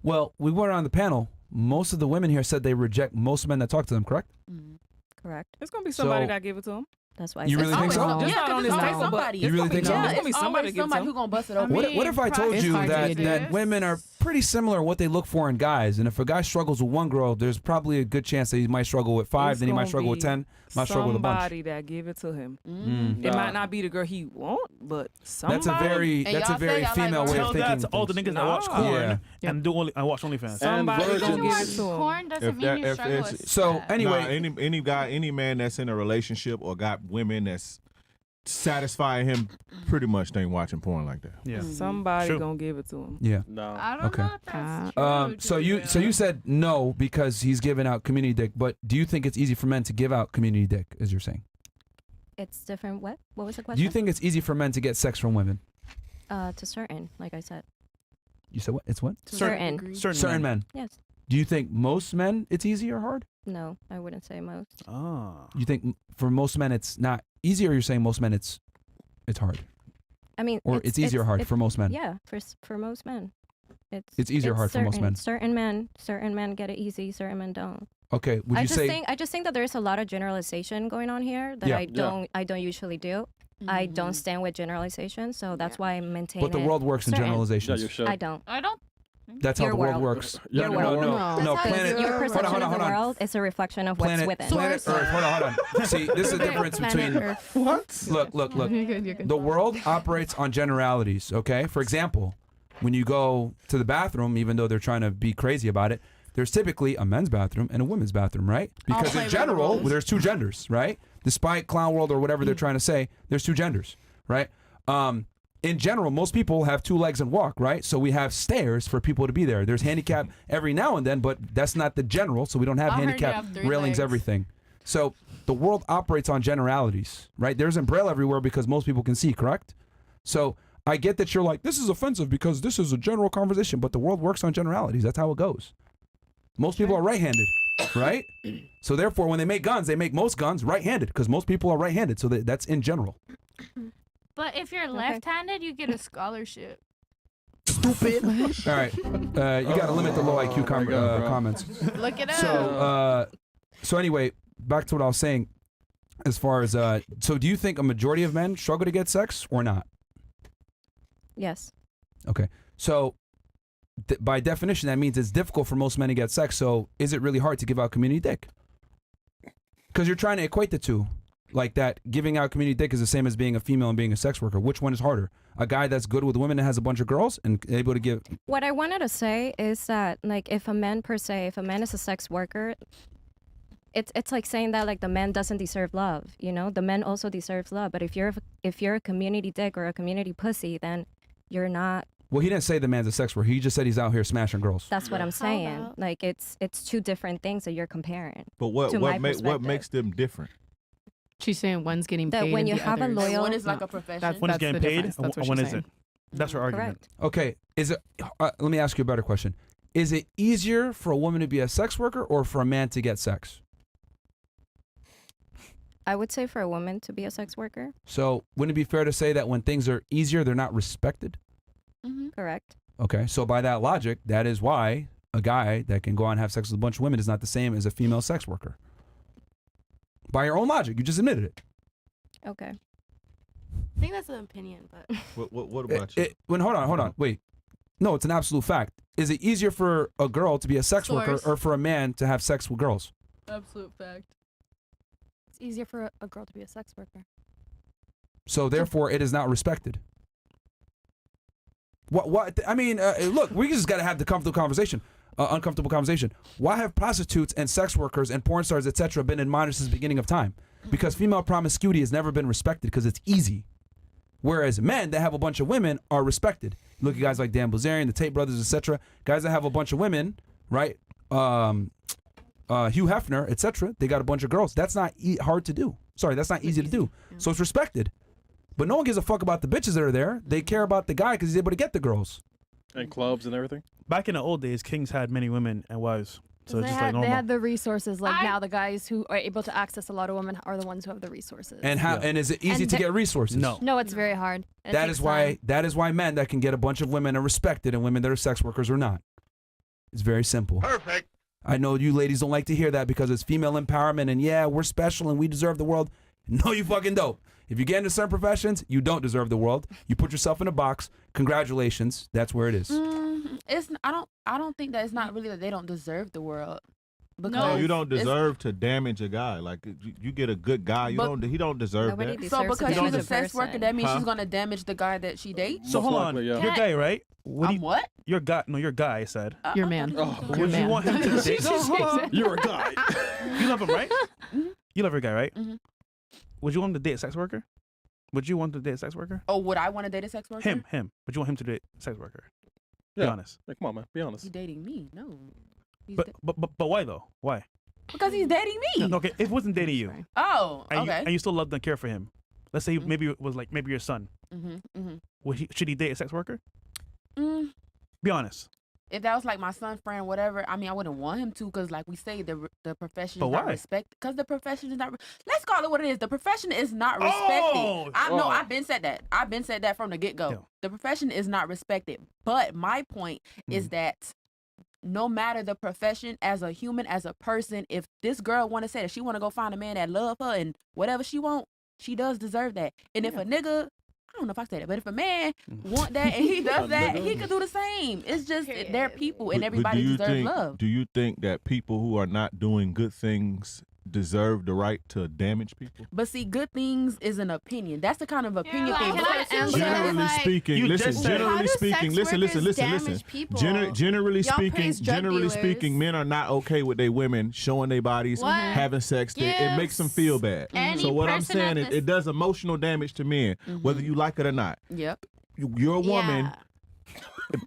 Well, we were on the panel. Most of the women here said they reject most men that talk to them, correct? Correct. There's gonna be somebody So- that give it to him. That's why. You really think so? Just not on this table, but somebody. You really think so? There's gonna be somebody to give it to Somebody him. who's gonna bust it open. What if I told you that women are pretty similar in what they look for in guys, and if a guy struggles with one girl, there's probably a good chance that he might struggle with 5, It's then he might gonna struggle with be 10, might struggle with a bunch. Somebody that give it to him. Mm. It Nah. might not be the girl he want, but somebody. That's a very female way of Tell thinking. that to all the niggas that watch corn and do only watch OnlyFans. Somebody gonna give it to him. Corn doesn't mean you struggle with So that. anyway, any guy, any man that's in a relationship or got women that's satisfying him, pretty much they ain't watching porn like that. Yeah. Somebody True. gonna give it to him. Yeah. No. I don't Okay. know if that's true. So you said no because he's giving out community dick, but do you think it's easy for men to give out community dick, as you're saying? It's different. What was the question? Do you think it's easy for men to get sex from women? To certain, like I said. You said what? It's what? Certain. Certain men. Yes. Do you think most men it's easy or hard? No, I wouldn't say most. Oh. You think for most men it's not easy, or you're saying most men it's It's hard. I mean, Or it's easier hard for most men. Yeah, for most men. It's easier hard for most men. Certain men get it easy, certain men don't. Okay, would you say I just think that there's a lot of generalization going on here that I don't usually do. I don't stand with generalization, so that's why I maintain But the world works in generalizations. Yeah, you should. I don't. That's how Your the world world. works. Your world. No, planet. Your perception hold of the on. world is a reflection of what's within. Planet Earth. Hold on. See, this is the difference between. What? Look. The world operates on generalities. Okay. For example, when you go to the bathroom, even though they're trying to be crazy about it, there's typically a men's bathroom and a women's bathroom, right? Because in general, there's two genders, right? Despite clown world or whatever they're trying to say, there's two genders, right? In general, most people have 2 legs and walk, right? So we have stairs for people to be there. There's handicap every now and then, but that's not the general, so we don't have handicap railings, everything. So the world operates on generalities, right? There's in Braille everywhere because most people can see, correct? So I get that you're like, this is offensive because this is a general conversation, but the world works on generalities. That's how it goes. Most people are right-handed, right? So therefore, when they make guns, they make most guns right-handed because most people are right-handed. So that's in general. But if you're left-handed, you get a scholarship. Stupid. All right. You got to limit the low IQ comments. Look it up. So anyway, back to what I was saying. As far as so do you think a majority of men struggle to get sex or not? Yes. Okay. So by definition, that means it's difficult for most men to get sex. So is it really hard to give out community dick? Because you're trying to equate the two. Like that, giving out community dick is the same as being a female and being a sex worker. Which one is harder? A guy that's good with women and has a bunch of girls and able to give. What I wanted to say is that, like, if a man is a sex worker, it's like saying that like the man doesn't deserve love. You know, the man also deserves love. But if you're a community dick or a community pussy, then you're not. Well, he didn't say the man's a sex worker. He just said he's out here smashing girls. That's what I'm saying. Like it's two different things that you're comparing. But what makes them different? She's saying one's getting paid. That when you and the have a other's- loyal, One is like a profession. One is getting paid, difference. and That's what one she's isn't. saying. That's her argument. correct. Okay, is it? Let me ask you a better question. Is it easier for a woman to be a sex worker or for a man to get sex? I would say for a woman to be a sex worker. So wouldn't it be fair to say that when things are easier, they're not respected? Correct. Okay, so by that logic, that is why a guy that can go out and have sex with a bunch of women is not the same as a female sex worker. By your own logic, you just admitted it. Okay. I think that's an opinion, but What about you? Hold on, wait. No, it's an absolute fact. Is it easier for a girl to be a sex worker or for a man to have sex with girls? Absolute fact. It's easier for a girl to be a sex worker. So therefore, it is not respected. What? I mean, look, we just got to have the uncomfortable conversation. Why have prostitutes and sex workers and porn stars, etc., been admonished since the beginning of time? Because female promiscuity has never been respected because it's easy. Whereas men that have a bunch of women are respected. Look at guys like Dan Bilzerian, the Tate brothers, etc. Guys that have a bunch of women, right? Hugh Hefner, etc. They got a bunch of girls. That's not hard to do. Sorry, that's not easy to do. So it's respected. But no one gives a fuck about the bitches that are there. They care about the guy because he's able to get the girls. And clubs and everything. Back in the old days, kings had many women and wives. So it's just like They normal. had the resources. Like now, the guys who are able to access a lot of women are the ones who have the resources. And how? And is it easy And to the- get resources? No, it's very hard. It That takes is why. time. That is why men that can get a bunch of women are respected, and women that are sex workers are not. It's very simple. Perfect. I know you ladies don't like to hear that because it's female empowerment, and yeah, we're special and we deserve the world. No, you fucking don't. If you get into certain professions, you don't deserve the world. You put yourself in a box. Congratulations. That's where it is. It's I don't think that it's not really that they don't deserve the world. No, you don't deserve to damage a guy. Like you get a good guy, he don't deserve that. So because she's a sex person. worker, that means Huh? she's gonna damage the guy that she dates. So hold on, you're gay, right? What? You're guy. No, you're guy. I said. You're man. Would You're you man. want him to date? You're a guy. You love him, right? You love your guy, right? Mhm. Would you want him to date a sex worker? Would you want to date a sex worker? Oh, would I want to date a sex worker? Him. Would you want him to date a sex worker? Be Yeah. honest. Like, come on, man. Be honest. He's dating me. No. He's But why though? Why? because he's dating me. Okay, if it wasn't dating you, Oh, and okay. you still loved and care for him, let's say maybe it was like maybe your son. Mm-hmm. Should he date a sex worker? Mm. Be honest. if that was like my son friend, whatever, I mean, I wouldn't want him to, because like we say, the profession But is not why? respected. Because the profession is not. Let's call it what it is. The profession is not respected. I've been said that. I've been said that from the get go. Yeah. The profession is not respected. But my point is that no matter the profession, as a human, as a person, if this girl want to say that she want to go find a man that love her and whatever she want, she does deserve that. And if a nigga, I don't know if I say that, but if a man want that and he does that, he could do the same. It's just they're people and everybody deserves love. Do you think that people who are not doing good things deserve the right to damage people? But see, good things is an opinion. That's the kind of opinion thing. Generally speaking, listen. Generally speaking, listen. Generally speaking, men are not okay with their women showing their bodies, having sex. It makes them feel bad. So what I'm saying is, it does emotional damage to men, whether you like it or not. Yep. You're a woman.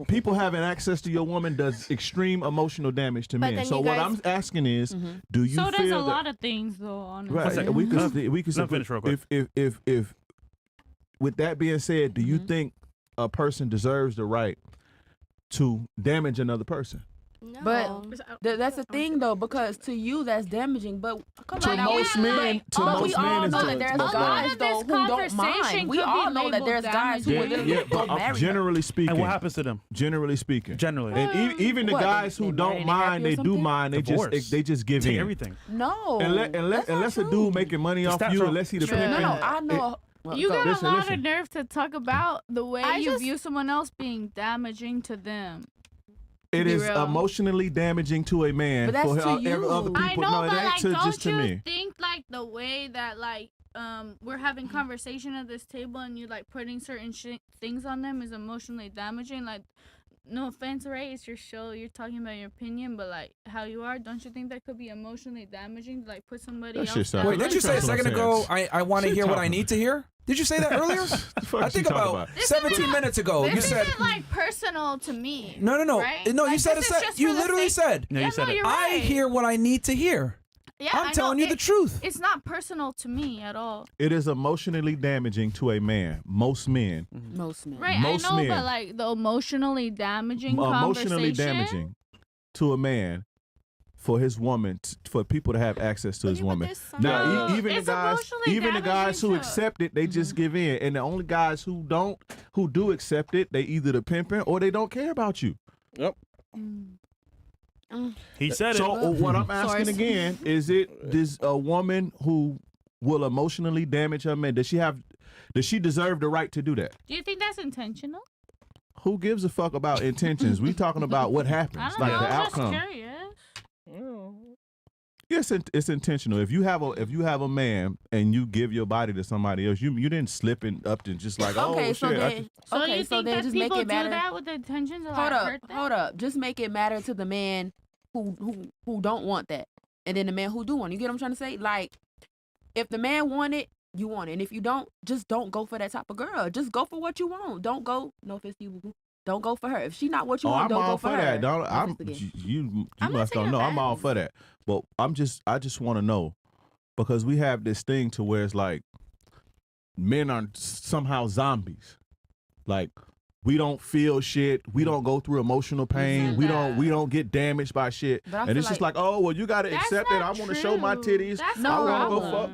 People having access to your woman does extreme emotional damage to men. So what I'm asking is, do you feel So there's a that, lot of things though. Honestly. right? We could finish real quick. If with that being said, do you think a person deserves the right to damage another person? No. But that's the thing though, because to you that's damaging. But To most men, we all it's know that good. there's guys though who don't mind. We all know that there's guys who would literally go marry. Generally speaking, And what happens to them? Generally speaking, Generally, and even the What, guys they who married don't and mind, happy they or do something? mind. Divorce. They just give Take in. everything. No. Unless a dude making money The off stats you, are- unless he the No, pimping. I know. Well, You got Listen, a lot listen. of nerve to talk about the way I you just- view someone else being damaging to them. It Be is real. emotionally damaging to a man But that's for to every you. other people. I know, No, it but ain't like, to, don't just to you me. think like the way that like we're having conversation at this table and you like putting certain things on them is emotionally damaging? Like, no offense, right? It's your show. You're talking about your opinion, but like how you are, don't you think that could be emotionally damaging? To, like put somebody That else. shit sound- down? Wait, didn't you say a second ago? I want to hear what I need to hear. Did you say that earlier? I think about 17 minutes ago. You This said isn't like personal to me. no. Right? No, you Like, said this it. is just You for the literally sake- said. No, you said it. you're I right. hear what I need to hear. Yeah, I'm I telling know. you the truth. It's not personal to me at all. It is emotionally damaging to a man. Most men. Most men. Right, Most I know, men. but like the emotionally damaging Emotionally conversation. damaging to a man for his woman, for people to have access to his woman. Now, even the It's guys, emotionally even the guys who damaging too. accept it, they just give in, and the only guys who do accept it, they either the pimping or they don't care about you. Yep. He said So it. what I'm asking again is, does a woman who will emotionally damage her man, does she deserve the right to do that? Do you think that's intentional? Who gives a fuck about intentions? We talking about what happens, I don't like know. the I'm just outcome. curious. Yes, it's intentional. If you have a man and you give your body to somebody else, you didn't slip in up to just like, Okay, oh so shit. then, So okay, you so think then that just make people it matter. do that with the intention to Hold like hurt up, them? hold up. Just make it matter to the man who don't want that, and then the man who do want it. You get what I'm trying to say? Like, if the man want it, you want it, and if you don't, just don't go for that type of girl. Just go for what you want. Don't go. No offense to you. Don't go for her. If she not what you want, I'm don't all go for for her. that. Don't, No I'm, offense again. you I'm not must don't saying know. I'm all that. for that. But I just want to know, because we have this thing to where it's like men are somehow zombies. Like, we don't feel shit. We don't go through emotional pain. We don't get damaged by shit. But I And feel it's just like, oh well, you gotta That's accept it. not I want to show my true. titties. That's No, I not want to go wrong.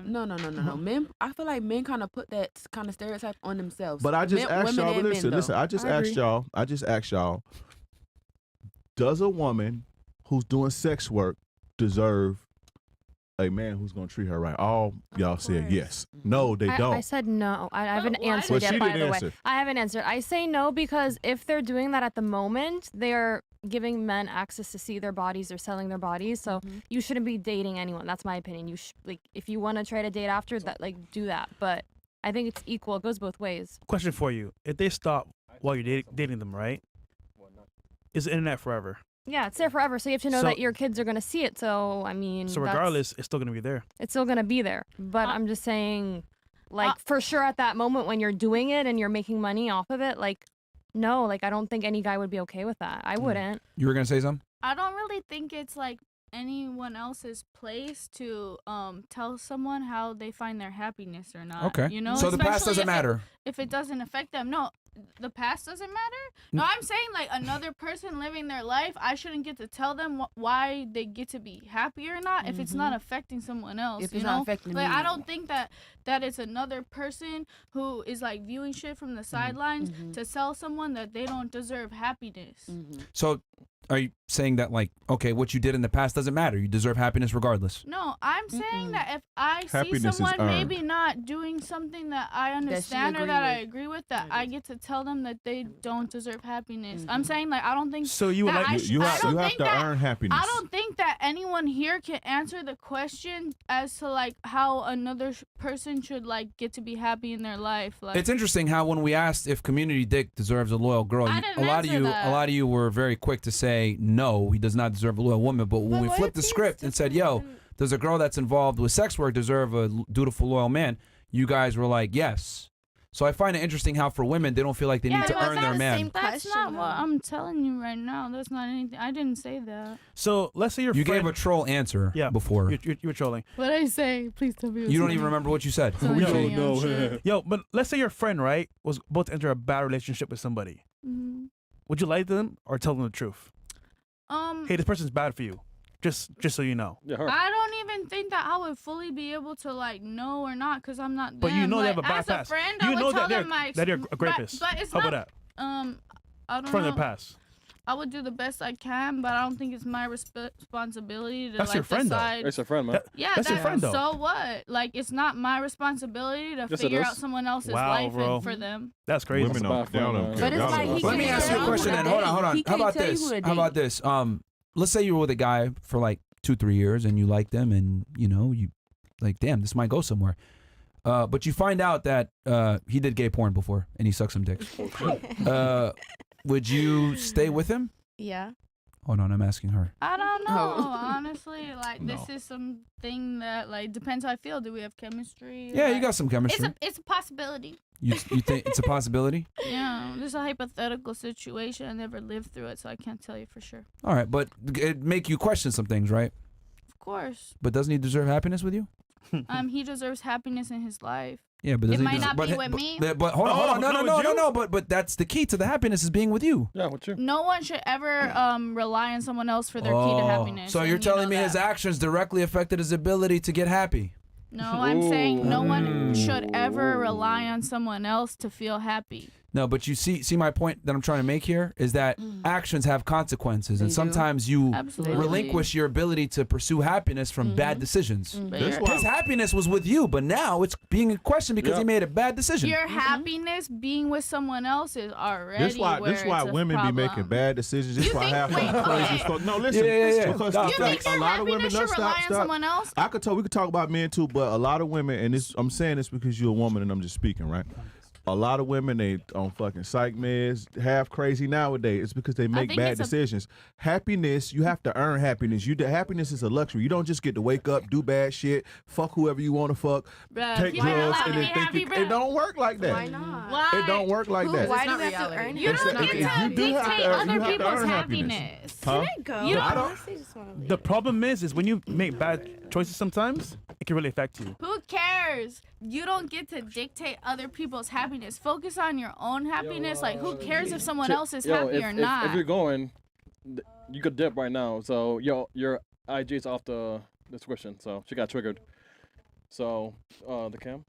fuck. No. Men, I feel like men kind of put that kind of stereotype on themselves. But I just Men- asked women y'all. and But men, listen, though. listen. I just asked y'all. Does a woman who's doing sex work deserve a man who's gonna treat her right? All y'all said yes. No, they don't. I said no. I haven't answered But yet, she by didn't the way. answer. I haven't answered. I say no because if they're doing that at the moment, they're giving men access to see their bodies. They're selling their bodies. So you shouldn't be dating anyone. That's my opinion. You like, if you want to try to date after that, like, do that. But I think it's equal. It goes both ways. Question for you: if they stop while you're dating them, right? Is the internet forever? Yeah, it's there forever. So you have to know So- that your kids are going to see it. So, I mean, So that's- regardless, it's still gonna be there. it's still going to be there. But I'm just saying, like, for sure at that moment when you're doing it and you're making money off of it, like, no, like, I don't think any guy would be okay with that. I wouldn't. You were gonna say something? I don't really think it's like anyone else's place to tell someone how they find their happiness or not. Okay. You know, So the past especially doesn't if it- matter. if it doesn't affect them. No, the past doesn't matter. No, I'm saying like another person living their life, I shouldn't get to tell them why they get to be happy or not if it's not affecting someone else. If you it's know? not affecting like me. I don't think that it's another person who is like viewing shit from the sidelines to tell someone that they don't deserve happiness. So, are you saying that like, okay, what you did in the past doesn't matter? You deserve happiness regardless. No, I'm saying that if I Happiness see is someone earned. maybe not doing something that I understand or agree that I with. agree with, that I get to tell them that they don't deserve happiness. I'm saying like I don't think. So you would that like I you I have, don't you have think to that- earn happiness. I don't think that anyone here can answer the question as to like how another person should like get to be happy in their life. Like It's interesting how when we asked if Community Dick deserves a loyal girl, I you- didn't a lot of answer you, that. a lot of you were very quick to say no, he does not deserve a loyal woman. But when we flipped the script and said, "Yo, does a girl that's involved with sex work deserve a dutiful, loyal man?" You guys were like, "Yes." So I find it interesting how for women they don't feel like they need to but earn their that's- man. That's not what I'm telling you right now. That's not anything. I didn't say that. So let's say your You friend, gave a troll answer before. you were trolling. What did I say? Please tell me. You don't even remember what you said. We don't know. Yo, but let's say your friend, right, was about to enter a bad relationship with somebody. Mhm. Would you lie to them or tell them the truth? Hey, this person's bad for you. Just so you know. I don't even think that I would fully be able to like know or not because I'm not. But you them. know they like, have a bad as past. A friend, You I would know tell that them my they're a rapist. But it's How not. about I don't From know. their past. I would do the best I can, but I don't think it's my responsibility to That's like your friend, though. decide. That's your friend, man. Yeah, That's your friend, though. So what? Like, it's not my responsibility to Yes, it figure is. out someone else's Wow, life bro. and for them. That's crazy. Women don't. They don't But care. it's Y'all like don't he know. Let me can't ask you a tell question who then. to Hold on, date. hold on. He How can't about tell you this? who to How date. about this? Let's say you were with a guy for like 2-3 years and you liked him and you like, damn, this might go somewhere. But you find out that he did gay porn before and he sucked some dick. Would you stay with him? Yeah. Hold on, I'm asking her. I don't know. Oh. Honestly, like this is something that like depends how I feel. Do we have chemistry? Yeah, you Like, got some chemistry. It's a possibility. You think it's a possibility? Yeah, this is a hypothetical situation. I never lived through it, so I can't tell you for sure. All right, but it make you question some things, right? Of course. But doesn't he deserve happiness with you? He deserves happiness in his life. Yeah, but It doesn't might he not but, be but, with me. But hold on, hold on, not with you? But that's the key to the happiness is being with you. Yeah, with you. No one should ever rely on someone else for their key to happiness. So and you're you telling know me his that. actions directly affected his ability to get happy? No, I'm saying no one should ever rely on someone else to feel happy. No, but you see my point that I'm trying to make here is that actions have consequences, and They do. sometimes you Absolutely. relinquish your ability to pursue happiness from bad decisions. That's why His happiness was with you, but now it's being in question because he made a bad decision. Your happiness being with someone else is already This why where this why it's a women problem. be making bad decisions. This You why think- half wait, of crazy okay. fuck. No, listen. Yeah. Because Stop, You think a your lot of women. happiness No, should rely stop, on someone else? I could talk. We could talk about men too, but a lot of women, and this I'm saying this because you're a woman and I'm just speaking, right? A lot of women, they on fucking psych meds, half crazy nowadays. It's because they make think bad it's a- decisions. Happiness, you have to earn happiness. Happiness is a luxury. You don't just get to wake up, do bad shit, fuck whoever you want to fuck, Bruh, take people ain't drugs, allowed and to then be think happy, you, bruh. it don't work like that. Why not? Why? It don't work like that. Why do not we have to reality. earn it? You don't It's- get you to do have dictate to- you other have to people's earn happiness. Huh? Go. You I don't- honestly just want to leave. The problem is when you make bad choices sometimes, it can really affect you. Who cares? You don't get to dictate other people's happiness. Focus on your own happiness. Like, who cares if someone else is happy or not? If you're going, you could dip right now. So your IG is off the description. So she got triggered. So the cam.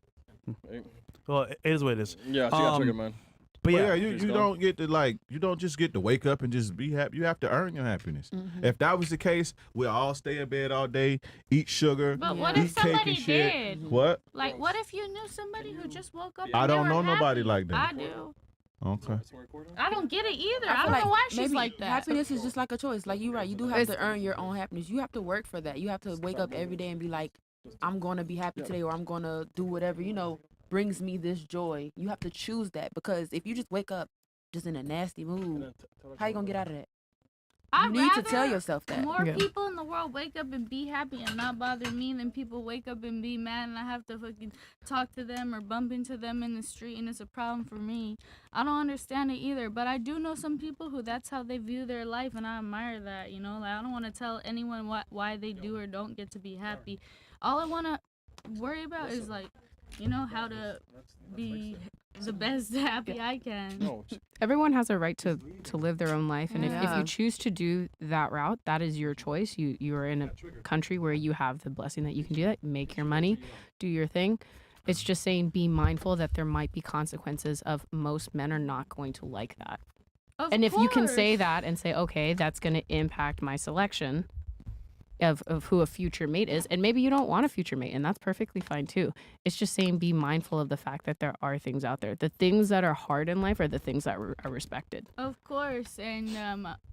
Well, it is what it is. Yeah, she got triggered, man. But But yeah, yeah, you don't get to you don't just get to wake up and just be happy. You have to earn your happiness. If that was the case, we'll all stay in bed all day, eat sugar, But what eat if cake somebody and shit. did? What? Like, what if you knew somebody who just woke up? I and they don't were know nobody happy? like that. I do. Okay. I don't get it either. I feel don't like know why she's maybe like that. Happiness is just like a choice. Like you're right. You do have to earn your own happiness. You have to work for that. You have to wake up every day and be like, I'm going to be happy today, or I'm going to do whatever, brings me this joy. You have to choose that, because if you just wake up just in a nasty mood, how you going to get out of that? I'd You need to rather tell yourself that. More people in the world wake up and be happy and not bother me than people wake up and be mad and I have to fucking talk to them or bump into them in the street and it's a problem for me. I don't understand it either, but I do know some people who that's how they view their life and I admire that, Like, I don't want to tell anyone why they do or don't get to be happy. All I want to worry about is, like, how to be the best happy I can. No. Everyone has a right to live their own life, and if Yeah. you choose to do that route, that is your choice. You are in a country where you have the blessing that you can do that. Make your money, do your thing. It's just saying be mindful that there might be consequences of most men are not going to like that. And if you can say that and say, okay, that's going to impact my selection of who a future mate is, and maybe you don't want a future mate, and that's perfectly fine too. It's just saying be mindful of the fact that there are things out there. The things that are hard in life are the things that are respected. Of course, and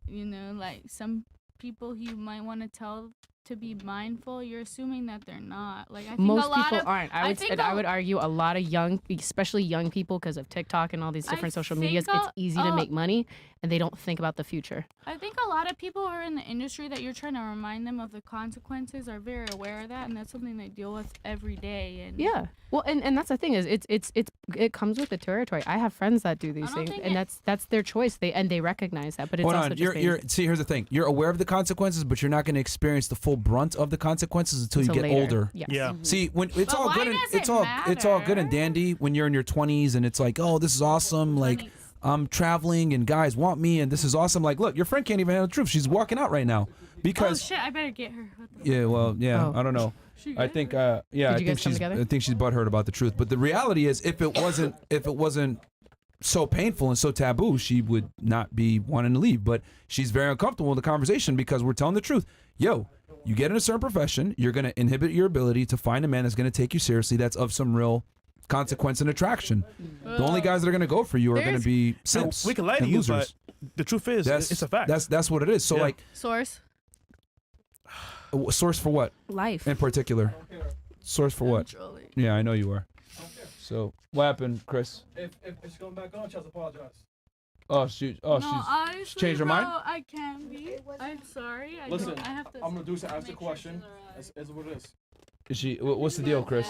you know, like some people you might want to tell to be mindful, you're assuming that they're not. Like I think Most a lot people of, aren't. I would argue a lot of young, especially young people, because of TikTok and all these different social medias, think it's easy to make money, and they don't think about the future. I think a lot of people who are in the industry that you're trying to remind them of the consequences are very aware of that, and that's something they deal with every day. And Yeah. Well, and that's the thing is it comes with the territory. I have friends that do these things, and that's their choice. They recognize that, but it's Hold also on. just See, here's the thing. You're aware of the consequences, but you're not going to experience the full brunt of the consequences until you Until get later. older. Yes. Yeah. See, when it's But all why good and does it it's all good and dandy when you're in your 20s and it's like, oh, this is awesome. Like I'm traveling and guys want me and this is awesome. Like, look, your friend can't even handle the truth. She's walking out right now because. oh shit, I better get her. Yeah, well, yeah, Oh. I don't know. I think, yeah, Did you I guys think come she's, together? I think she's butthurt about the truth. But the reality is, if it wasn't so painful and so taboo, she would not be wanting to leave. But she's very uncomfortable with the conversation because we're telling the truth. Yo, you get in a certain profession, you're going to inhibit your ability to find a man that's going to take you seriously. That's of some real consequence and attraction. The only guys that are going to to be are going to be simps. We can lie to and you, losers. but the truth is, it's a fact. That's what it is. So Yeah. like, Source. source for what? Life. In particular. Source for what? Trolling. Yeah, I know you are. So what happened, Chris? If she's going back on, she has to apologize. Oh, she's honestly, she changed her bro, mind. I can be. I'm sorry. Listen, I have to. I'm gonna do to ask the question. It's what it is. Is she? What's the deal, Chris?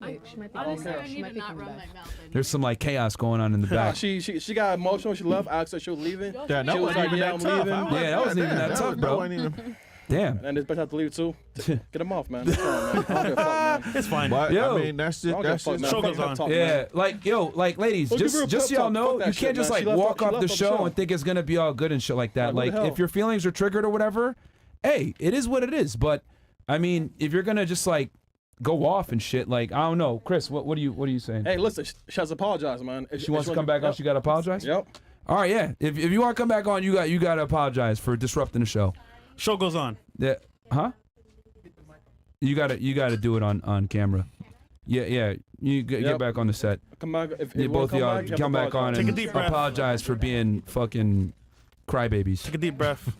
Honestly, I need to not run my mouth. There's some like chaos going on in the back. She got emotional. She left. Asked her she was leaving. Yeah, that she was wasn't like, even yeah, that I'm tough. leaving. Yeah, that wasn't even that tough, bro. wasn't even- Damn. And this bitch had to leave too. Get him off, man. That's fine, man. I don't give a fuck, man. It's fine. But, Yo. I mean, that's I it. don't give a That's fuck, it. man. Show Fuck goes pep on. talk, Yeah, man. like ladies, Well, give her a just pep so y'all talk. know, Fuck that you shit, can't just man. like She left walk the- she off left the the show show. and think it's gonna be all good and shit like that. Like, what Like the hell? if your feelings are triggered or whatever, hey, it is what it is. But I mean, if you're gonna just like go off and shit, like I don't know, Chris, what are you saying? Hey, listen, she has to apologize, man. If She wants to come back on. Yep. She gotta apologize. Yep. All right, yeah. If you want to come back on, you got to apologize for disrupting the show. Show goes on. Yeah, huh? You got to do it on camera. Yeah. You get Yep. back on the set. Come back. If Yeah, you both of y'all come back on Take a and deep breath. apologize for being fucking crybabies. Take a deep breath.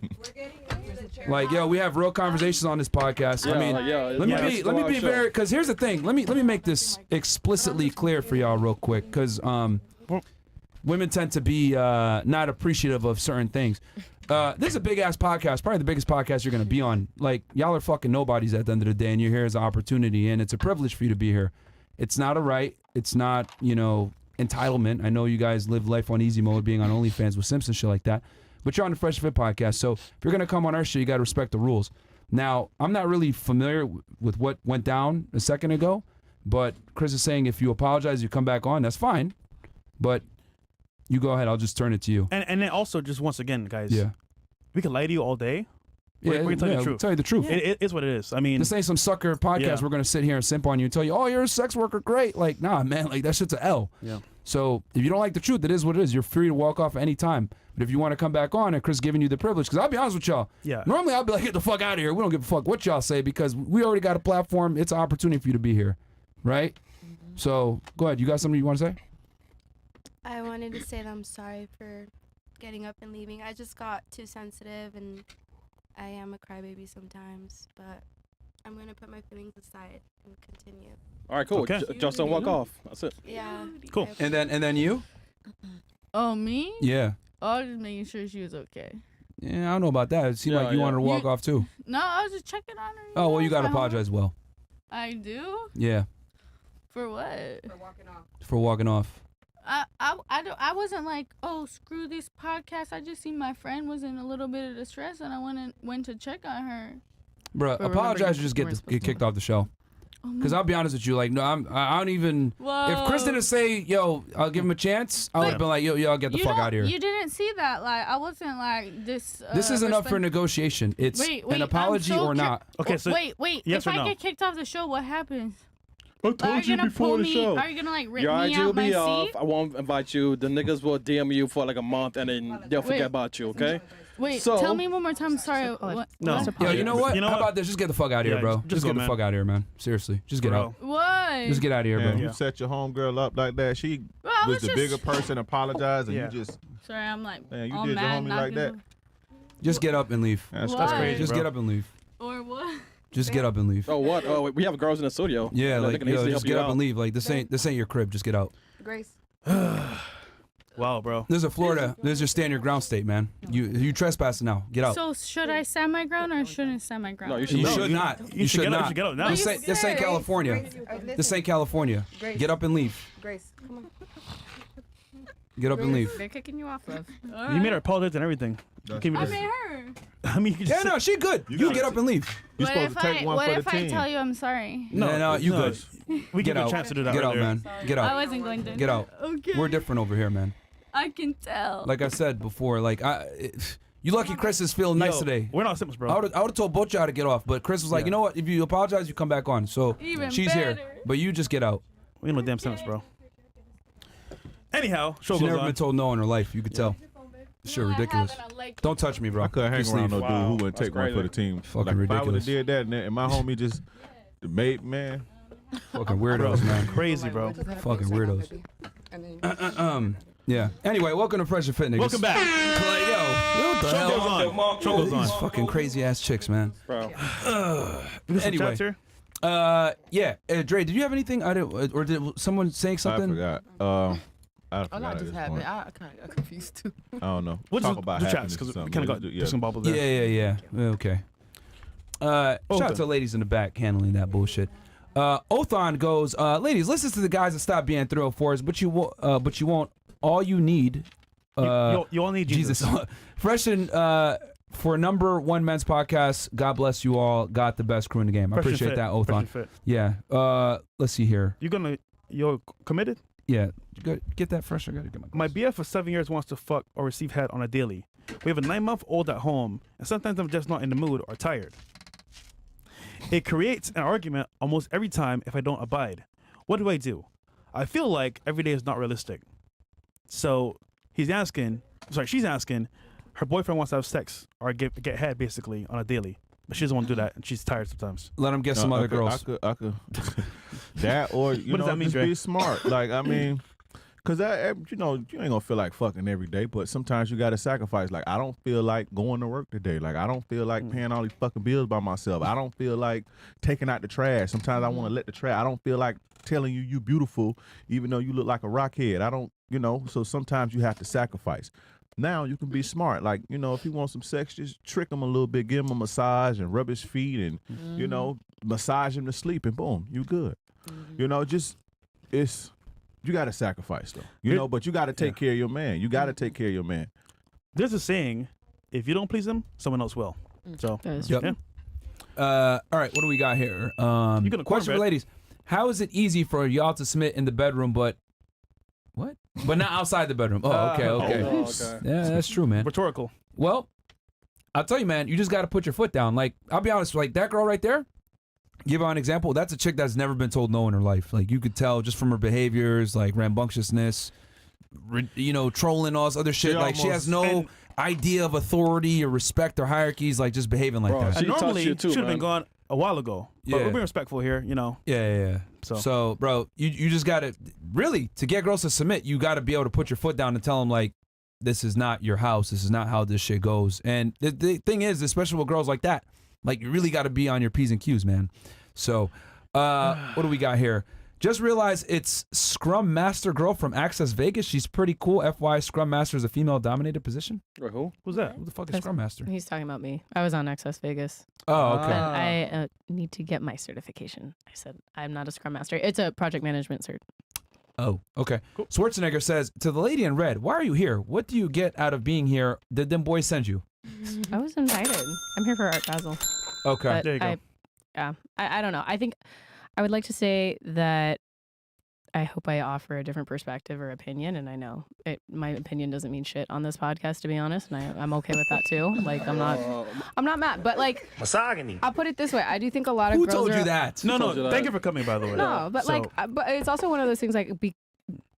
Like, yo, we have real conversations on this podcast. I mean, let me be very, because here's the thing. Let me make this explicitly clear for y'all real quick, because women tend to be not appreciative of certain things. This is a big ass podcast, probably the biggest podcast you're gonna be on. Like, y'all are fucking nobodies at the end of the day, and you're here as an opportunity, and it's a privilege for you to be here. It's not a right. It's not, entitlement. I know you guys live life on easy mode, being on OnlyFans with Simpson shit like that, but you're on the Fresh Fit podcast, so if you're gonna come on our show, you gotta respect the rules. Now, I'm not really familiar with what went down a second ago, but Chris is saying if you apologize, you come back on, that's fine. But you go ahead. I'll just turn it to you. And then also, just once again, guys. Yeah. We can lie to you all day. Yeah, we can tell you the we'll truth. tell you the truth. It is what it is. I mean, This ain't some sucker podcast. Yeah. We're gonna sit here and simp on you and tell you, oh, you're a sex worker, great. Like, nah, man, like that shit's a L. Yeah. So if you don't like the truth, it is what it is. You're free to walk off any time. But if you want to come back on, and Chris giving you the privilege, because I'll be honest with y'all. Yeah. Normally I'll be like, get the fuck out of here. We don't give a fuck what y'all say because we already got a platform. It's an opportunity for you to be here, right? So go ahead. You got something you want to say? I wanted to say that I'm sorry for getting up and leaving. I just got too sensitive, and I am a crybaby sometimes, but I'm going to put my feelings aside and continue. All right, cool. Okay. Just don't walk off. That's it. Yeah. Cool. And then you? Oh, me? Yeah. Oh, I was just making sure she was okay. Yeah, I don't know about that. It seemed Yeah, like you yeah. wanted to walk off too. No, I was just checking on her. Oh, well, you got to I hope- apologize well. I do? Yeah, For what? for walking off. I wasn't like, oh, screw this podcast. I just seen my friend was in a little bit of distress, and I went to check on her. Bruh, But remember, apologize or you just weren't get supposed to. kicked off the show. Because I'll be honest with you, like, no, I don't even. Whoa. If Chris didn't say, "Yo, I'll give him a chance," I would have been like, "Yo, I'll get the fuck out of here." You didn't see that. Like, I wasn't like this. This isn't up for negotiation. It's an apology or not. Okay, so wait. yes If or I no? get kicked off the show, what happens? I told you before the show. Are you gonna like rip Your me IG out will my be seat? off. I won't invite you. The niggas will DM you for like a month and then they'll forget Wait. about you. Okay? Wait, So- tell me one more time. Sorry. What? No. Yo, you know what? How about this? Just get the fuck out of here, Yeah, bro. just Just go, get the man. fuck out of here, man. Seriously, just get out. What? Just get out of here, bro. Man, you set your homegirl up like that. She I was was the just- bigger person, apologized, and Yeah. you just Sorry, I'm like. man, you all did your mad, homie not like that. gonna- Just get up and leave. That's Why? crazy. Just bro. get up and leave. Or what? Just get up and leave. Oh what? Oh, we have girls in the studio. Yeah, They like can easily yo, help just you get up out. and leave. Like this ain't your crib. Just get out. Grace. Wow, bro. This is Florida. This is your stand your ground state, man. You trespassing now. Get out. So should I stand my ground or shouldn't stand my ground? No, You should not. You should get up- not. you should get up now. This ain't California. This ain't California. Grace. Get up and leave. Grace, come on. Get up and leave. They're kicking you off, love. You made her apologize and everything. Can't we I just- made her. I mean, you can Yeah, just no, she good. You get up and leave. You're What supposed if to take I, one what for if the I team. tell you I'm sorry? No, you good. We Get give you a out. chance to do that Get right out, there. man. Get I out. wasn't going to. Get out. Okay. We're different over here, man. I can tell. Like I said before, like you lucky Chris is feeling nice Yo, today. We're not Sims, bro. I would have told both y'all to get off, but Chris was like, Yeah. you know what? If you apologize, you come back on. So Even she's here, better. but you just get out. We ain't no damn Sims, bro. Anyhow, show She's goes never on. been told no in her life. You could tell. Shit, ridiculous. Don't touch me, bro. I couldn't hang Just around leave. no dude who wouldn't That's take one for the crazy. team. Fucking like, if I would ridiculous. have did that and my homie just made man. Fucking weirdos, man. Crazy, bro. Fucking weirdos. Yeah. Anyway, welcome to Fresh and Fit, niggas. Welcome back. Like, yo, what the Show hell? goes on. Show goes These on. fucking crazy ass chicks, man. Bro. We got some Anyway. chats here? Yeah. Dre, did you have anything? I didn't, or did someone saying something? I forgot. I Oh, forgot that at just this happened. point. I kind of got confused too. I don't know. We'll Talk just about do chats happiness because or we something. kind of got Yeah. just bubbles there. Yeah. Okay. Shout out to the ladies in the back handling that bullshit. Othon goes, ladies, listen to the guys that stop being 304s, but you won't. All you need, You all need Jesus. Fresh and for number one men's podcast. God bless you all. Got the best crew in the game. I Fresh and appreciate fit. that, Fresh Othon. and fit. Yeah. Let's see here. You're committed? Yeah. Get that fresh. I gotta get My BF for 7 years wants to fuck or receive head on a daily. We have a 9-month-old at home, and sometimes I'm just not in the mood or tired. It creates an argument almost every time if I don't abide. What do? I feel like every day is not realistic. So she's asking, her boyfriend wants to have sex or get head basically on a daily. But she doesn't want to do that, and she's tired sometimes. Let him get some other girls. I could. That or you What does know, that mean, just Dre? be smart. Like I mean, cause you ain't gonna feel like fucking every day, but sometimes you gotta sacrifice. Like I don't feel like going to work today. Like I don't feel like paying all these fucking bills by myself. I don't feel like taking out the trash. Sometimes I want to let the trash. I don't feel like telling you beautiful, even though you look like a rockhead. I don't, So sometimes you have to sacrifice. Now you can be smart. Like, if you want some sex, just trick him a little bit, give him a massage and rub his feet and, massage him to sleep and boom, you good. You got to sacrifice though, but you got to take care of your man. You got to take care of your man. There's a saying, if you don't please him, someone else will. So, Yep. yeah. All right, what do we got here? Question for ladies. How is it easy for y'all to submit in the bedroom, but not outside the bedroom? Oh, okay. okay. Yeah, that's true, man. Rhetorical. Well, I'll tell you, man, you just got to put your foot down. Like, I'll be honest, like that girl right there, give her an example. That's a chick that's never been told no in her life. Like, you could tell just from her behaviors, like rambunctiousness, trolling, all this other shit. Like, she has no idea of authority or respect or hierarchies, like just behaving like that. And normally, she should have been gone a while ago. But Yeah. we're being respectful here, Yeah. So, bro, you just got to, really, to get girls to submit, you got to be able to put your foot down and tell them, like, this is not your house. This is not how this shit goes. And the thing is, especially with girls like that, like, you really got to be on your P's and Q's, man. So, what do we got here? Just realized it's Scrum Master girl from Access Vegas. She's pretty cool. FY, Scrum Master is a female-dominated position. Wait, who? Who's that? Who the fuck is Scrum Master? He's talking about me. I was on Access Vegas. Oh, okay. But I need to get my certification. I said I'm not a Scrum Master. It's a project management cert. Oh, okay. Cool. Schwarzenegger says, to the lady in red, why are you here? What do you get out of being here? Did them boys send you? I was invited. I'm here for Art Basel. Okay. But There you go. I don't know. I think I would like to say that I hope I offer a different perspective or opinion, and I know my opinion doesn't mean shit on this podcast, to be honest, and I'm okay with that too. Like, I'm not mad, but like, misogyny. I'll put it this way: I do think a lot of Who girls told are, you that? No. Thank you for coming, by the way. No, but but it's also one of those things like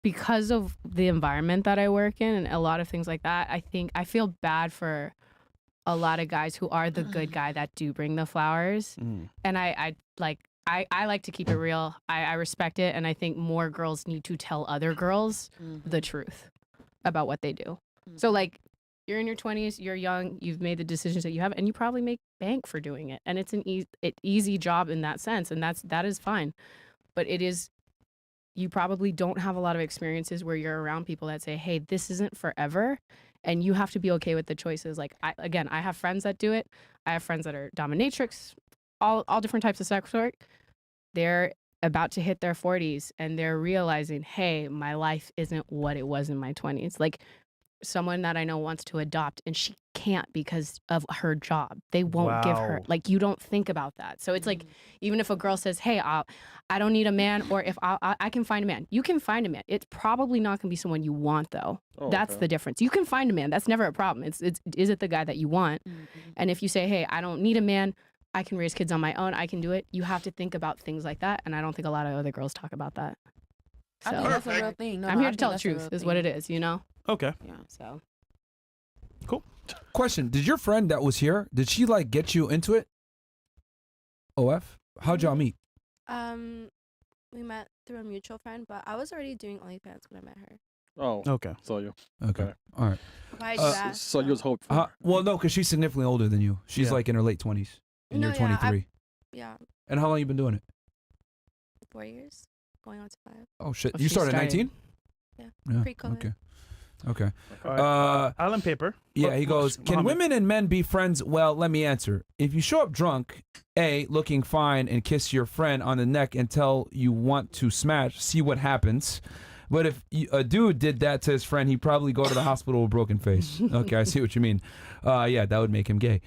because of the environment that I work in and a lot of things like that. I think I feel bad for a lot of guys who are the good guy that do bring the flowers, and I like to keep it real. I respect it, and I think more girls need to tell other girls the truth about what they do. So, like, you're in your 20s, you're young, you've made the decisions that you have, and you probably make bank for doing it. And it's an easy job in that sense, and that is fine. But you probably don't have a lot of experiences where you're around people that say, hey, this isn't forever, and you have to be okay with the choices. Like, I have friends that do it. I have friends that are dominatrix, all different types of sex work. They're about to hit their 40s and they're realizing, hey, my life isn't what it was in my 20s. Like, someone that I know wants to adopt and she can't because of her job. They won't give her, like, you don't think about that. So it's like, even if a girl says, hey, I don't need a man, or if I can find a man, you can find a man. It's probably not going to be someone you want, though. That's the difference. You can find a man. That's never a problem. Is it the guy that you want? And if you say, hey, I don't need a man, I can raise kids on my own, I can do it, you have to think about things like that. And I don't think a lot of other girls talk about that. So I think that's a real thing. I'm here to tell the truth, is what it is, you know? Okay. Yeah, so. Cool. Question: did your friend that was here, did she like get you into it? OF? How'd y'all meet? We met through a mutual friend, but I was already doing OnlyFans when I met her. Oh. Okay. So you. Okay. All right. Why'd you ask? So you was hopeful. Well, no, because she's significantly older than you. She's like in her late 20s, and No, you're yeah, 23. Yeah. And how long you been doing it? 4 years, going on to 5. Oh shit! You started at 19? Yeah. Pre-COVID. Okay. Island paper. Yeah, he goes, can Muhammad. women and men be friends? Well, let me answer. If you show up drunk, A, looking fine, and kiss your friend on the neck until you want to smash, see what happens. But if a dude did that to his friend, he'd probably go to the hospital with a broken face. Okay, I see what you mean. Yeah, that would make him gay.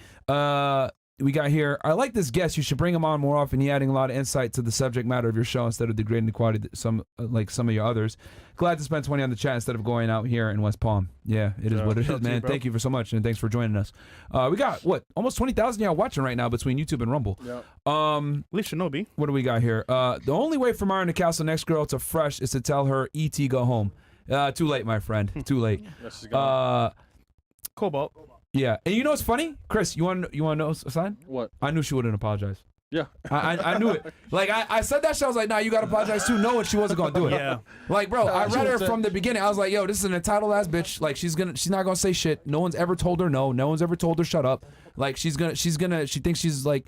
We got here, I like this guest. You should bring him on more often. He adding a lot of insight to the subject matter of your show instead of degrading the quality that some of your others. Glad to spend 20 on the chat instead of going out here in West Palm. Yeah, it is what it is, man. Thank you for so much, and thanks for joining us. We got, almost 20,000 y'all watching right now between YouTube and Rumble. Yep. Lee Shinobi. What do we got here? The only way for Myron to castle next girl to Fresh is to tell her, E.T. go home. Too late, my friend. Too late. Cobalt. Yeah, and you know what's funny, Chris? You want to know a sign? What? I knew she wouldn't apologize. Yeah, I knew it. Like I said that shit. I was like, nah, you gotta apologize too. Knowing she wasn't gonna do it. Yeah. Like, bro, I read her from the beginning. I was like, yo, this is an entitled ass bitch. Like, she's not gonna say shit. No one's ever told her no. No one's ever told her shut up. Like, she thinks she's like,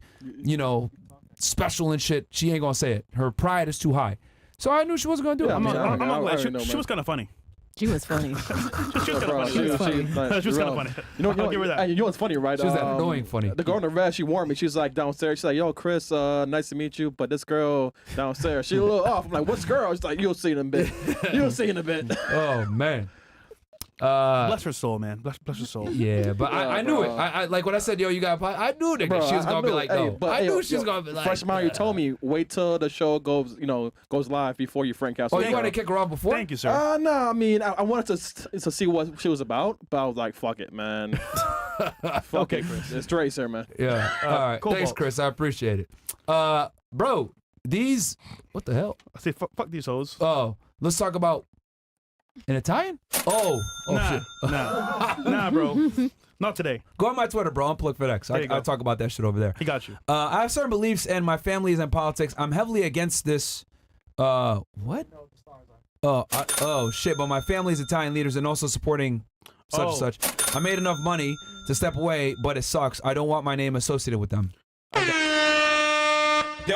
special and shit. She ain't gonna say it. Her pride is too high. So I knew she wasn't gonna do it. I'm not glad. She was kind of funny. She was funny. She was kind of funny. She was kind of funny. I'll give her that. You know what's funny, right? She was that annoying funny. The girl in the red, she warned me. She's like downstairs. She's like, yo, Chris, nice to meet you. But this girl downstairs, she's a little off. I'm like, what's girl? She's like, you'll see in a bit. You'll see in a bit. Oh, man. Bless her soul, man. Bless her soul. Yeah, but I knew it. I like when I said, yo, you got. I knew that she was gonna be like, no. I knew she was gonna be like. Fresh Myron, you told me wait till the show goes live before you Frank cast. Oh, you want to kick her off before? Thank you, sir. No, I mean I wanted to see what she was about, but I was like, fuck it, man. Okay, Chris. It's Dre, sir, man. Yeah. All right. Cobalt. Thanks, Chris. I appreciate it. Bro, these. What the hell? I say fuck these hoes. Oh, let's talk about. In Italian? Oh shit. Nah, bro. Not today. Go on my Twitter, bro. Unplug FedEx. I talk about that shit over there. He got you. I have certain beliefs, and my family is in politics. I'm heavily against this. What? Oh shit! But my family is Italian leaders and also supporting such and such. I made enough money to step away, but it sucks. I don't want my name associated with them. That's He's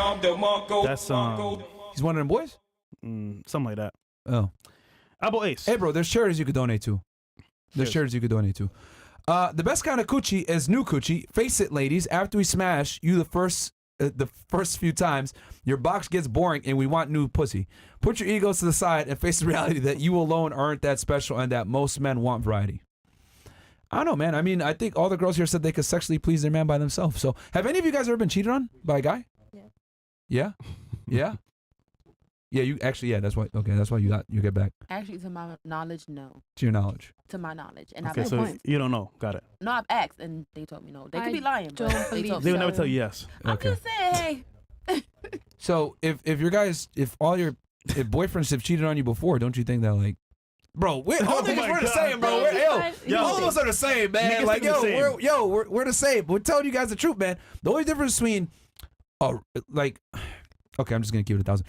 one of them boys. Something like that. Oh. Abo Ace. Hey, bro, there's charities you could donate to. The best kind of coochie is new coochie. Face it, ladies. After we smash you the first few times, your box gets boring and we want new pussy. Put your egos to the side and face the reality that you alone aren't that special and that most men want variety. I don't know, man. I mean, I think all the girls here said they could sexually please their man by themselves. So, have any of you guys ever been cheated on by a guy? Yeah. Yeah? Yeah. Yeah, you actually, yeah, that's why. Okay, that's why you get back Actually, to my knowledge, no. to your knowledge. To my knowledge, and Okay, I've so asked. you don't know. Got it. No, I've asked, and they told me no. They could I be lying, but don't they believe told They me would no. never tell you yes. I'm just saying, hey. So if boyfriends have cheated on you before, don't you think that like, bro, all niggas we're the same, bro. All of us are the same, man. Niggas Like think the same. we're the same. We're telling you guys the truth, man. The only difference between, okay, I'm just gonna give it 1,000.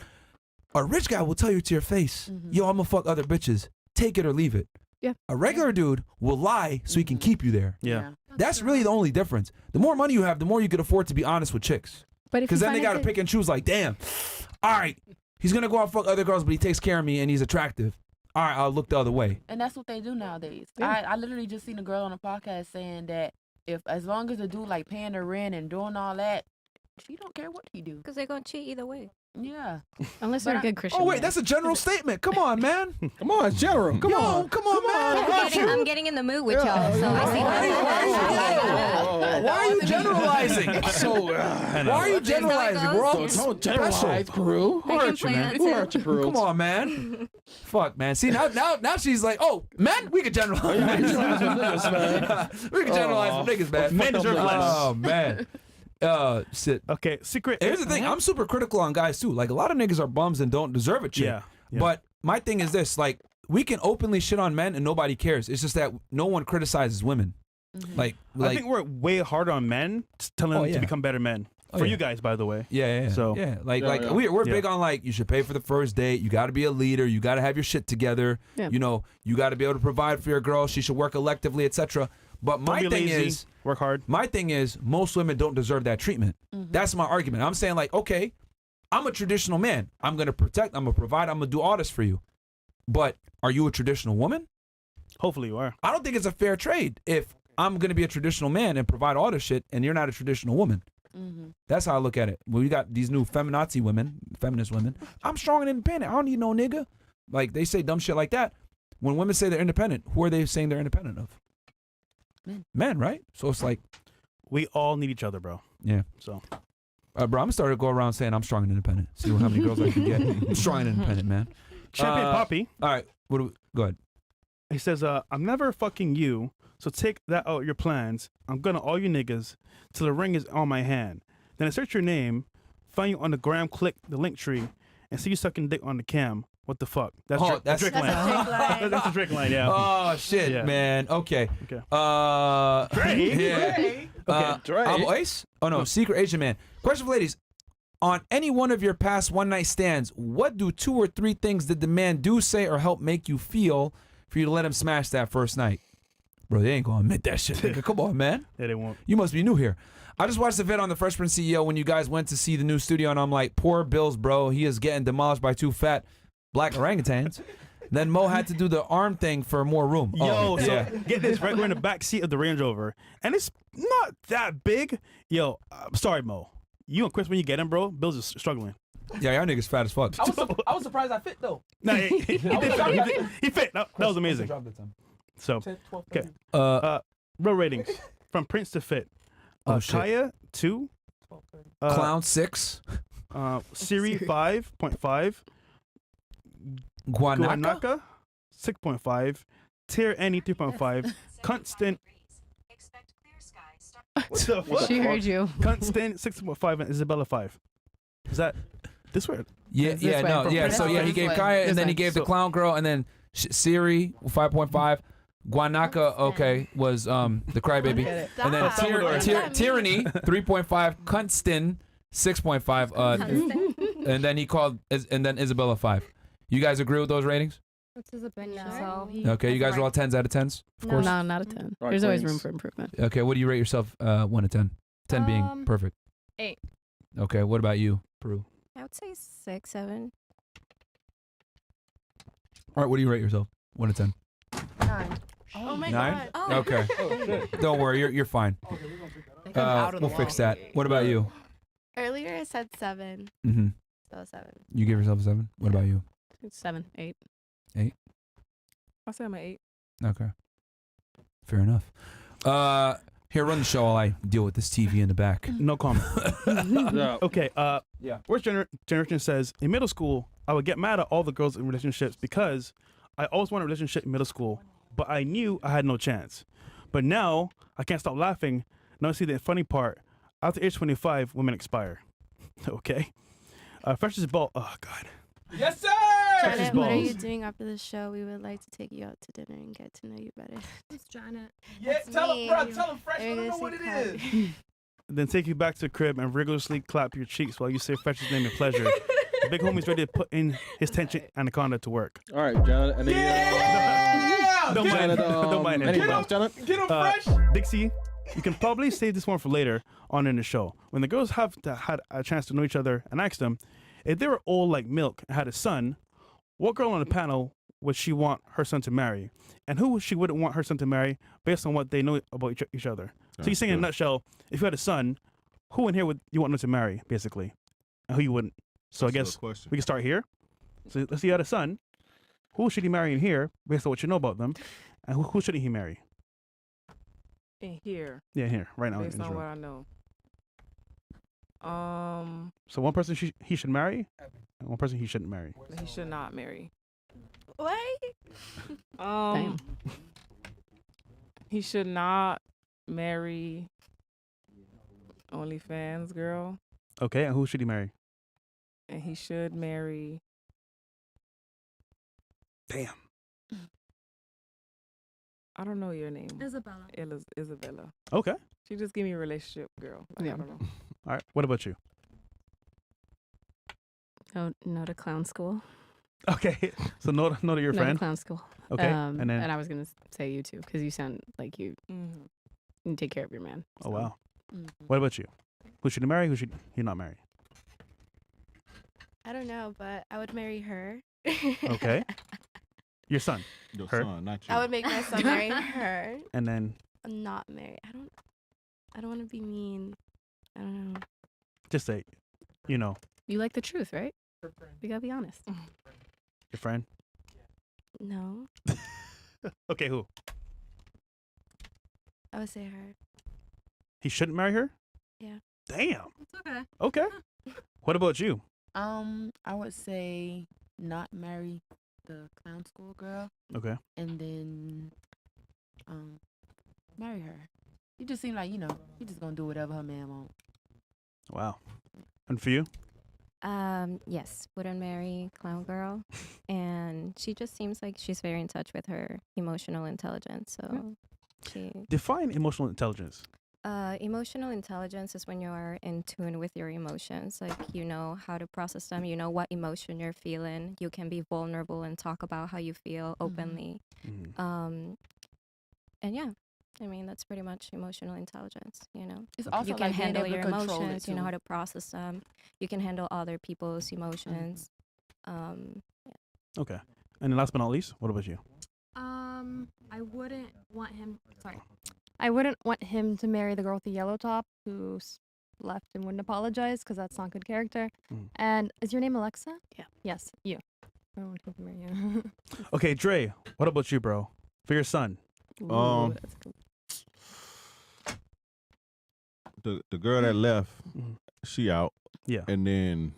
A rich guy will tell you to your face, yo, I'm gonna fuck other bitches. Take it or leave it. Yeah. A regular dude will lie so he can keep you there. Yeah. That's really the only difference. The more money you have, the more you can afford to be honest with chicks. But if Because you then they find gotta it pick and choose. Like, damn, all right, he's gonna go out and fuck other girls, but he takes care of me and he's attractive. All right, I'll look the other way. And that's what they do nowadays. Yeah. I literally just seen a girl on a podcast saying that as long as the dude like paying her rent and doing all that, she don't care what he do. Because they're gonna cheat either way. Yeah. Unless they're a good Christian. Oh wait, man. that's a general statement. Come on, man. Come on, it's general. Come on. Come on, man. I'm getting in the mood with y'all, so I see Why are you generalizing? Why are you generalizing? We're all Don't generalize, Peru. Who hurt you, man? Who hurt you, Peru? Come on, man. Fuck, man. See, now she's like, oh, men, we can generalize. We can generalize for niggas, man. Men deserve less. Oh, man. Shit. Okay, secret. Here's the thing. I'm super critical on guys, too. Like, a lot of niggas are bums and don't deserve a chick. Yeah. But my thing is this. Like, we can openly shit on men and nobody cares. It's just that no one criticizes women. Like I think we're way harder on men, telling them to become better men. For you guys, by the way. Yeah. So We're big on like you should pay for the first date. You got to be a leader. You got to have your shit together. Yeah. You know, you got to be able to provide for your girl. She should work electively, etc. But my Don't be thing lazy, is, work hard. My thing is, most women don't deserve that treatment. That's my argument. I'm saying like, okay, I'm a traditional man. I'm gonna protect. I'm gonna provide. I'm gonna do all this for you. But are you a traditional woman? Hopefully you are. I don't think it's a fair trade if I'm gonna be a traditional man and provide all this shit, and you're not a traditional woman. That's how I look at it. When we got these new feminazi women, feminist women, I'm strong and independent. I don't need no nigga. Like they say dumb shit like that. When women say they're independent, who are they saying they're independent of? Men, right? So it's like we all need each other, bro. Yeah. So, bro, I'm gonna start to go around saying I'm strong and independent. See how many girls I can get. I'm strong and independent, man. Champion Poppy. All right, go ahead. He says, I'm never fucking you, so take that out your plans. I'm gonna all you niggas till the ring is on my hand. Then I search your name, find you on the gram, click the link tree, and see you sucking dick on the cam. What the fuck? That's that's Drake line. That's a Drake line, yeah. Oh shit, Yeah. man. Okay. Okay. Drake. Yeah. Okay, Drake. I'm Ice. Oh no, Secret Asian Man. Question for ladies. On any one of your past one night stands, what do 2 or 3 things did the man do, say, or help make you feel for you to let him smash that first night? Bro, they ain't gonna admit that shit, nigga. Come on, man. Yeah, they won't. You must be new here. I just watched the vid on the Fresh Prince CEO when you guys went to see the new studio, and I'm like, poor Bills, bro. He is getting demolished by 2 fat black orangutans. Then Mo had to do the arm thing for more room. Yo, so get this, right? We're in the back seat of the Range Rover, and it's not that big. Yo, I'm sorry, Mo. You and Chris, when you get him, bro, Bill's is struggling. Yeah, y'all niggas fat as fuck. I was surprised I fit though. Nah, he fit. That was amazing. So, okay. Real ratings from Prince to Fit. Oh, shit. Kaya 2. Clown 6. Siri 5.5. Guanaka 6.5. Tier Annie 3.5. Constant. What the fuck? She heard you. Constant 6.5 and Isabella 5. Is that this word? Yeah, This yeah, way, no, from yeah. Prince So to yeah, he this gave way. Kaya, This and then he way. gave the So- clown girl, and then Siri 5.5. Guanaka, okay, was the crybaby, and then Tyranny 3.5. Kunstin 6.5. And then he called, and then Isabella 5. You guys agree with those ratings? That's his opinion. So Okay, you guys are all 10s out of 10s, of course. No, not a 10. Right, There's always please. room for improvement. Okay, what do you rate yourself? 1 to 10. 10 being perfect. 8. Okay, what about you, Peru? I would say 6, 7. All right, what do you rate yourself? 1 to 10. 9. Oh my 9? god. Okay. Don't worry, you're fine. We'll fix that. What about you? Earlier I said 7. Mm-hmm. So 7. You give yourself a 7? What about you? 7, 8. 8? I say I'm an 8. Okay. Fair enough. Here, run the show while I deal with this TV in the back. No comment. Yeah. Okay. Yeah. Worst generation says in middle school, I would get mad at all the girls in relationships because I always wanted a relationship in middle school, but I knew I had no chance. But now I can't stop laughing. Now I see the funny part. After age 25, women expire. Okay. Fresh as ball. Oh God. Yes, sir. Janet, what are you doing after the show? We would like to take you out to dinner and get to know you better. It's Janet. Yeah, tell him, bro. Tell him, Fresh. I don't know what it is. Then take you back to the crib and rigorously clap your cheeks while you say Fresh's name in pleasure. The big homie's ready to put in his tension anaconda to work. All right, Janet. Any, Don't mind Janet, it. Don't mind it. anything else, Janet? Get him, Fresh. Dixie, you can probably save this one for later on in the show. When the girls had a chance to know each other and ask them, if they were all like milk and had a son, what girl on the panel would she want her son to marry? And who she wouldn't want her son to marry based on what they know about each other? So you're saying in a nutshell, if you had a son, who in here would you want them to marry, basically? And who you wouldn't? So I guess we can start here. So let's say you had a son. Who should he marry in here based on what you know about them? And who shouldn't he marry? In here. Yeah, here, right now. Based in on Israel. what I know. So one person he should marry, and one person he shouldn't marry. He should not marry. What? He should not marry OnlyFans girl, Okay, and who should he marry? and he should marry. Damn. I don't know your name. Isabella. Isabella. Okay. She just give me a relationship girl. Like, Yeah. I don't know. All right. What about you? No to clown school. Okay. So no to your No friend. to clown school. Okay. And then. And I was gonna say you too, because you sound like you take care of your man. Oh wow. What about you? Who should he marry? Who should he not marry? I don't know, but I would marry her. Okay. Your son. Your her. son, not you. I would make my son marry her. And then. Not marry. I don't want to be mean. I don't know. Just say, you know, You like the truth, right? We gotta be honest. your friend. No, Okay. Who? I would say her. He shouldn't marry her. Yeah. Damn. It's okay. Okay. What about you? I would say not marry the clown school girl. Okay. And then, marry her. You just seem like, you just gonna do whatever her man wants. Wow. And for you? Yes, wouldn't marry clown girl, and she just seems like she's very in touch with her emotional intelligence. So, she. Define emotional intelligence. Emotional intelligence is when you are in tune with your emotions. Like, you know how to process them. You know what emotion you're feeling. You can be vulnerable and talk about how you feel openly. And yeah, I mean, that's pretty much emotional intelligence, you know. It's also you can like being handle able to your control it, emotions, you know too. how to process them. You can handle other people's emotions. Okay. And then last but not least, what about you? I wouldn't want him. Sorry, I wouldn't want him to marry the girl with the yellow top who left and wouldn't apologize because that's not good character. And is your name Alexa? Yeah. Yes, you. I don't want him to marry you. Okay, Dre, what about you, bro? For your son. Ooh, The girl that left, she out. Yeah. And then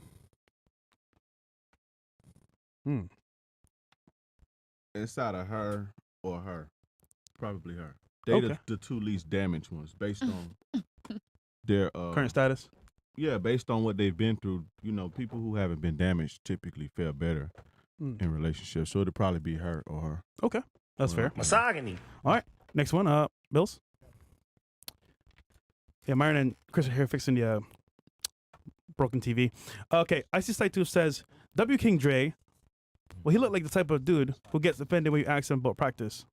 it's out of her or her. Probably her. They Okay. the two least damaged ones based on their Current status? Yeah, based on what they've been through. You know, people who haven't been damaged typically fare better in relationships. So it'll probably be her or her. Okay. That's fair. Misogyny. All right. Next one, Bills. Yeah, Myron and Chris are here fixing the broken TV. Okay, Icy Side 2 says, W. King Dre, well, he looked like the type of dude who gets offended when you ask him about practice.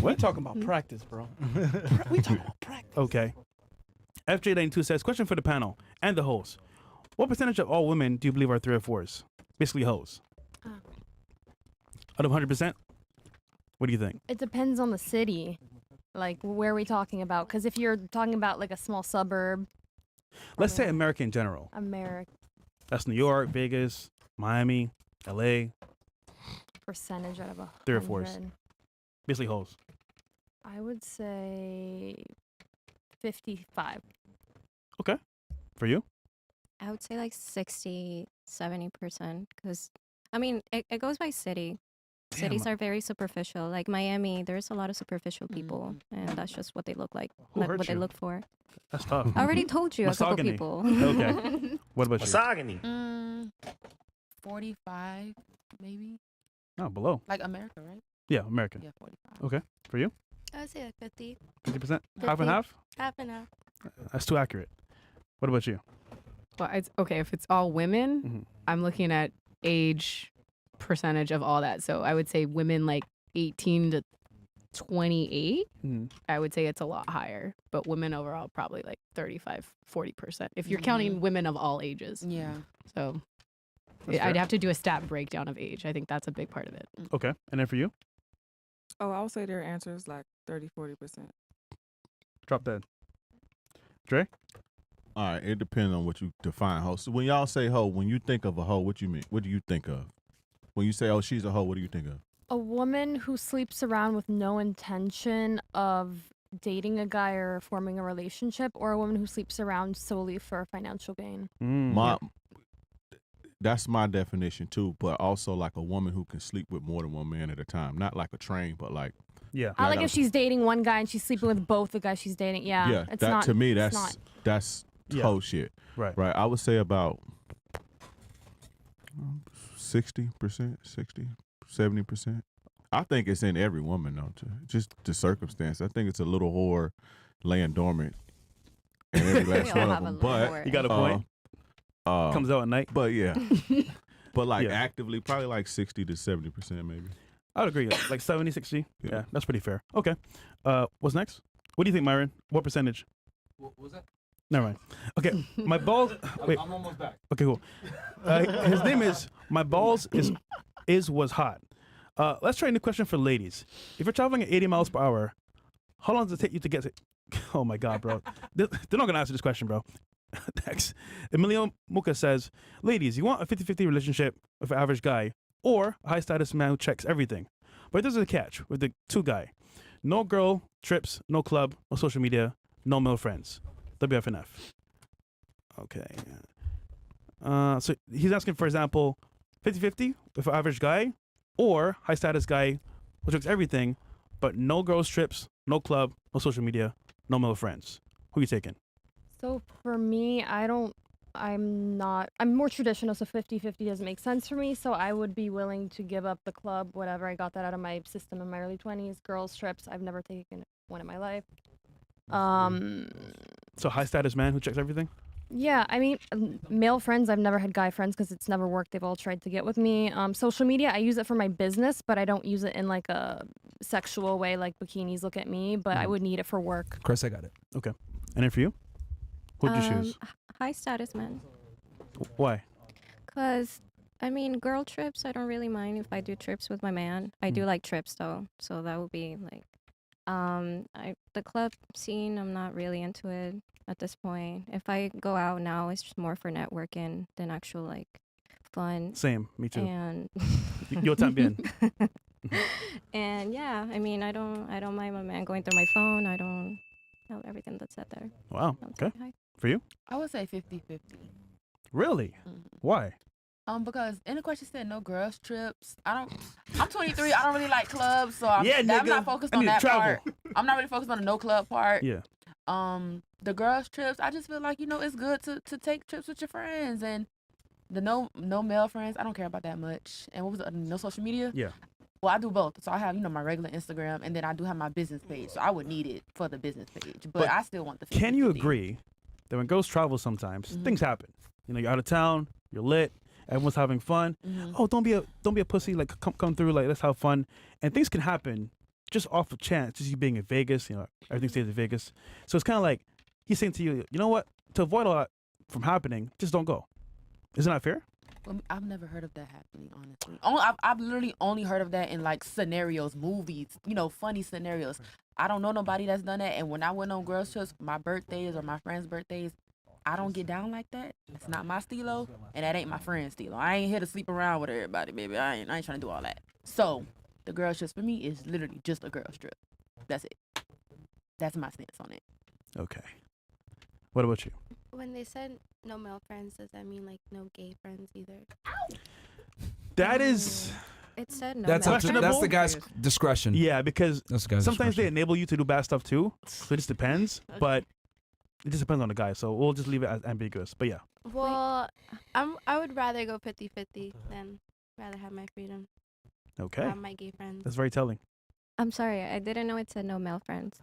What? Talking about practice, bro. We talking about practice. Okay. FJ92 says, question for the panel and the host. What percentage of all women do you believe are 3 or 4s? Basically hoes. Out of 100%? What do you think? It depends on the city. Like, where are we talking about? Because if you're talking about like a small suburb, Let's say America in general. America That's New York, Vegas, Miami, LA. percentage out of 3 or 4s. 100. Basically hoes. I would say 55. Okay. For you? I would say like 60, 70%. Because, I mean, it goes by city. Cities are very superficial. Like Miami, there's a lot of superficial people, and that's just what they look like, Who hurt what they you? look for. That's tough. I already told you a couple Misogyny. people. Okay. What about you? Misogyny. 45, maybe. Oh, below. Like America, right? Yeah, American. Yeah, 45. Okay. For you? I would say like 50. 50%? Half and half? Half and half. That's too accurate. What about you? Well, it's okay if it's all women. I'm looking at age percentage of all that. So I would say women like 18 to 28. I would say it's a lot higher, but women overall probably like 35, 40%. If you're counting women of all ages. Yeah. So That's I'd fair. have to do a stat breakdown of age. I think that's a big part of it. Okay. And then for you? Oh, I would say their answer is like 30, 40%. Drop dead. Dre? All right, it depends on what you define hoe. So when y'all say hoe, when you think of a hoe, what you mean? What do you think of? When you say, oh, she's a hoe, what do you think of? A woman who sleeps around with no intention of dating a guy or forming a relationship, or a woman who sleeps around solely for financial gain. That's my definition too, but also like a woman who can sleep with more than one man at a time. Not like a train, but like I like if she's dating one guy and she's sleeping with both the guys she's dating. Yeah, yeah, it's that not, to me it's not. that's hoe shit. Right. I would say about 60%, 60, 70%. I think it's in every woman though, too. Just the circumstance. I think it's a little whore laying dormant in every last one of them. But you got a point. Comes out at night. But yeah. But like Yeah. actively, probably like 60 to 70% maybe. I would agree. Like 70, 60. Yeah, that's pretty fair. Okay. What's next? What do you think, Myron? What percentage? What was that? Never mind. Okay, my balls. Wait. I'm almost back. Okay, cool. His name is My Balls was hot. Let's try a new question for ladies. If you're traveling at 80 miles per hour, how long does it take you to get to? Oh my God, bro. They're not gonna answer this question, bro. Next, Emilio Muka says, ladies, you want a 50-50 relationship with an average guy or a high status man who checks everything. But there's a catch with the two guy. No girl trips, no club, no social media, no male friends. WFNF. Okay. So he's asking, for example, 50-50 with an average guy or high status guy who checks everything, but no girls trips, no club, no social media, no male friends. Who you taking? So for me, I'm more traditional, so 50-50 doesn't make sense for me. So I would be willing to give up the club, whatever. I got that out of my system in my early 20s. Girls trips, I've never taken one in my life. So high status man who checks everything? Yeah, I mean, male friends, I've never had guy friends because it's never worked. They've all tried to get with me. Social media, I use it for my business, but I don't use it in like a sexual way, like bikinis look at me, but I would need it for work. Chris, I got it. Okay. And then for you? Who'd you choose? High status man. Why? Because, I mean, girl trips, I don't really mind if I do trips with my man. I do like trips, though. So that would be like, the club scene, I'm not really into it at this point. If I go out now, it's just more for networking than actual, like, fun. Same. Me too. And Yo también. And yeah, I mean, I don't mind my man going through my phone. I don't know everything that's out there. Wow. Okay. For you? I would say 50-50. Really? Why? Because in the question said no girls trips. I'm 23. I don't really like clubs, so I'm nigga. not focused I on need to that travel. part. I'm not really focused on the no club part. Yeah. The girls trips, I just feel like, it's good to take trips with your friends, and the no male friends, I don't care about that much. And what was it? No social media? Yeah. Well, I do both. So I have, my regular Instagram, and then I do have my business page. So I would need it for the business page, but I still want the 50-50. Can you agree that when girls travel sometimes, things happen? You're out of town, you're lit, everyone's having fun. Oh, don't be a pussy, like come through, like let's have fun. And things can happen just off of chance, just you being in Vegas, everything stays in Vegas. So it's kind of like he's saying to you, you know what? To avoid all that from happening, just don't go. Isn't that fair? Well, I've never heard of that happening, honestly. I've literally only heard of that in like scenarios, movies, funny scenarios. I don't know nobody that's done that. And when I went on girls trips, my birthdays or my friends' birthdays, I don't get down like that. It's not my stilo, and that ain't my friend's stilo. I ain't here to sleep around with everybody, baby. I ain't trying to do all that. So the girls trips for me is literally just a girls trip. That's it. That's my stance on it. Okay. What about you? When they said no male friends, does that mean like no gay friends either? That is. It said no. That's male up to, friends. that's the guy's discretion. Yeah, because That's the guy's sometimes they discretion. enable you to do bad stuff too. So it just depends. But it just depends on the guy. So we'll just leave it as ambiguous. But yeah. Well, I would rather go 50-50 than rather have my freedom. Okay. Have my gay friends. That's very telling. I'm sorry, I didn't know it said no male friends.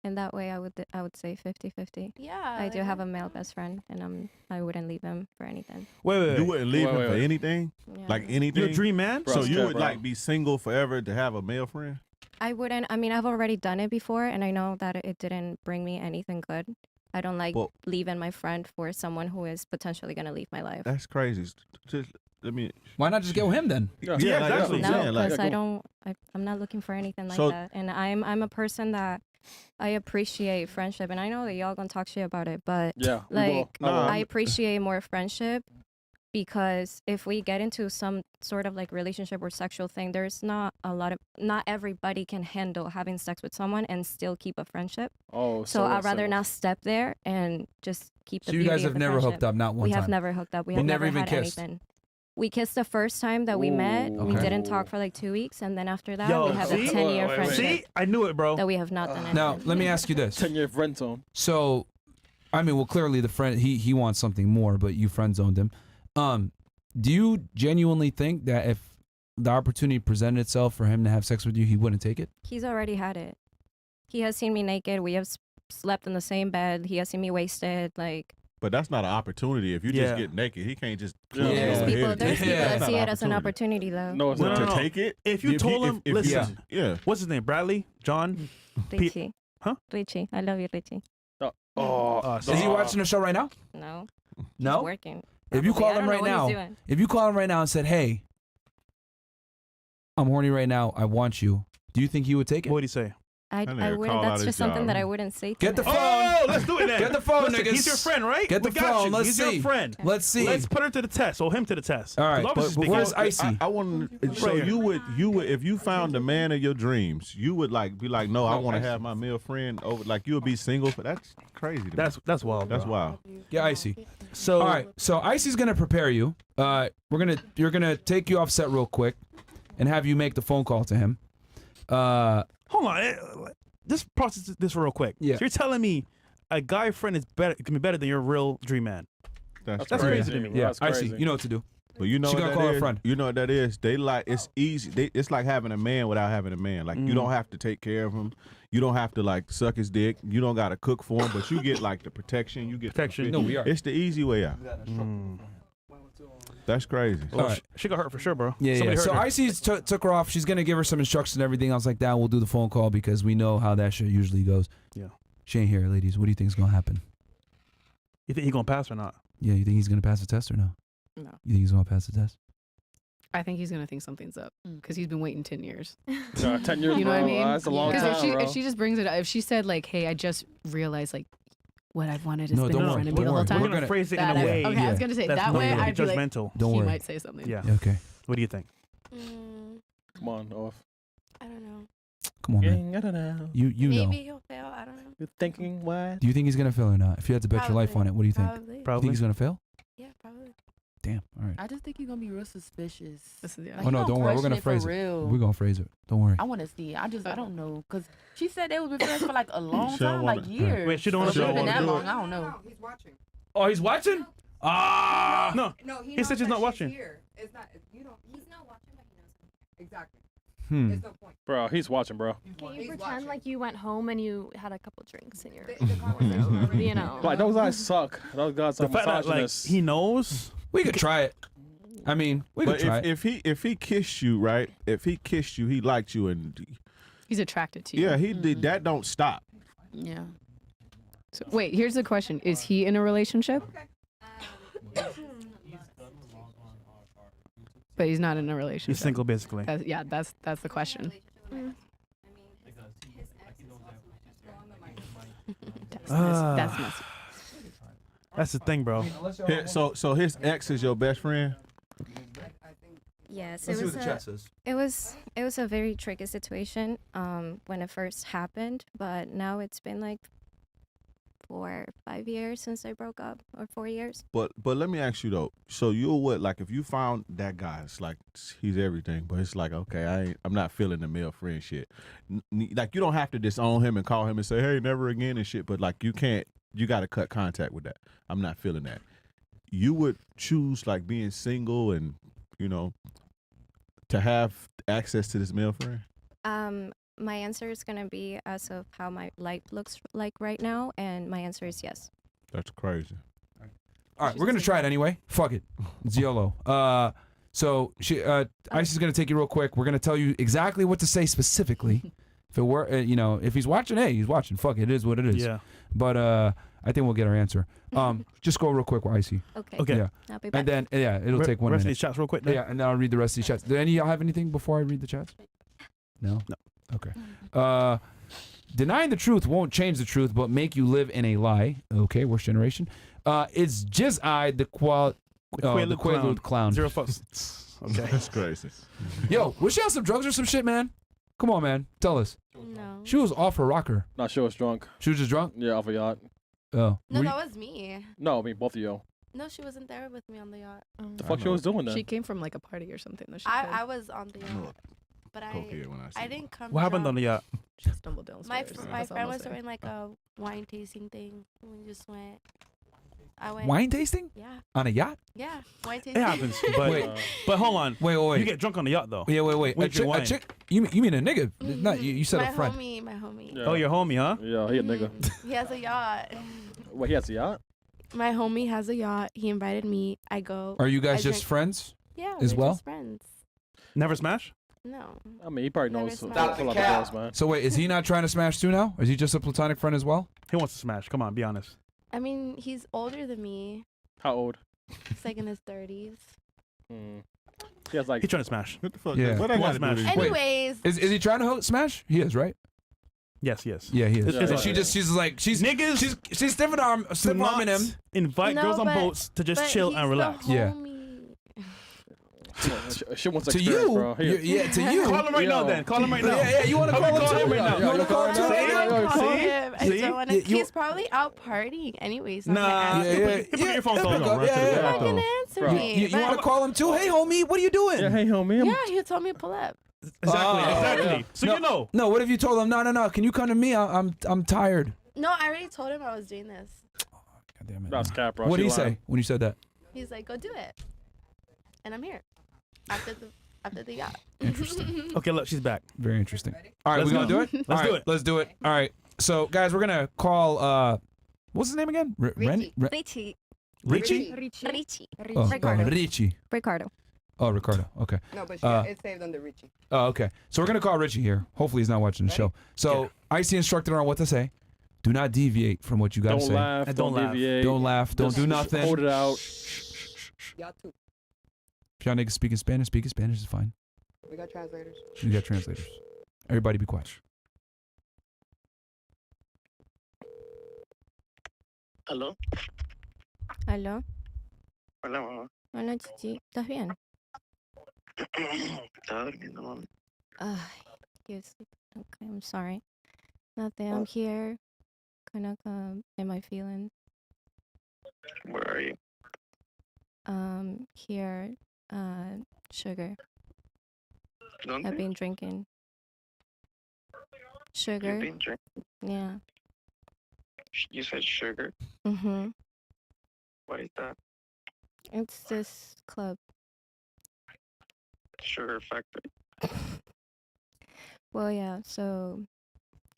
And that way I would say 50-50. Yeah. I do have a male best friend, and I wouldn't leave him for anything. Wait. You wouldn't leave him for anything? Yeah. Like anything? Your dream man? So you would like be single forever to have a male friend? I wouldn't. I mean, I've already done it before, and I know that it didn't bring me anything good. I don't like leaving my friend for someone who is potentially going to leave my life. That's crazy. Just let me. Why not just get with him then? Yeah, exactly. No, because I'm not looking for anything like that. And I'm a person that I appreciate friendship, and I know that y'all gonna talk shit about it, but I appreciate more friendship, because if we get into some sort of like relationship or sexual thing, there's not everybody can handle having sex with someone and still keep a friendship. So I'd rather not step there and just keep the So you beauty guys of have the never friendship. hooked up, not one We time? have never hooked up. We You have never never even had kissed? anything. We kissed the first time that we met. We Okay. didn't talk for like 2 weeks, and then after that, Yo, we have a see? 10-year friendship. See? I knew it, bro. That we have not done anything. Now, let me ask you this. 10-year friend zone. So, I mean, well, clearly the friend, he wants something more, but you friend zoned him. Do you genuinely think that if the opportunity presented itself for him to have sex with you, he wouldn't take it? He's already had it. He has seen me naked. We have slept in the same bed. He has seen me wasted. Like, But that's not an opportunity. If you Yeah. just get naked, he can't just. there's people that see it as an opportunity, though. No, it's No, not. no, To no. take it? If you told him, listen, Yeah. what's his name? Bradley? John? Richie. Huh? Richie. I love you, Richie. Is he watching the show right now? No. No? He's working. If you Probably. call I don't him know right what he's now, doing. if you call him right now and said, "Hey, I'm horny right now. I want you," do you think he would take it? What would he say? I nigga wouldn't. call out That's his just something job. that I wouldn't say to Get the him. phone. Oh, let's do it then. Get the phone, Listen, niggas. He's your friend, right? Get the We got phone. you. Let's He's see. your friend. Let's see. Let's put her to the test, or him to the test. All right, 'Cause obviously but speaking- where's Icy? I want. So Right here. you would, if you found the man of your dreams, you would like be like, no, I want to have my male friend over. Like you would be single, but that's crazy. To me. That's wild. That's bro. wild. Yeah, Icy. So All right, so Icy's gonna prepare you. You're gonna take you off set real quick, and have you make the phone call to him. hold on. Just process this real quick. Yeah. So you're telling me a guy friend is better, can be better than your real dream man? That's crazy to me. Yeah, That's Icy, crazy. you know what to do. But you know She what gonna that call her is? friend. You know what that is? They like it's easy. It's like having a man without having a man. Like you don't have to take care of him. You don't have to like suck his dick. You don't got to cook for him, but you get like the protection. You get Protection. No, we are. It's the easy way out. That's crazy. Well, All right. she got hurt for sure, bro. Yeah, Somebody yeah. hurt So her. Icy took her off. She's gonna give her some instructions and everything else like that. We'll do the phone call because we know how that shit usually goes. Yeah. She ain't here, ladies. What do you think is gonna happen? You think he gonna pass or not? Yeah, you think he's gonna pass the test or no? No. You think he's gonna pass the test? I think he's gonna think something's up because he's been waiting 10 years. 10 years, You know what I bro. mean? That's a long Because time, bro. if she just brings it up, if she said like, "Hey, I just realized like what I've wanted has No, been don't in worry. front of me Don't the whole worry. time," We're gonna phrase it in that a I- way. Okay, I was gonna say that's that not way. gonna be I'd be like, judgmental. Don't she worry. might say something. Yeah. Okay. What do you think? Come on, off. I don't know. Come on, man. I don't know. You know. Maybe he'll fail. I don't know. You're thinking what? Do you think he's gonna fail or not? If you had to bet your life on it, what do you think? Probably. You think he's gonna fail? Yeah, probably. Damn. All right. I just think he's gonna be real suspicious. This is, Like, Oh no, he don't worry. We're question gonna it for phrase it. real. We're gonna phrase it. Don't worry. I want to see. I don't know, cause she said they was been friends for like a long She don't time, wanna- like years. Wait, she don't wanna So it do been it. that Do long. it. I don't know. He's watching. Oh, he's watching? Ah. No. No, He said she's not watching. Here. It's not. You don't. He's not watching, but he knows. Exactly. Hmm. There's no point. Bro, he's watching, bro. Can you He's pretend watching. like you went home and you had a couple drinks in your, The conversation. you know? Like, those guys suck. Those guys are The fact that like misogynists. he knows. We could try it. I mean, we could But try it. if he kissed you, right? If he kissed you, he liked you, and He's attracted to you. yeah, he did. That don't stop. Yeah. So, wait, here's the question: is he in a relationship? But he's not in a relationship. He's single, basically. That's the question. That's messy. That's the thing, bro. So his ex is your best friend. Yes, Let's see it was what the chat says. it was a very tricky situation when it first happened, but now it's been like for 5 years since I broke up, or 4 years. But let me ask you though. So you would like if you found that guy, it's like he's everything, but it's like okay, I'm not feeling the male friend shit. Like you don't have to disown him and call him and say hey never again and shit. But like you can't, you got to cut contact with that. I'm not feeling that. You would choose like being single and to have access to this male friend. My answer is gonna be as of how my life looks like right now, and my answer is yes. That's crazy. All right, we're gonna try it anyway. Fuck it, it's YOLO. So Ice is gonna take you real quick. We're gonna tell you exactly what to say specifically. If it were, if he's watching, hey, he's watching. Fuck it, it is what it is. Yeah. But I think we'll get our answer. Just go real quick with Icy. Okay. Yeah. I'll be back. And then it'll take 1 Rest of minute. these chats real quick. Then. Yeah, and then I'll read the rest of these chats. Do any of y'all have anything before I read the chats? No. No. Okay. Denying the truth won't change the truth, but make you live in a lie. Okay, worst generation. It's just the Quaalude clown. 0 fucks. Okay. That's crazy. Yo, was she on some drugs or some shit, man? Come on, man. Tell us. No. She was off her rocker. Not sure. Was drunk. She was just drunk? Yeah, off a yacht. Oh. No, that was me. No, I mean both of you. No, she wasn't there with me on the yacht. The fuck she was doing then? She came from like a party or something. Though. I was on the yacht, but I didn't come. What happened on the yacht? She stumbled downstairs. My friend was throwing like a wine tasting thing. And we just went. I went. Wine tasting? Yeah. On a yacht? Yeah, wine tasting. It happens, but hold on. Wait. You get drunk on the yacht though. Yeah, wait. Wait, A chick? You mean a nigga? Not you. You said a friend. My homie. Yeah. Oh, your homie, huh? Yeah, he a nigga. He has a yacht. Wait, he has a yacht? My homie has a yacht. He invited me. I go. Are you guys I just drink- friends? Yeah, as we're well? just friends. Never smash? No. I mean, he probably knows. Stop a lot of girls, man. So wait, is he not trying to smash too now? Or is he just a platonic friend as well? He wants to smash. Come on, be honest. I mean, he's older than me. How old? He's like in his 30s. He has like. He's trying to smash. What the fuck? Yeah. What I He got wants to do smash. with Anyways. Is he trying to smash? He is, right? Yes. Yeah, he is. It's- And she's like she's Niggas she's stiff arming him. Invite No, girls on but- boats to just but chill he's and the relax. Yeah. She wants To experience, you, bro. yeah, to you. Call him right now, then. Call him right now. Yeah, you want to How call we him too? right now? You want to call him too? I right don't now? call See? him. I See? don't wanna, You- he's probably out partying anyways. I'm Nah. gonna ask him. Put your earphones pick on. up, yeah, He's yeah. not gonna answer Bro. me. You want to but- call him too? Hey, homie, what are you doing? Yeah, hey, homie. Yeah, he told me to pull up. Exactly. yeah. So no, you know. No, what if you told him? No. Can you come to me? I'm tired. No, I already told him I was doing this. God damn it. That's cap, bro. What did She he say lying. when you said that? He's like, go do it. And I'm here. After the yacht. Interesting. Okay, look, she's back. Very interesting. All right, Let's we gonna go. do it? Let's All do right, it. Let's do it. All right. So, guys, we're gonna call. What's his name again? Richie. Richie. Richie. Oh, Ricardo. Richie. Ricardo. Oh, Ricardo. Okay. No, but it's saved under Richie. Oh, okay. So we're gonna call Richie here. Hopefully he's not watching the show. So Icy instructed her on what to say. Do not deviate from what you gotta Don't say. laugh. And Don't don't laugh. deviate. Don't laugh. Don't do nothing. Hold it out. Y'all too. If y'all niggas speak in Spanish is fine. We got translators. We got translators. Everybody be quiet. ¿Aló? ¿Aló? Hola, mamá. Hola, Chichi. ¿Estás bien? Estaba durmiendo, mami. Ay, yes. Okay, I'm sorry. Nothing. I'm here. Kind of in my feelings. Where are you? Here. Sugar. ¿Dónde? I've been drinking. Sugar. You've been drinking? Yeah. You said sugar? Mhm. What is that? It's this club. Sugar factory. Well, yeah. So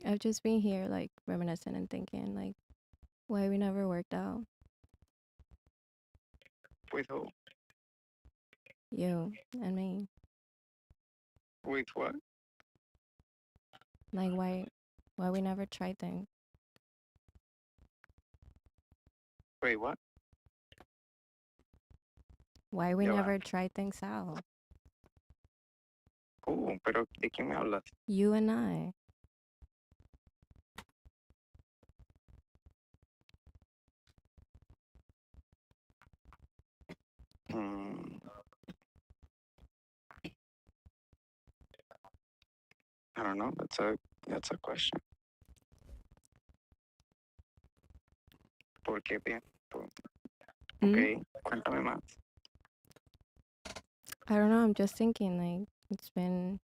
I've just been here, like reminiscing and thinking, like, why we never worked out. With who? You and me. With what? Like, why we never tried things. Wait, what? Why we Ya va. never tried things out. Pero ¿de quién me hablas? You and I. I don't know. That's a question. ¿Por qué bien? Ok, cuéntame más. I don't know. I'm just thinking, like, it's been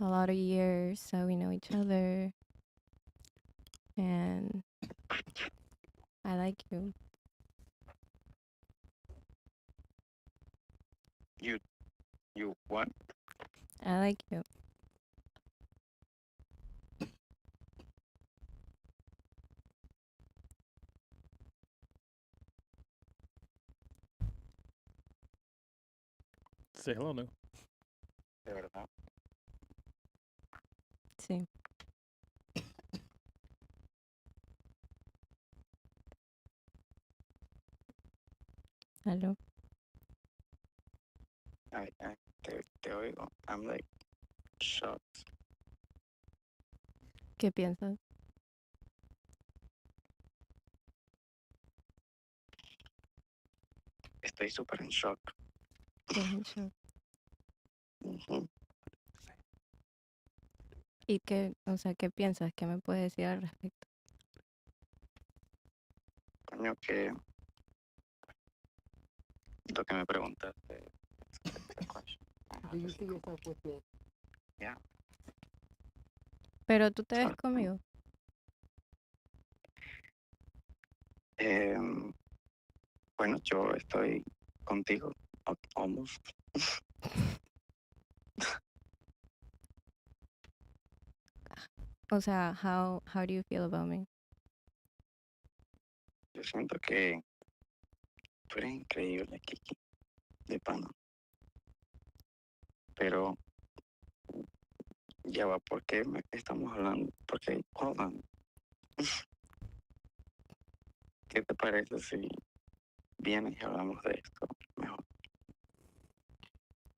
a lot of years that we know each other. And I like you. You what? I like you. Say hello now. De verdad. Sí. Hello. Te oigo. I'm like shocked. ¿Qué piensas? Estoy súper en shock. Estás en shock. Ujú. ¿Y qué, o sea, qué piensas? ¿Qué me puedes decir al respecto? Coño, que lo que me preguntaste. Do you see yourself with me? Yeah. Pero tú te ves conmigo. Bueno, yo estoy contigo. Almost. O sea, how do you feel about me? Yo siento que tú eres increíble, Kiki. De pana. Pero ya va, ¿por qué estamos hablando? Porque, hold on. ¿Qué te parece si vienes y hablamos de esto mejor?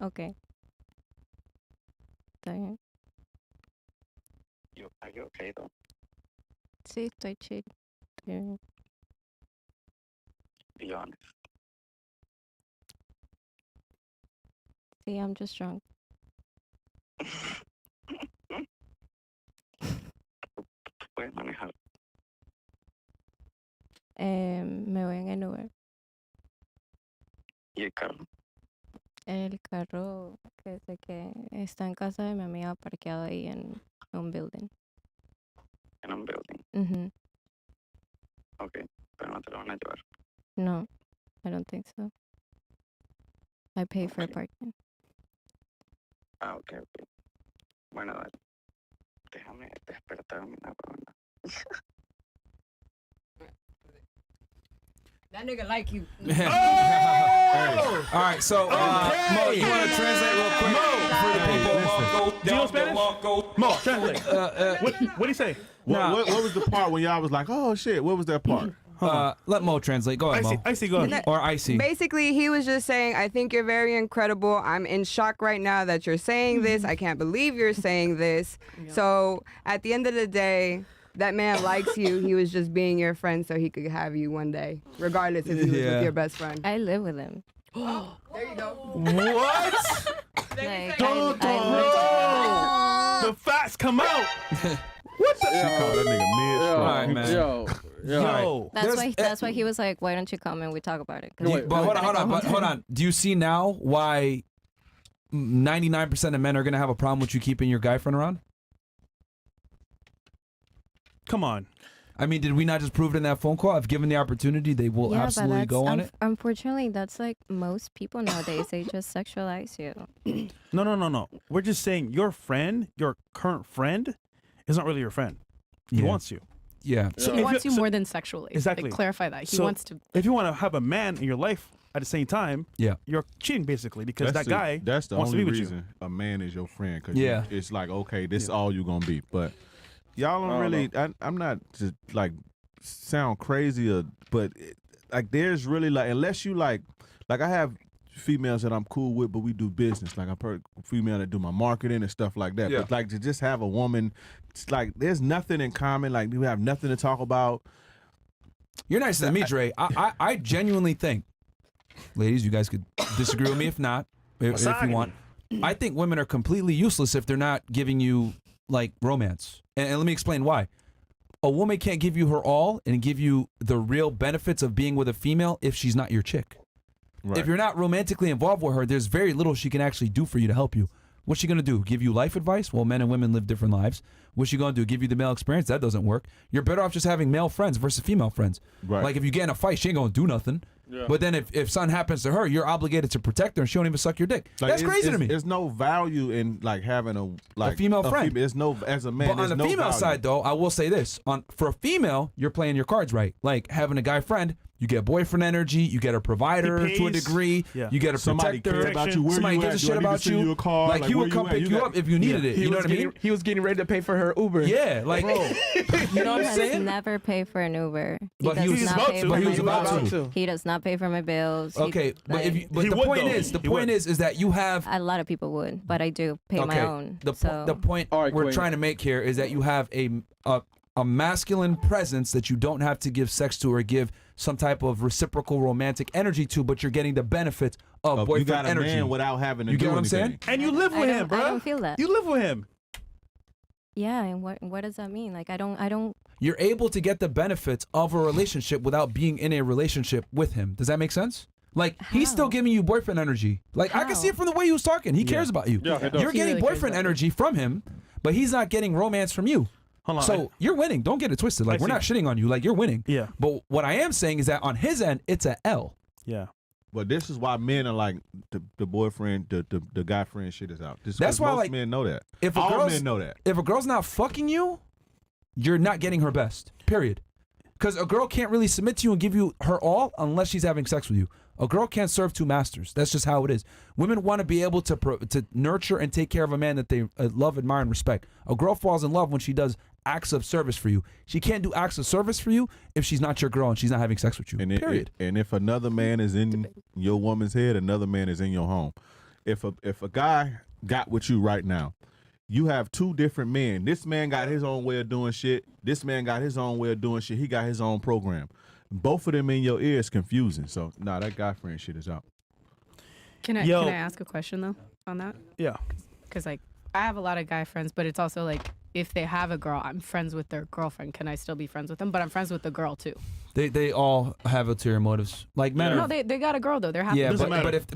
Okay. Está bien. Are you okay, though? Sí, estoy chill. Estoy bien. Be honest. Sí, I'm just drunk. Puedes manejar. Me voy en el Uber. ¿Y el carro? El carro que sé que está en casa de mi amiga parqueado ahí en un building. En un building. Mhm. Ok, pero no te lo van a llevar. No, I don't think so. I pay for parking. Ah, ok. Bueno, dale. Déjame despertarme una ronda. That nigga like you. All right, so Mo, you want to translate real quick for the people? Do you know Spanish? Mo, translate. What do you say? What was the part when y'all was like, oh shit? What was that part? Let Mo translate. Go ahead, Mo. Icy, go ahead. Or Icy. Basically, he was just saying, I think you're very incredible. I'm in shock right now that you're saying this. I can't believe you're saying this. So at the end of the day, that man likes you. He was just being your friend so he could have you one day, regardless if he was with your best friend. I live with him. There you go. What? Like, The facts come out. What the? She called that nigga mid-strong. All right, man. Yo. That's why he was like, why don't you come and we talk about it? But hold on. Do you see now why 99% of men are gonna have a problem with you keeping your guy friend around? Come on. I mean, did we not just prove it in that phone call? If given the opportunity, they will Yeah, absolutely but go on it. Unfortunately, that's like most people nowadays. They just sexualize you. No. We're just saying your friend, your current friend, is not really your friend. He wants you. Yeah. He wants you more than sexually. Exactly. Like, clarify that. He So wants to. If you want to have a man in your life at the same time, you're cheating basically because That's that guy that's the wants to only be with reason a man is your friend. Cause Yeah. it's like, okay, this is all you gonna be. But y'all don't really. I'm not just like sound crazy, but like there's really like unless you like I have females that I'm cool with, but we do business. Like I've heard female that do my marketing and stuff like that. Yeah. But like to just have a woman, it's like there's nothing in common. Like we have nothing to talk about. You're nicer than me, Dre. I genuinely think, ladies, you guys could disagree with me if not, if you want. I think women are completely useless if they're not giving you like romance. And let me explain why. a woman can't give you her all and give you the real benefits of being with a female if she's not your chick. Right. If you're not romantically involved with her, there's very little she can actually do for you to help you. What's she gonna do? Give you life advice? Well, men and women live different lives. What's she gonna do? Give you the male experience? That doesn't work. You're better off just having male friends versus female friends. Right. Like if you get in a fight, she ain't gonna do nothing. Yeah. But then if something happens to her, you're obligated to protect her, and she don't even suck your dick. Like, That's crazy to me. There's no value in like having a female friend. There's no as a man. But on there's the no female value. side, though, I will say this: for a female, you're playing your cards right. Like having a guy friend, you get boyfriend energy, you get a provider He to a pays. degree, Yeah. you get a Somebody protector. cares about you. Where Somebody you gives at? a Do shit I need to about send you a car? Like Like, he where would you come at? pick you up if you needed it. You know what I mean? He was getting ready to pay for her Uber. Yeah, like Bro, you know what I'm has saying? never paid for an Uber. But he was does not about pay to. for But he my was about bills. to. He does not pay for my bills. He- Okay, but like, if you, but He the would, point though. is, the He point would. is that you have a lot of people would, but I do pay my own. The point All right, we're Queen. trying to make here is that you have a masculine presence that you don't have to give sex to or give some type of reciprocal romantic energy to, but you're getting the benefits of You boyfriend got a energy. man without having to You do get what I'm anything. saying? And you live with I him, don't- bro. I don't feel that. You live with him. Yeah, and what does that mean? Like I don't. You're able to get the benefits of a relationship without being in a relationship with him. Does that make sense? Like he's still giving you boyfriend energy. Like I can see it from the way he was talking. He cares about you. Yeah, he does. You're He getting really cares boyfriend about you. energy from him, but he's not getting romance from you. Hold on, So you're winning. Don't get it twisted. Like I we're not see. shitting on you. Like you're winning. Yeah. But what I am saying is that on his end, it's a L. Yeah. But this is why men are like the boyfriend, the guy friend shit is out. This, That's why, most like, men know that. If a All girl's men know that. If a girl's not fucking you, you're not getting her best. Period. Because a girl can't really submit to you and give you her all unless she's having sex with you. A girl can't serve two masters. That's just how it is. Women want to be able to nurture and take care of a man that they love, admire, and respect. A girl falls in love when she does acts of service for you. She can't do acts of service for you if she's not your girl and she's not having sex with you. Period. And if another man is in your woman's head, another man is in your home. If a guy got with you right now, you have two different men. This man got his own way of doing shit. This man got his own way of doing shit. He got his own program. Both of them in your ear is confusing. So, that guy friend shit is out. Can I ask a question though on that? Yeah. Because like I have a lot of guy friends, but it's also like if they have a girl, I'm friends with their girlfriend. Can I still be friends with them? But I'm friends with the girl too. They all have ulterior motives. Like men are. No, they got a girl though. They're happy. Yeah,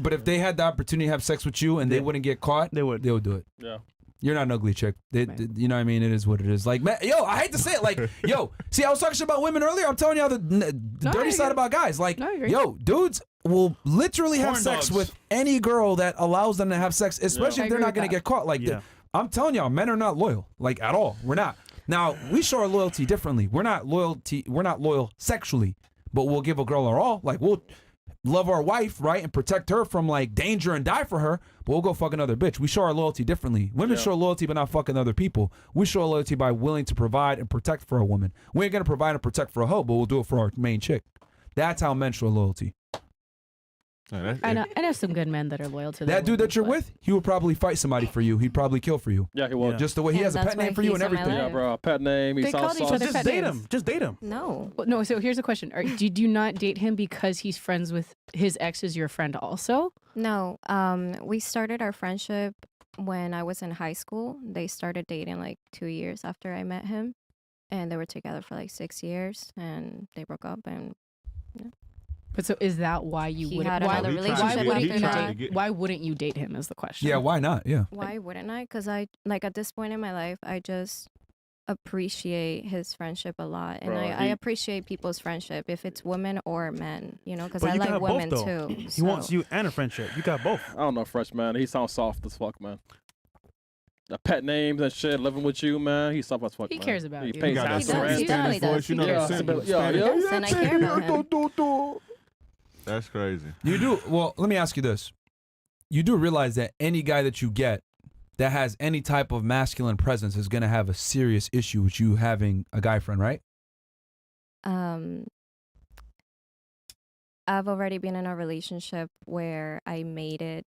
but if they had the opportunity to have sex with you and they wouldn't get caught, they would do it. Yeah. You're not an ugly chick. You know what I mean? It is what it is. Like, man, yo, I hate to say it. Like, yo, see, I was talking shit about women earlier. I'm telling y'all the dirty side about guys. Like, yo, dudes will literally have Corn sex dogs. with any girl that allows them to have sex, especially I if they're agree not with going to that. get caught. Like, I'm telling y'all, men are not loyal. Like, at all. We're not. Now, we show our loyalty differently. We're not loyal sexually, but we'll give a girl our all. Like, we'll love our wife, right, and protect her from like danger and die for her, but we'll go fuck another bitch. We show our loyalty differently. Women show loyalty by not fucking other people. We show loyalty by willing to provide and protect for a woman. We ain't gonna provide and protect for a hoe, but we'll do it for our main chick. That's how men show loyalty. I know some good men that are loyal to That dude that you're with, he would probably fight somebody for you. He'd probably kill for you. Yeah, he would. Just the way he And has a that's pet why name for you he's and in my everything. Yeah, bro. Pet name. He They sounds called each soft. other Just pet date names. him. Just date him. No. Well, no, so here's the question. Did you not date him because he's friends with his ex is your friend also? No. We started our friendship when I was in high school. They started dating like 2 years after I met him, and they were together for like 6 years, and they broke up. And But so is that why you He wouldn't? had another relationship after that. Why wouldn't you date him? Is the question. Yeah, why not? Yeah. Why wouldn't I? Because I like at this point in my life, I just appreciate his friendship a lot, and Bro, I he- appreciate people's friendship, if it's women or men, you know, because But I you like got women both, though. too. He so- wants you and a friendship. You got both. I don't know, Fresh, man. He sounds soft as fuck, man. The pet names and shit, living with you, man. He's soft as fuck. He man. cares about he you. pays He got house that does, rent. he definitely does. voice, you know He that does. simple Yeah, He yeah, does, and I care about him. That's crazy. You do. Well, let me ask you this. You do realize that any guy that you get that has any type of masculine presence is going to have a serious issue with you having a guy friend, right? I've already been in a relationship where I made it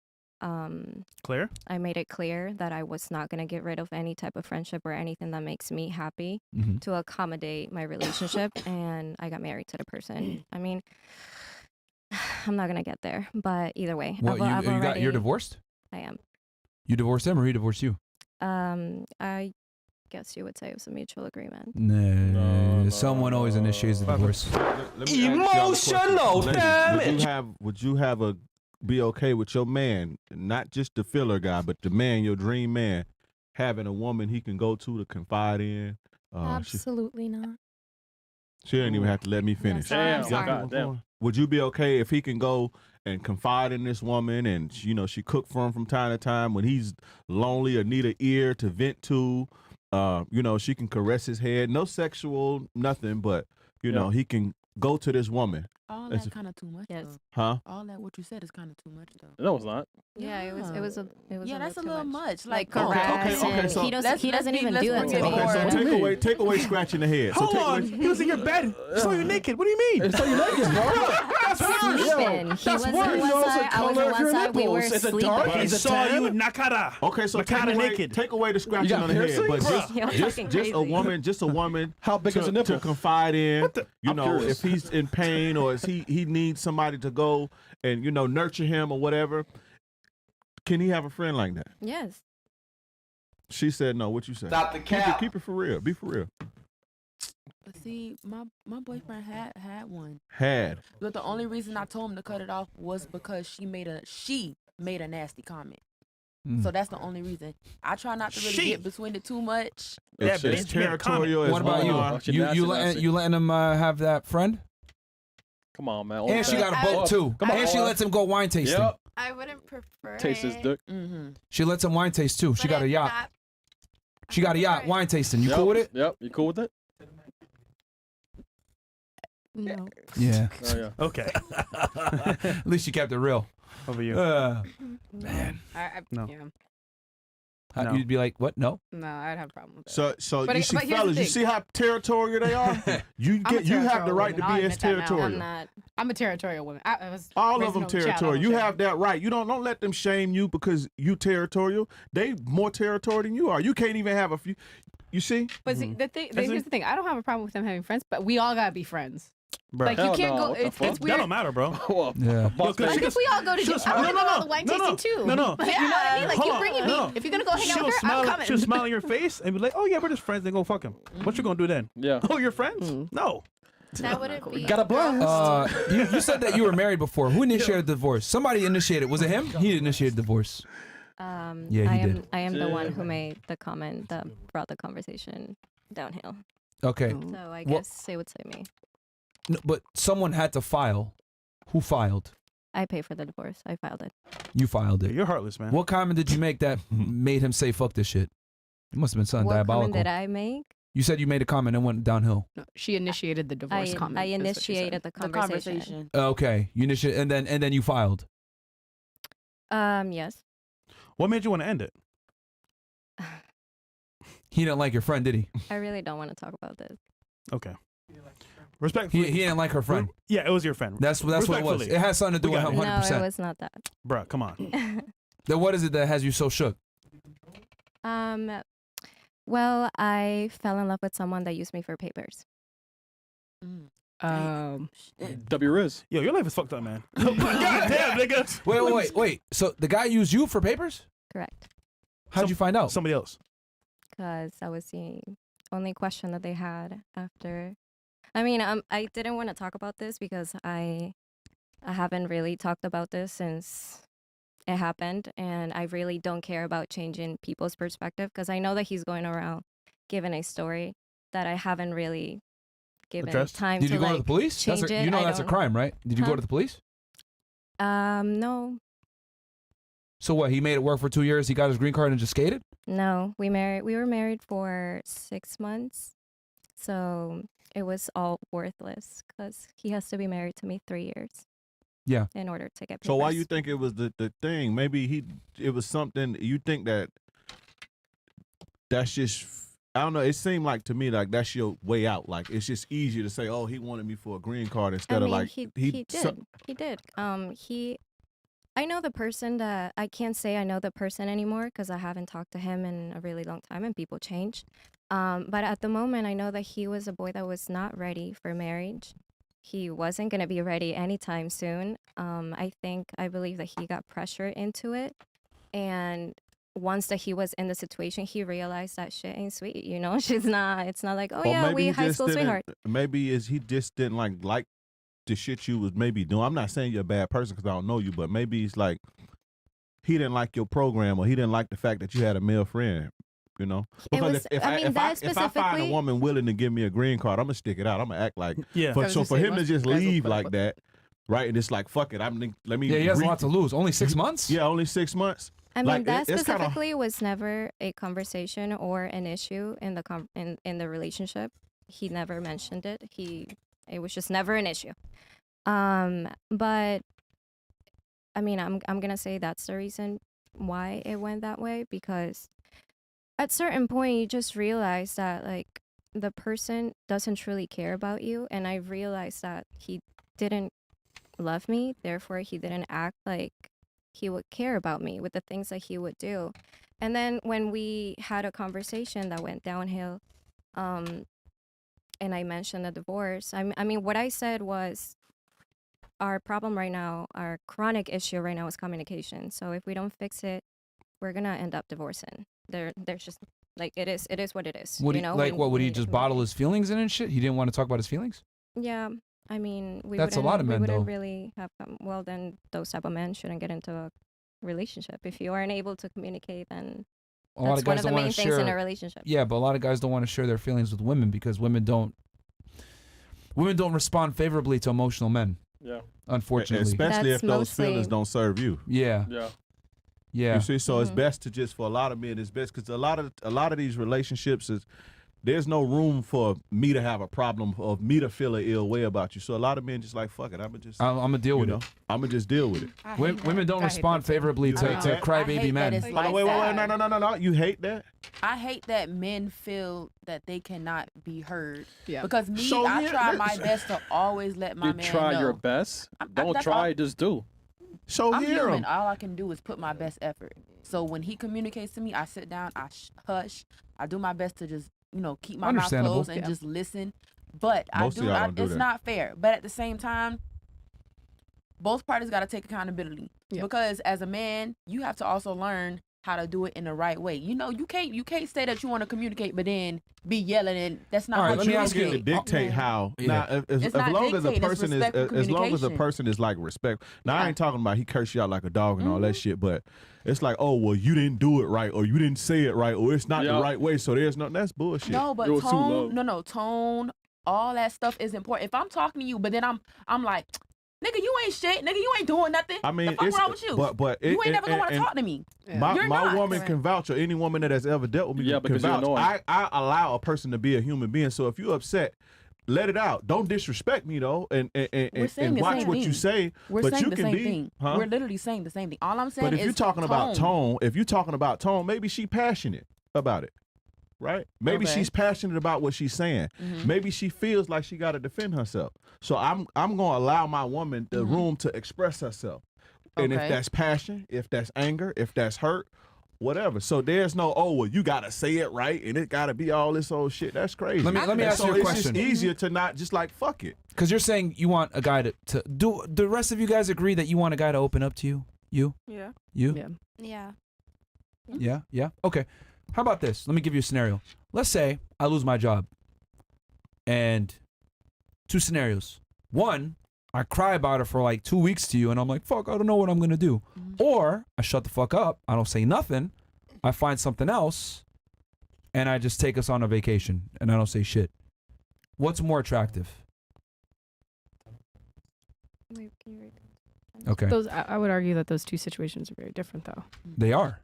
Clear? I made it clear that I was not going to get rid of any type of friendship or anything that makes me happy Mhm. to accommodate my relationship, and I got married to the person. I mean, I'm not going to get there, but either way. What, I've you're divorced? I am. You divorced him or he divorced you? I guess you would say it was a mutual agreement. Nah, someone always initiates the divorce. Let me ask y'all a Emotional question. damage. Ladies, would you have a be okay with your man, not just the filler guy, but the man, your dream man, having a woman he can go to confide in? Absolutely not. She didn't even have to let me finish. Damn, Y'all God, keep going. Would you be okay if he can go and confide in this woman and she cook for him from time to time when he's lonely or need an ear to vent to? She can caress his head, no sexual, nothing, but he can go to this woman. All that kind of too much. Yes. Huh? All that what you said is kind of too much though. No, it's not. Yeah, it was Yeah, that's a too little much. Like caress, okay, and so he doesn't even do that to me. Okay, so take away scratching the head. Hold so on, he was in your bed. He saw you naked. What do you mean? It's so you naked, bro. That's worse. Sleeping. He was on one side, I was on one side. We were sleeping. He saw you nakada. Okay, so take away the scratching on the head, but just a woman. How big is a nipple? To confide in, I'm curious. if he's in pain or if he needs somebody to go and nurture him or whatever. Can he have a friend like that? Yes. She said no. What you say? Stop the cap. Keep it for real. Be for real. But see, my boyfriend had one. But the only reason I told him to cut it off was because she made a nasty comment. So that's the only reason. I try not to really get between it too much. It's territorial. What about you? You letting him have that friend? Come on, man. And she got a boat too. Come on, and she lets him go wine tasting. Yep. I wouldn't prefer Taste his dick. She lets him wine taste too. She got a yacht. She got a yacht, wine tasting. You cool with it? Yep. You cool with it? No. Yeah. Oh, yeah. Okay. At least you kept it real. Over you. Man. No. Yeah. No. You'd be like, what? No? No, I'd have a problem with that. So But you it- see, but here's the fellas, you thing. see how territorial they are? you I'm a have the territorial right woman. to I'll be as admit that now. territorial. I'm not. I'm a territorial woman. I was All raised of them an only child. territorial. You have that right. You don't let them shame you because you territorial. They more territorial than you are. You can't even have a few. You see? But see, here's the thing. I don't have a problem with them having friends, but we all gotta be friends. Bruh. Like you can't go. It's weird. That don't matter, bro. Yeah. Like if we all go to I want to go to all the wine tasting too. No. Like, you know what I mean? Like Hold you on, bringing me. no. If you're gonna go hang out with her, smile, I'm coming. She'll smile in your face and be like, "Oh yeah, we're just friends." Then go fuck him. What you gonna do then? Yeah. Oh, you're friends? No. That wouldn't be. Got a blast. You said that you were married before. Who initiated the divorce? Somebody initiated. Was it him? He initiated the divorce. Yeah, he did. I am the one who made the comment that brought the conversation downhill. Okay. So I guess it would say me. No, but someone had to file. Who filed? I pay for the divorce. I filed it. You filed it. You're heartless, man. What comment did you make that made him say "fuck this shit"? It must have been something What diabolical. comment did I make? You said you made a comment and went downhill. No, she initiated the divorce comment. I is what she said. initiated the conversation. Okay, you initiated, and then you filed. Yes. What made you want to end it? He didn't like your friend, did he? I really don't want to talk about this. Okay. Respectfully. He didn't like her friend. Yeah, it was your friend. That's what it was. Respectfully. It has something to do with We got 100%. No, it was not that. Bruh, come on. Then what is it that has you so shook? Well, I fell in love with someone that used me for papers. W Riz. Yo, your life is fucked up, man. God damn, nigga. Wait. So the guy used you for papers? Correct. How'd you find out? Somebody else. Because that was the only question that they had after. I mean, I didn't want to talk about this because I haven't really talked about this since it happened, and I really don't care about changing people's perspective because I know that he's going around giving a story that I haven't really given time Did to you go like to the police? change it. You know I that's a don't- crime, right? Did you go Huh? to the police? No, So what? He made it work for 2 years. He got his green card and just skated. no. We were married for 6 months, so it was all worthless because he has to be married to me 3 years. Yeah. In order to get papers. So why you think it was the thing? Maybe it was something you think that's just, I don't know. It seemed like to me like that's your way out. Like it's just easier to say, oh, he wanted me for a green card instead I of mean, like he did. I know the person that I can't say I know the person anymore because I haven't talked to him in a really long time and people change. But at the moment, I know that he was a boy that was not ready for marriage. He wasn't going to be ready anytime soon. I believe that he got pressure into it. And once that he was in the situation, he realized that shit ain't sweet. You know, it's not like, oh Or yeah, maybe we he high just school didn't- sweetheart. Maybe he just didn't like the shit you was maybe doing. I'm not saying you're a bad person because I don't know you, but maybe it's like he didn't like your program, or he didn't like the fact that you had a male friend. You know, because was- if I mean, that I find a specifically- woman willing to give me a green card, I'm gonna stick it out. I'm gonna act like Yeah. So for him to just leave like that, right? And it's like fuck it. Let me. Yeah, he has a re- lot to lose. Only 6 months. Yeah, only 6 months. I mean, Like, that it's kinda- specifically was never a conversation or an issue in the in the relationship. He never mentioned it. It was just never an issue. But I mean, I'm gonna say that's the reason why it went that way, because at certain point you just realize that like the person doesn't truly care about you, and I realized that he didn't love me, therefore he didn't act like he would care about me with the things that he would do. And then when we had a conversation that went downhill, and I mentioned a divorce, I mean, what I said was our problem right now, our chronic issue right now is communication. So if we don't fix it, we're gonna end up divorcing. There's just like it is what it is. Would you he, know, like we- what would we he need to just bottle his feelings in and shit? He didn't want to talk about his feelings. Yeah, I mean, That's a lot of we men, wouldn't though. really have. Well, then those type of men shouldn't get into a relationship. If you aren't able to communicate, then A lot that's of one guys of the don't want main to things share in a relationship. Yeah, but a lot of guys don't want to share their feelings with women because women don't respond favorably to emotional men. Yeah. Unfortunately. especially if those feelings don't serve you. Yeah. Yeah. Yeah. You see, so Mm-hmm. it's best to just for a lot of men. It's best because a lot of these relationships is there's no room for me to have a problem or me to feel an ill way about you. So a lot of men just like fuck it. I'm gonna deal with it. I'm gonna just deal with it. Women don't respond favorably to crybaby men. Wait, no. You hate that? I hate that men feel that they cannot be heard. Yeah. Because me, So I here- try my best to always let my You man try know. your best. Don't that's try, all- just do. So I'm hear human. him. All I can do is put my best effort. So when he communicates to me, I sit down, I hush, I do my best to just keep my mouth Understandable. closed and Yeah. just listen. But Most of y'all don't do it's that. not fair. But at the same time, both parties got to take accountability because as a man, you have to also learn how to do it in the right way. You can't say that you want to communicate, but then be yelling, and that's not All right, how let you me ask you to communicate. dictate how. Yeah. Now, as It's not long as a dictate, it's person is, respectful as long as a communication. person is like respect. Now I ain't talking about he cursed you out like a dog and all that shit, but it's like, oh well, you didn't do it right, or you didn't say it right, or it's not the right way. So there's no. That's bullshit. No, but tone, all that stuff is important. If I'm talking to you, but then I'm like, nigga, you ain't shit. Nigga, you ain't doing nothing. I mean, the fuck it's wrong with you? but You ain't never gonna want to talk to me. My You're not. woman can vouch, or any woman that has ever dealt with me can because you're vouch. annoying. I allow a person to be a human being. So if you're upset, let it out. Don't disrespect me though, and We're saying and the watch same what thing. you say. We're but saying you the can same be, thing. huh? We're literally saying the same thing. All I'm saying But if is you're talking about tone, maybe she passionate about it, right? Maybe Okay. she's passionate about what she's saying. Mhm. Maybe she feels like she got to defend herself. So I'm gonna allow my woman the room to express herself. And if Okay. that's passion, if that's anger, if that's hurt, whatever. So there's no, oh well, you gotta say it right and it gotta be all this old shit. That's crazy. Let me And ask so you a it's question. just easier to not just like fuck it. Because you're saying you want a guy to do. The rest of you guys agree that you want a guy to open up to you. You. Yeah. You. Yeah. Yeah. Yeah. Okay. How about this? Let me give you a scenario. Let's say I lose my job. And two scenarios. One, I cry about it for like 2 weeks to you, and I'm like, fuck, I don't know what I'm gonna do. Or I shut the fuck up. I don't say nothing. I find something else, and I just take us on a vacation, and I don't say shit. What's more attractive? Okay. Those I would argue that those two situations are very different, though. They are.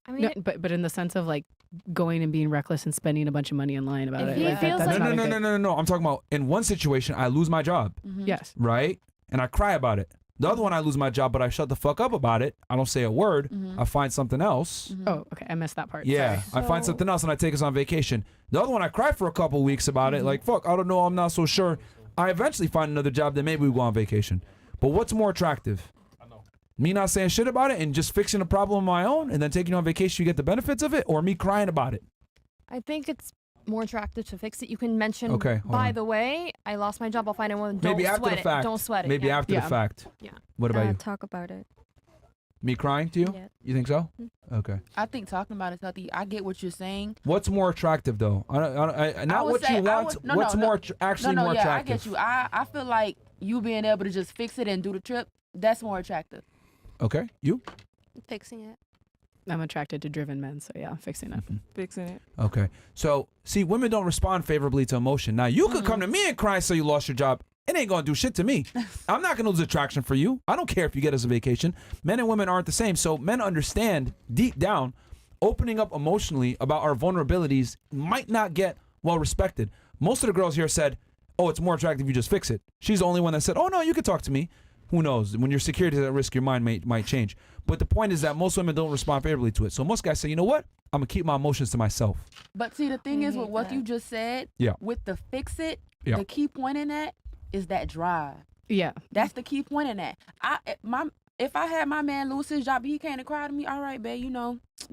I mean, No, but in the sense of like going and being reckless and spending a bunch of money and lying about If it. he Like, feels that's like- not a No. good- I'm talking about in one situation, I lose my job. Yes. Right? And I cry about it. The other one, I lose my job, but I shut the fuck up about it. I don't say a word. I find something else. Oh, okay. I missed that part. Yeah, Sorry. I find something else and I take us on vacation. The other one, I cry for a couple weeks about it. Like, fuck, I don't know. I'm not so sure. I eventually find another job, then maybe we go on vacation. But what's more attractive? Me not saying shit about it and just fixing a problem on my own and then taking you on vacation, you get the benefits of it, or me crying about it? I think it's more attractive to fix it. You can mention, Okay, hold by on. the way, I lost my job. I'll find anyone. Don't Maybe after sweat the fact. it. Don't sweat it. Maybe yeah. after the fact. Yeah. What about you? Talk about it. Me crying to you? Yeah. You think so? Okay. I think talking about it's healthy. I get what you're saying. What's more attractive though? Not what you want. What's more actually more yeah, attractive? I get you. I feel like you being able to just fix it and do the trip, that's more attractive. Okay. You? Fixing it. I'm attracted to driven men, so yeah, fixing it. Fixing it. Okay. So see, women don't respond favorably to emotion. Now you could come to me and cry and say you lost your job. It ain't gonna do shit to me. I'm not gonna lose attraction for you. I don't care if you get us a vacation. Men and women aren't the same. So men understand deep down, opening up emotionally about our vulnerabilities might not get well respected. Most of the girls here said, "Oh, it's more attractive if you just fix it." She's the only one that said, "Oh no, you can talk to me." Who knows? When your security is at risk, your mind might change. But the point is that most women don't respond favorably to it. So most guys say, you know what? I'm gonna keep my emotions to myself. But see, the thing is with what you just said, Yeah. with the fix it, Yeah. the key point in that is that drive. Yeah. That's the key point in that. If I had my man lose his job, he came to cry to me, all right, babe,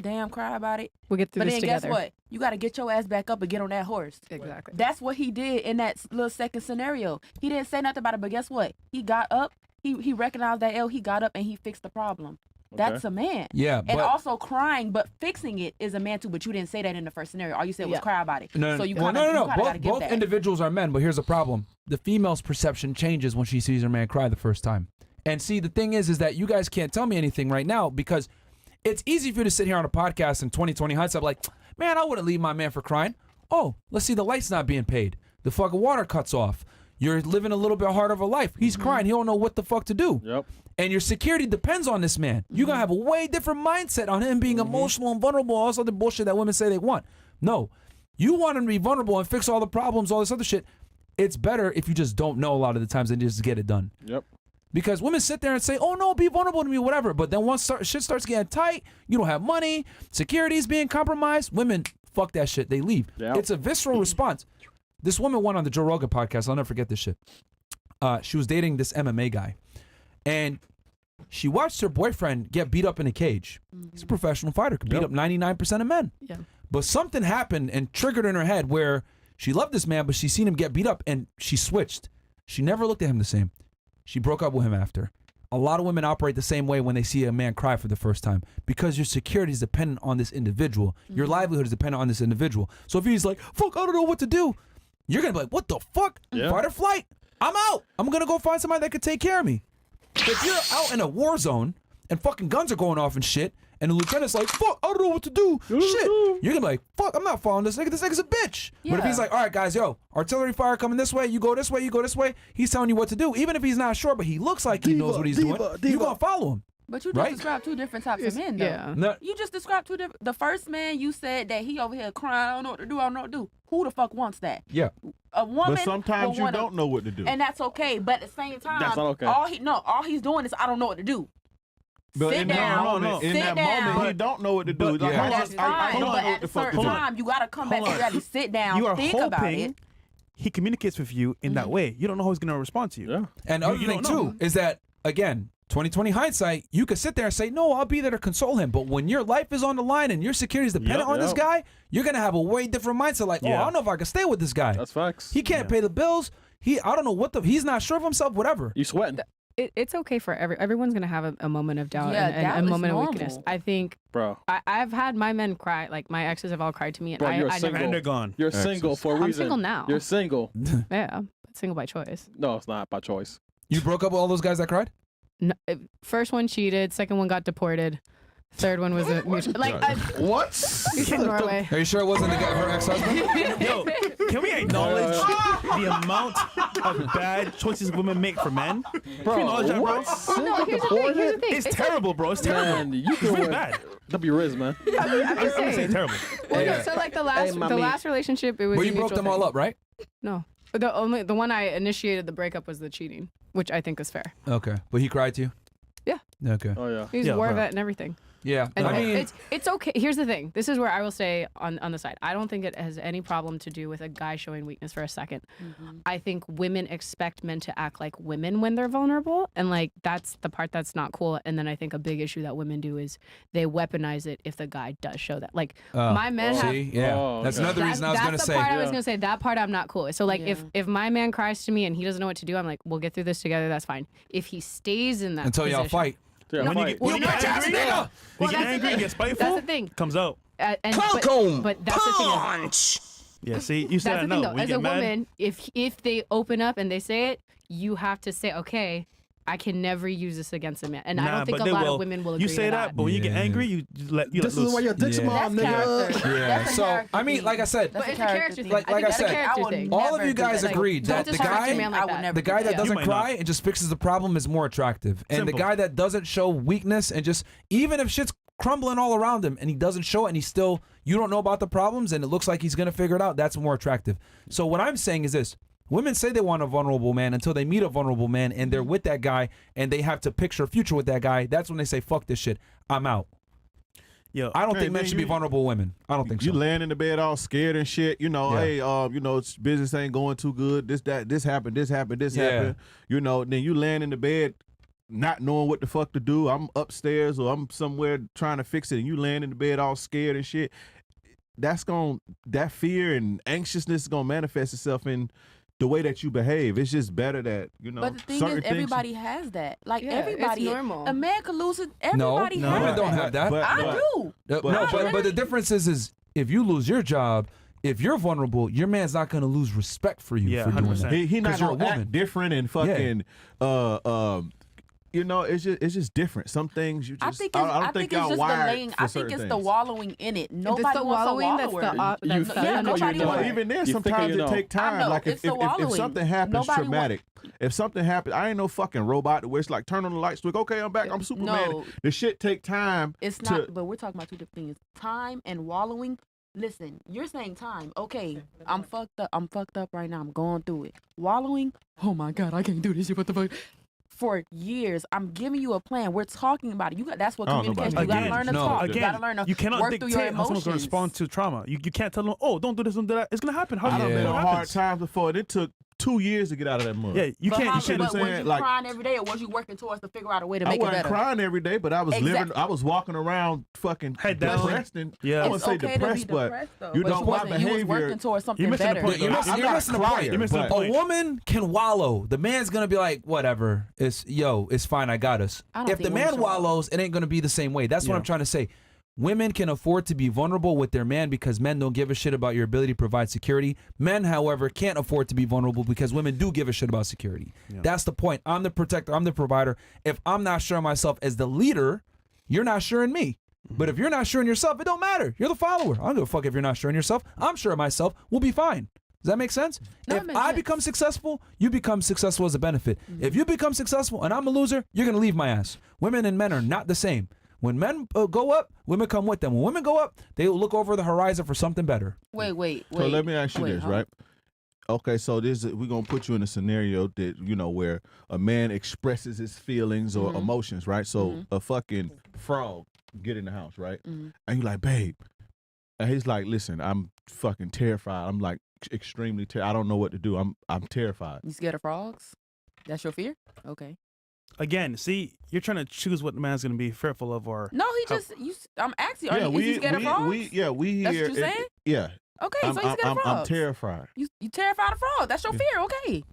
damn, cry about it. We'll get through but this then together. guess what? You got to get your ass back up and get on that horse. Exactly. That's what he did in that little second scenario. He didn't say nothing about it, but guess what? He got up, he recognized that L, he got up and he fixed the problem. That's a man. Yeah, and but- also crying, but fixing it is a man too. But you didn't say that in the first scenario. All you said was cry about it. No, so you well, kinda, no. You gotta give Both that. individuals are men, but here's the problem: the female's perception changes when she sees her man cry the first time. And see, the thing is that you guys can't tell me anything right now because it's easy for you to sit here on a podcast in 2020 hindsight, like, man, I wouldn't leave my man for crying. Oh, let's see, the light's not being paid. The fucking water cuts off. You're living a little bit harder of a life. He's crying. He don't know what the fuck to do. Yep. And your security depends on this man. You're going to have a way different mindset on him being emotional and vulnerable, all this other bullshit that women say they want. No. You want him to be vulnerable and fix all the problems, all this other shit. It's better if you just don't know a lot of the times and just get it done. Yep. Because women sit there and say, oh, no, be vulnerable to me, whatever. But then once shit starts getting tight, you don't have money, security's being compromised, women, fuck that shit. They leave. Yep. It's a visceral response. This woman went on the Joe Rogan podcast. I'll never forget this shit. She was dating this MMA guy. And she watched her boyfriend get beat up in a cage. He's a professional fighter, could beat up 99% of men. Yeah. But something happened and triggered in her head where she loved this man, but she seen him get beat up and she switched. She never looked at him the same. She broke up with him after. A lot of women operate the same way when they see a man cry for the first time because your security is dependent on this individual. Your livelihood is dependent on this individual. So if he's like, fuck, I don't know what to do, you're going to be like, what the fuck? Yeah. Fight or flight. I'm out. I'm going to go find somebody that could take care of me. If you're out in a war zone and fucking guns are going off and shit, and the lieutenant's like, fuck, I don't know what to do. Shit. You're going to be like, fuck, I'm not following this nigga. This nigga's a bitch. But if he's like, all right, guys, yo, artillery fire coming this way. You go this way. You go this way. He's telling you what to do. Even if he's not sure, but he looks like he knows what he's doing. You're going to follow him. But you just described two different types of men, though. Yeah. No. You just described two different. The first man, you said that he over here crying, I don't know what to do, I don't know what to do. Who the fuck wants that? Yeah. A woman. But sometimes will you wanna- don't know what to do. And that's okay. But at the same time, That's not okay. all he's doing is I don't know what to do. But Sit in down. that moment, Sit down. he don't know what to do. But Like, hold that's on, fine. hold on, But what at the a fuck certain to do. time, you gotta come back Hold to on. reality. Sit down. You are think about hoping it. he communicates with you in that way. You don't know how he's going to respond to you. Yeah. And You- other you thing don't know. too is that, again, 2020 hindsight, you could sit there and say, no, I'll be there to console him. But when your life is on the line and your security is dependent on this guy, you're going to have a way different mindset. Like, oh, I don't know if I can stay with this guy. That's facts. He can't pay the bills. I don't know what he's not sure of himself, whatever. You sweating. It's okay for everyone's gonna have a moment of doubt Yeah, and doubt a is moment normal. of weakness. I think, Bro. I've had my men cry, like my exes have all cried to me, and Bro, you're I single. never. And they're gone. You're single for a I'm reason. single now. You're single. Yeah, single by choice. No, it's not by choice. You broke up with all those guys that cried? No, first one cheated, second one got deported, third one was a mutual. Like What? he's from Norway. Are you sure it wasn't her ex-husband? Yo, can we acknowledge the amount of bad choices women make for men? Bro, Can we acknowledge that, bro? what? No, here's the thing. Here's the thing. It's terrible, bro. It's terrible. Man, you It's can really win. bad. W Riz, man. I'm I'm just saying saying. terrible. Well, Yeah. so like the last relationship, it was. Well, a you broke mutual them all thing. up, right? No, the one I initiated the breakup was the cheating, which I think is fair. Okay. But he cried to you? Yeah. Okay. Oh, yeah. He's Yeah, aware of bro. that and everything. Yeah. And I mean, it's okay. Here's the thing. This is where I will say on the side. I don't think it has any problem to do with a guy showing weakness for a 2nd. I think women expect men to act like women when they're vulnerable, and like that's the part that's not cool. And then I think a big issue that women do is they weaponize it if the guy does show that. Like my men have. see? Yeah. Oh, That's okay. another reason I was going to That's the say. part I was gonna say. That part I'm not cool with. So like if my man cries to me and he doesn't know what to do, I'm like, we'll get through this together. That's fine. If he stays in that Until y'all position- fight. Yeah, when you get, fight. when you get angry, Well, you get that's the angry, thing. get spiteful. That's the thing. Comes out. And, but that's the thing. Yeah, see, you said That's that the thing, no. though. When As you a get mad, woman, if they open up and they say it, you have to say, okay, I can never use this against a man. And I nah, don't think but a they lot will. of women will agree You say to that, but when you get angry, you let you This let is why loose. your dick's small, nigga. Yeah. So I mean, like I said, But it's a character thing. like I think that's a said, character thing. all of you guys agreed Don't that the disrespect your man like guy, that. the guy that You doesn't might cry not. and just fixes the problem is more attractive, and the Simple. guy that doesn't show weakness and just even if shit's crumbling all around him and he doesn't show it and he's still you don't know about the problems and it looks like he's gonna figure it out, that's more attractive. So what I'm saying is this. Women say they want a vulnerable man until they meet a vulnerable man and they're with that guy and they have to picture a future with that guy. That's when they say, fuck this shit. I'm out. Yo, I don't Hey, think men man, should be vulnerable women. I don't think so. You laying in the bed all scared and shit. You know, Yeah. hey, you know, business ain't going too good. This happened. This Yeah. happened. You know, then you laying in the bed, not knowing what the fuck to do. I'm upstairs or I'm somewhere trying to fix it, and you laying in the bed all scared and shit. That fear and anxiousness is gonna manifest itself in the way that you behave. It's just better that But the thing certain is, things- everybody has that. Like Yeah, it's everybody, normal. A man could lose it. No, Everybody has women that. don't have that. I do. But the difference is if you lose your job, if you're vulnerable, your man's not gonna lose respect for you Yeah, for doing 100%. that. He not 'Cause you're a gonna woman. act different and fucking you know, it's just different. Some things you just I think I it's, don't I think think it's y'all just the wired laying. for I think certain it's the things. wallowing in it. Nobody the wants wallowing a that's wallower. the- You that's think yeah, or nobody you wants don't? it. Even then, You think or sometimes you it don't? take time. I know, Like it's the if wallowing. something happens Nobody traumatic, if something happens, I ain't no fucking robot where it's like turn on the light switch. Okay, I'm back. I'm Superman. No. The shit take time. It's to, not. But we're talking about two different things. Time and wallowing. Listen, you're saying time. Okay, I'm fucked up. I'm fucked up right now. I'm going through it. Wallowing. Oh my god, I can't do this shit. What the fuck? For years, I'm giving you a plan. We're talking about it. You got that's what I don't know about communication. You gotta Again, learn to no, talk. Again, you gotta learn to you cannot work through your dictate how someone's going to emotions. respond to trauma. You can't tell them, oh, don't do this, don't do that. It's going to happen. How I do done you been know on what hard happens? times before. And it took 2 years to get out of that mud. Yeah, you But can't. how- You shouldn't. but was saying? you Like- crying every day, or was you working towards to figure out a way to I make it wasn't better? crying every day, but I was living. Exactly. I was walking around fucking Head down. depressed. And Yeah. I It's wouldn't say okay to be depressed, but depressed, though. you But know you my wasn't- you was behavior. working towards something You're missing the better. point. You're missing, I'm you're not missing the crier, point. You're missing the but- point. A woman can wallow. The man's gonna be like, whatever. It's fine. I got us. I don't If the think women man should wallow. wallows, it ain't gonna be the same way. That's what Yeah. I'm trying to say. Women can afford to be vulnerable with their man because men don't give a shit about your ability to provide security. Men, however, can't afford to be vulnerable because women do give a shit about security. Yeah. That's the point. I'm the protector. I'm the provider. If I'm not sure of myself as the leader, you're not sure in me. But if you're not sure in yourself, it don't matter. You're the follower. I don't give a fuck if you're not sure in yourself. I'm sure of myself. We'll be fine. Does that make sense? No, it If makes I sense. become successful, you become successful as a benefit. If you become successful and I'm a loser, you're going to leave my ass. Women and men are not the same. When men go up, women come with them. When women go up, they look over the horizon for something better. Wait. So let me ask you Wait, this, huh? right? Okay, so we're gonna put you in a scenario that where a man expresses his feelings or emotions, right? So a fucking frog get in the house, right? And you like, babe, and he's like, listen, I'm fucking terrified. I'm like extremely terrified. I don't know what to do. I'm terrified. You scared of frogs? That's your fear? Okay. Again, see, you're trying to choose what the man's going to be fearful of, or No, he how- just. I'm asking. Is he scared of frogs? we That's what here. you're saying? Yeah. Okay, I'm, so he's scared of I'm frogs. terrified. You terrified of frogs? That's your Yeah. fear? Okay.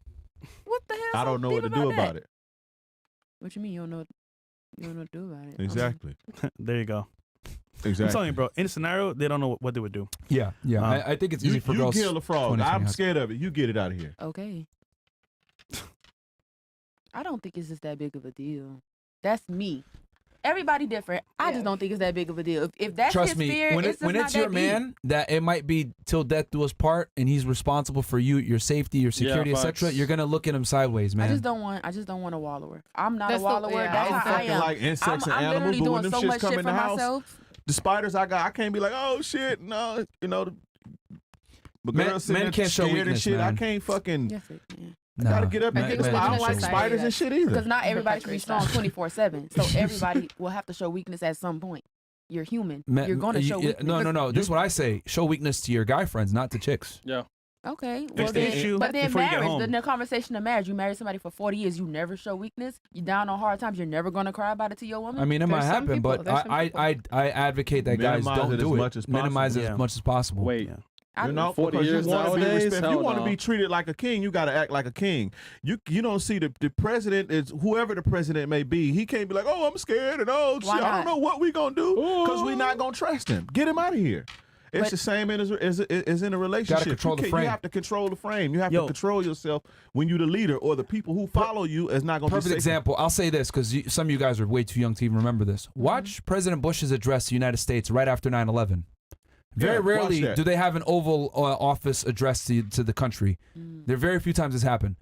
What the hell? I don't know what to do about it. What you mean you don't know? You don't know what to do about it? Exactly. there you go. Exactly. I'm telling you, bro. In a scenario, they don't know what they would do. Yeah. I think it's easy for you girls. kill the frog. 20, I'm 20. scared of it. You get it out of here. Okay. I don't think it's just that big of a deal. That's me. Everybody different. I just don't think it's that big of a deal. If that's Trust his me, fear, when it's just not it's your that man, that it might be till death do us part, and he's responsible for you, your safety, your security, etc. facts. You're gonna look at him sideways, deep. man. I just don't want a wallower. I'm not That's a the- wallower. yeah, That's I how I fucking am. like insects I'm and animals, literally but when doing them so shits much come shit in for the house, myself. the spiders I got, I can't be like, oh shit, no, But Men- girls sitting men there can't show scared and weakness, shit. man. I can't fucking. Yes, it can. I gotta get up and get I don't like spiders and shit either. Because not everybody can be strong 24/7. So everybody will have to show weakness at some point. You're human. You're going to show weakness. No. This is what I say. Show weakness to your guy friends, not to chicks. Yeah. Okay. Fix Well, the then, issue but then before you get marriage, home. the conversation of marriage, you marry somebody for 40 years, you never show weakness. You down on hard times, you're never going to cry about it to your woman. I mean, it might happen, but I advocate that guys Minimize don't it do as it. much as Minimize it possible. as much as possible. Wait. You know, 40 because years you want to be nowadays? respected. If you Hell want to no. be treated like a king, you got to act like a king. You don't see the president is whoever the president may be. He can't be like, oh, I'm scared and oh, shit, Why I don't not? know what we gonna do because we not gonna trust him. Get him out of here. It's But- the same as in a relationship. control the frame. You have to control the frame. You have to control yourself when you're the leader, or the people who follow you is not gonna be Perfect safe. example. I'll say this because some of you guys are way too young to even remember this. Watch President Bush's address to the United States right after 9/11. Very Yeah, rarely watch that. do they have an Oval Office address to the country. There are very few times this happened.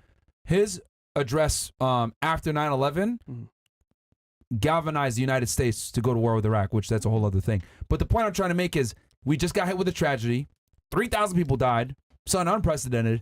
His address after 9/11 galvanized the United States to go to war with Iraq, which that's a whole other thing. But the point I'm trying to make is we just got hit with a tragedy. 3,000 people died. Something unprecedented.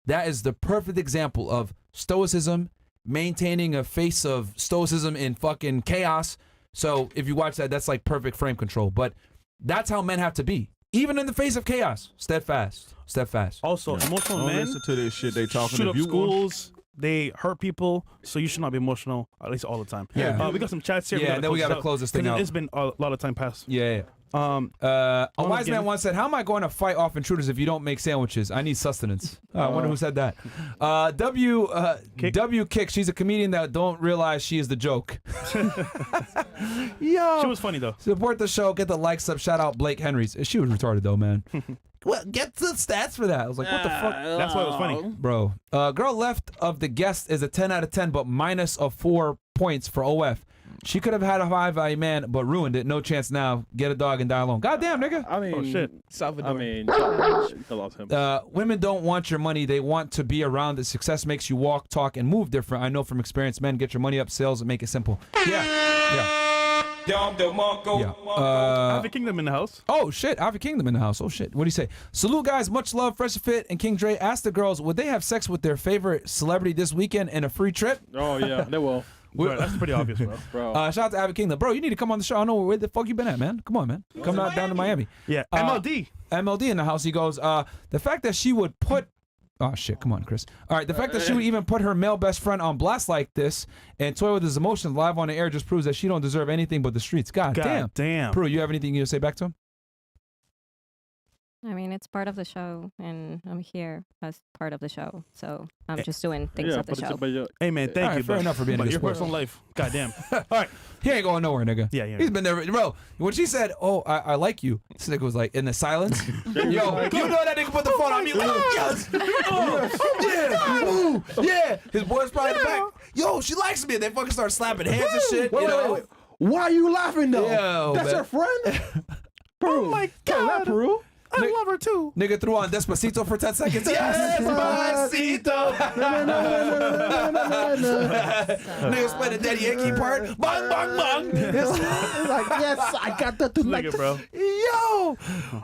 That is the perfect example of stoicism, maintaining a face of stoicism in fucking chaos. So if you watch that, that's like perfect frame control. But that's how men have to be. Even in the face of chaos. Steadfast. Steadfast. Also, emotional Don't men listen to this shit they talking. shoot If up you schools. They hurt people, so you should not be emotional, at least all the time. Yeah. We got some chats here. Yeah, then we gotta close this thing out. It's been a lot of time past. Yeah. A wise man once said, how am I going to fight off intruders if you don't make sandwiches? I need sustenance. I wonder who said that. W Kick, she's a comedian that don't realize she is the joke. Yo. She was funny, though. Support the show. Get the likes up. Shout out Blake Henrys. She was retarded, though, man. Well, get the stats for that. I was like, what the fuck? That's why it was funny. Bro. Girl left of the guest is a 10 out of 10, but minus of 4 points for OF. She could have had a high value man, but ruined it. No chance now. Get a dog and die alone. Goddamn, nigga. I mean, Oh, shit. Salvador. I mean, I lost him. Women don't want your money. They want to be around it. Success makes you walk, talk, and move different. I know from experience, men, get your money up, sales, and make it simple. Yeah. Have a kingdom in the house. Oh, shit. Have a kingdom in the house. Oh, shit. What do you say? Salute, guys. Much love. Fresh Fit and King Dre. Ask the girls, would they have sex with their favorite celebrity this weekend and a free trip? Oh, yeah, they will. Bro, that's pretty obvious, bro. Shout out to Avid Kingdom. Bro, you need to come on the show. I don't know where the fuck you been at, man. Come on, man. Come out down to Miami. Yeah, MLD. MLD in the house. He goes, the fact that she would put... Oh, shit. Come on, Chris. All right. The fact that she would even put her male best friend on blast like this and toy with his emotions live on the air just proves that she don't deserve anything but the streets. God damn. Prue, you have anything you to say back to him? I mean, it's part of the show, and I'm here as part of the show, so I'm just doing things of the show. Hey, man, thank All right, you. fair but- enough for being a but good your sport. personal life. Goddamn. All right. He ain't going nowhere, nigga. Yeah. He's been there. Bro, when she said, oh, I like you, this nigga was like, in the silence. Yo, you know that nigga put the phone on me like, yes. Oh, yeah. Ooh, yeah. His boy's probably in the back. Yo, she likes me. And they fucking start slapping hands and shit. Wait. Why are you laughing, though? Yo, That's man. your friend? Oh, my God. Peru? I love her, too. Nigga threw on Despacito for 10 seconds. Yes, Despacito. Niggas play the Daddy Yankee part. Bang, bang, bang. It's like, yes, I got that to like. Nigga, bro. Yo.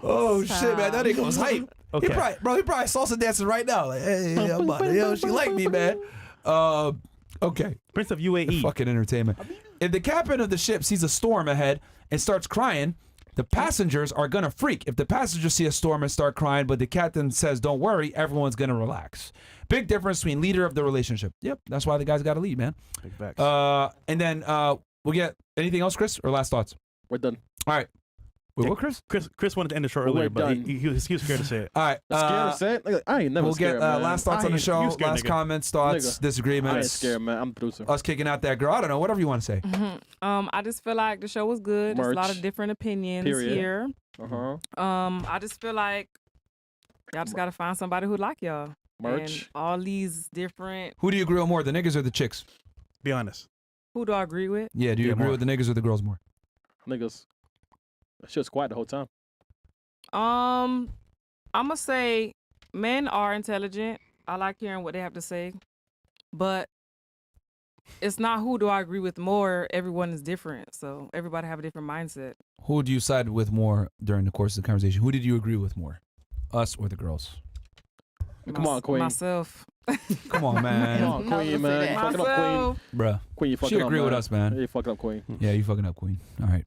Oh, shit, man. That nigga was hype. Okay. He probably salsa dancing right now. Like, hey, I'm about to, yo, she like me, man. Okay. Prince of UAE. Fucking entertainment. If the captain of the ship sees a storm ahead and starts crying, the passengers are gonna freak. If the passengers see a storm and start crying, but the captain says, don't worry, everyone's gonna relax. Big difference between leader of the relationship. Yep, that's why the guy's gotta lead, man. Big facts. And then we'll get anything else, Chris, or last thoughts? We're done. All right. Wait, what, Chris? Chris wanted to end the show We're earlier, but done. he was scared to say it. All right. Scared to say it? Like, I ain't never We'll scared, get man. last thoughts on the show, you scared, last nigga. comments, thoughts, Nigga. disagreements. I ain't scared, man. I'm the producer. Us kicking out that girl. I don't know. Whatever you want to say. I just feel like the show was good. There's a lot Merch. of different opinions Period. here. Uh-huh. I just feel like y'all just gotta find somebody who like y'all. Merch. And all these different. Who do you agree with more, the niggas or the chicks? Be honest. Who do I agree with? Yeah, do you Yeah, agree more. with the niggas or the girls more? Niggas. That shit's quiet the whole time. I'm gonna say men are intelligent. I like hearing what they have to say, but it's not who do I agree with more. Everyone is different, so everybody have a different mindset. Who do you side with more during the course of the conversation? Who did you agree with more, us or the girls? Come on, Queen. Myself. Come on, man. Come on, Queen, man. You fucking up, Myself. Bruh. Queen, you fucking She up, agree with man. us, man. Yeah, you fucking up, Queen. Yeah, you fucking up, Queen. All right.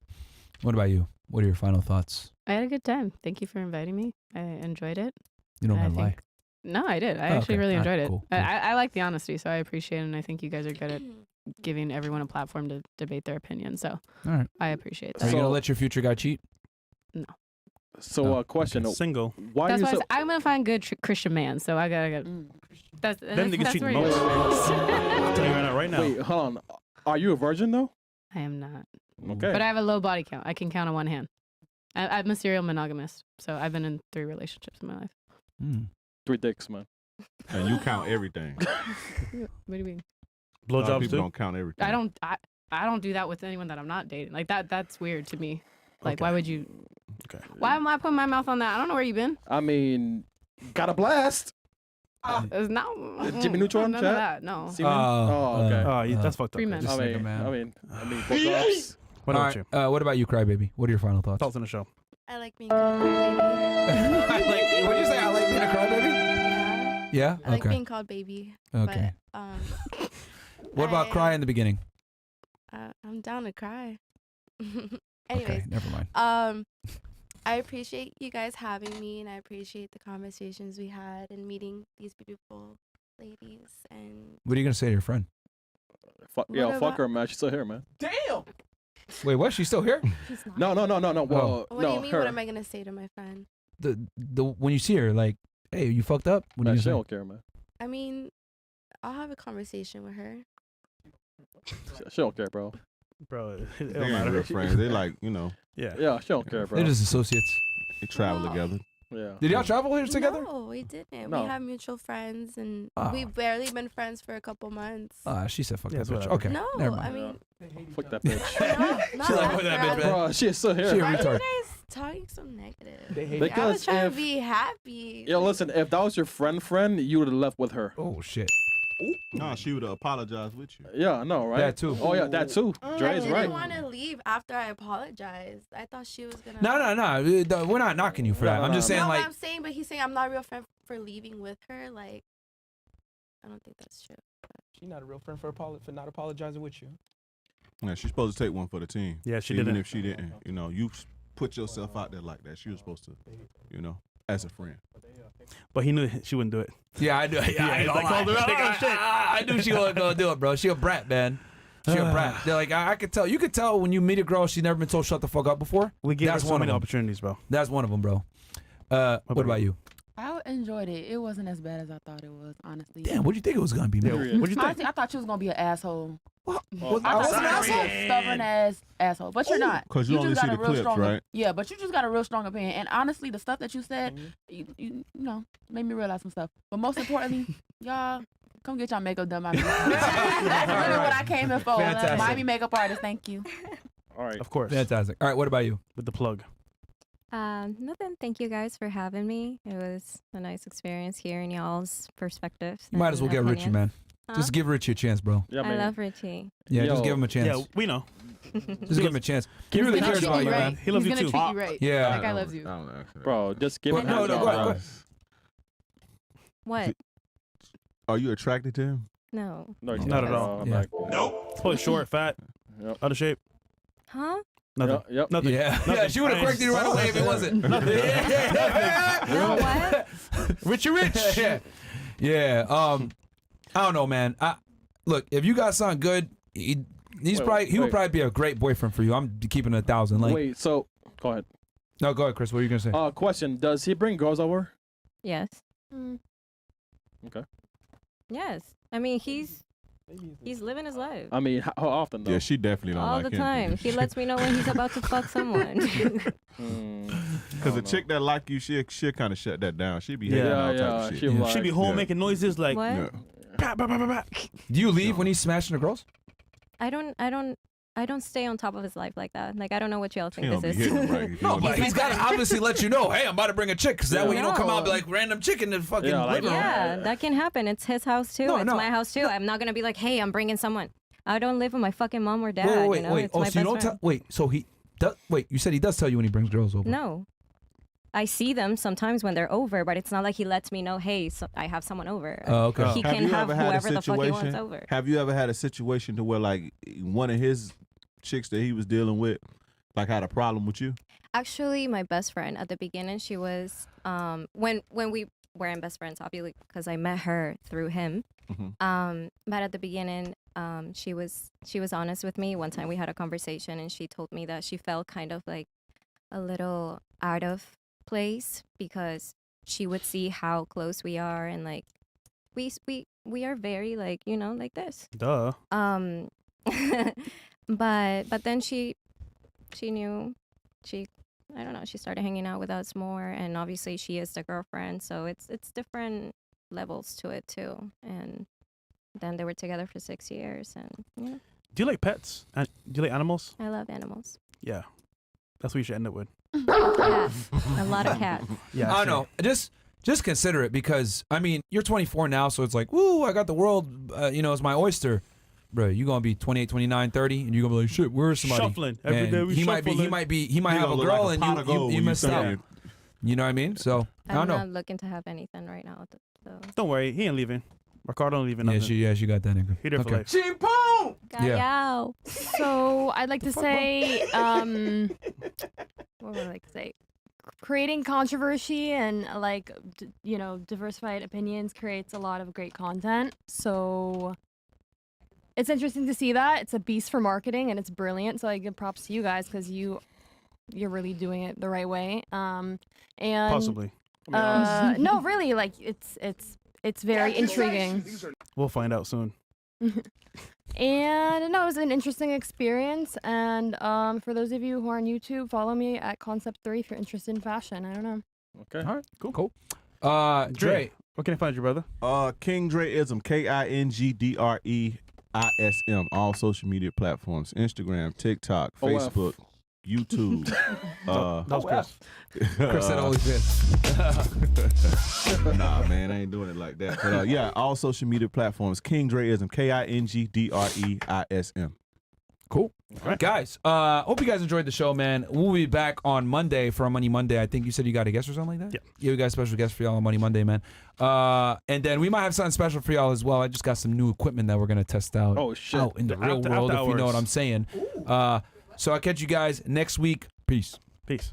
What about you? What are your final thoughts? I had a good time. Thank you for inviting me. I enjoyed it. You don't I gotta lie. think- No, I did. I Oh, actually okay. really All right, enjoyed it. cool, I like the honesty, so I appreciate it, and I think you guys are good at giving everyone a platform to debate their opinion. So All right. I appreciate Are that. you gonna let your future guy cheat? No. So, question. Single. Why That's you why so? I'm gonna find good Christian man. So I gotta. That's Them niggas that's cheat the where most. you're- I'll tell you right now. Wait, hold on. Are you a virgin though? I am not. Okay. But I have a low body count. I can count on one hand. I'm a serial monogamist, so I've been in 3 relationships in my life. 3 dicks, man. And you count everything. What do you mean? A lot of Blowjobs people too? don't count everything. I don't do that with anyone that I'm not dating. Like that's weird to me. Like Okay. why would you? Okay. Why am I putting my mouth on that? I don't know where you've been. I mean, got a blast. It's not Jimmy Neutron, none chat? of that. No. Semen? Oh, okay. Oh, yeah, that's fucked up. Free men. Just I think, mean, man. I mean, both ups. What All about right, you? what about you, Crybaby? What are your final thoughts? Thoughts on the show. I like being called baby. What'd you say? I like being a crybaby? Yeah. I like Okay. being called baby. Okay. But, What about cry in the beginning? I'm down to cry. Anyways, Okay, never mind. I appreciate you guys having me, and I appreciate the conversations we had and meeting these beautiful ladies. And What are you gonna say to your friend? Fuck about- her, man. She's still here, man. Damn. Wait, what? She's still here? No. Well, what no, do you mean? her. What am I gonna say to my friend? The when you see her, like, hey, you fucked up. What Man, do you she say? don't care, man. I mean, I'll have a conversation with her. She don't care, bro. Bro, it They don't ain't matter. real friends. They like, Yeah. Yeah, she don't care, bro. They're just associates. they travel Well, together. Yeah. Did y'all travel here together? No, we didn't. No. We have mutual friends, and Oh. we've barely been friends for a couple months. She said fuck Yeah, that it's bitch. whatever. Okay. No, Never I mind. mean, Fuck that bitch. not She like, after fuck that I bitch, was- man. Bro, she is still here. She a Why are you retard. guys talking so negative? They hate I Because was trying if- to be happy. Yo, listen, if that was your friend, you would have left with her. Oh shit. No, she would have apologized with you. Yeah, I know, right? That too. Oh yeah, that too. I Dre is didn't right. want to leave after I apologized. I thought she was gonna. No. We're not knocking you for that. I'm just saying, No, like, I'm saying, but he's saying I'm not a real friend for leaving with her. Like, I don't think that's true. She's not a real friend for not apologizing with you. Yeah, she's supposed to take one for the team. Yeah, she Even didn't. if she didn't, you put yourself out there like that. She was supposed to, as a friend. But he knew she wouldn't do it. yeah, I do. Yeah, I, he's ain't like, gonna called her lie. out. Nigga, Oh, shit. I knew she wasn't gonna do it, bro. She a brat, man. She a brat. They're like, I could tell. You could tell when you meet a girl she's never been told shut the fuck up before. We gave That's her so one of many them. opportunities, bro. That's one of them, bro. What about you? I enjoyed it. It wasn't as bad as I thought it was, honestly. Damn, what do you think it was gonna be, man? What'd you think? Honestly, I thought you was gonna be an asshole. I I wasn't thought an you asshole. was a stubborn ass asshole, but you're not. 'Cause you only just see got a the real clips, strong, right? Yeah, but you just got a real strong opinion. And honestly, the stuff that you said, you know, made me realize some stuff. But most importantly, y'all come get y'all makeup done by me. That's really what I came in for. Fantastic. Miami makeup artist. Thank you. All right. Of course. Fantastic. All right, what about you? With the plug. Nothing. Thank you guys for having me. It was a nice experience hearing y'all's perspectives. You might as well and get Richie, opinions. man. Huh? Just give Richie a chance, bro. Yeah, I man. love Richie. Yeah, just Yo. give him a chance. Yeah, we know. Just give him a chance. He He's really gonna cares treat about you, right. man. He loves He's you gonna too. treat you right. Yeah. That guy loves you. Bro, just give him. No, a go ahead. What? Are you attracted to him? No. No, Not at all. I'm Yeah. like, It's probably short, fat, Yep. out of shape. Huh? Nothing. Yep. Nothing. Yeah, Nothing. yeah, she would have I ain't- corrected you right away if it wasn't. Nothing. No, what? Richie Rich. yeah. Yeah. I don't know, man. Look, if you got something good, he would wait. probably be a great boyfriend for you. I'm keeping it 1,000. Like, Wait, so go ahead. no, go ahead, Chris. What are you gonna say? Question: does he bring girls over? Yes. Okay. Yes. I mean, he's living his life I mean, how often though? Yeah, she definitely don't all like the him. time. He lets me know when he's about to fuck someone. Because a chick that like you, she'll kind of shut that down. She be hating all type of shit. She was She be like, home Yeah. making noises like. What? Yeah. "Bah, bah, bah, bah, bah." Do you leave when he's smashing the girls? I don't stay on top of his life like that. Like, I don't know what y'all She think don't this be is. hitting right. You No, know but what I'm he's got to obviously let you know, hey, I'm about to bring a chick, because that Yeah. way you don't come out and be No. like random chick in the fucking Yeah, like- living room. Yeah, that can happen. It's his house too. No, It's no. my house too. I'm not gonna be like, hey, I'm bringing someone. I don't live with my fucking mom or dad. Wait. You know? It's Oh, my so you best don't friend. tell? Wait, so he does? Wait, you said he does tell you when he brings girls over? No. I see them sometimes when they're over, but it's not like he lets me know, hey, I have someone over. Oh, okay. He Have can you have ever had a whoever the fuck he wants situation? over. Have you ever had a situation to where like one of his chicks that he was dealing with, like had a problem with you? Actually, my best friend at the beginning, she was when we weren't best friends, obviously, because I met her through him. But at the beginning, she was honest with me. One time we had a conversation, and she told me that she felt kind of like a little out of place because she would see how close we are and like we are very like like this. Duh. But then she knew I don't know, she started hanging out with us more, and obviously she is the girlfriend, so it's different levels to it too. And then they were together for 6 years, and Do you like pets? Do you like animals? I love animals. Yeah, that's what you should end it with. Cats. A lot of cats. Yeah, I don't know. Just consider it, because I mean you're 24 now, so it's like, woo, I got the world, as my oyster. Bro, you gonna be 28, 29, 30, and you're gonna be like, shit, where's somebody? Shuffling. Every And day we he shuffling. might have a look girl, like a pot and of gold you when you missed say out. it. You know what I mean? So I don't I'm know. not looking to have anything right now. So. Don't worry, he ain't leaving. Ricardo ain't leaving. Nothing. She got that nigga. He there for life. Chimpong! Yeah. So I'd like to say, what would I like to say? Creating controversy and like diversified opinions creates a lot of great content. So it's interesting to see that. It's a beast for marketing and it's brilliant. So I give props to you guys because you're really doing it the right way. And Possibly. no, really, like it's very intriguing. We'll find out soon. And no, it was an interesting experience. And for those of you who are on YouTube, follow me at Concept3 if you're interested in fashion. I don't know. Okay. All right. Cool. Dre, where can I find you, brother? King Dreism, KingDreism, all social media platforms: Instagram, TikTok, OF. Facebook, YouTube. That was Chris. Chris said OnlyFans. Nah, man, I ain't doing it like that. But yeah, all social media platforms: King Dreism, KingDreism. Cool. Guys, hope you guys enjoyed the show, man. We'll be back on Monday for our Money Monday. I think you said you got a guest or something like that? Yeah, we got a special guest for y'all on Money Monday, man. And then we might have something special for y'all as well. I just got some new equipment that we're going to test out, out in the real world, if you know what I'm saying. So I'll catch you guys next week. Peace. Peace.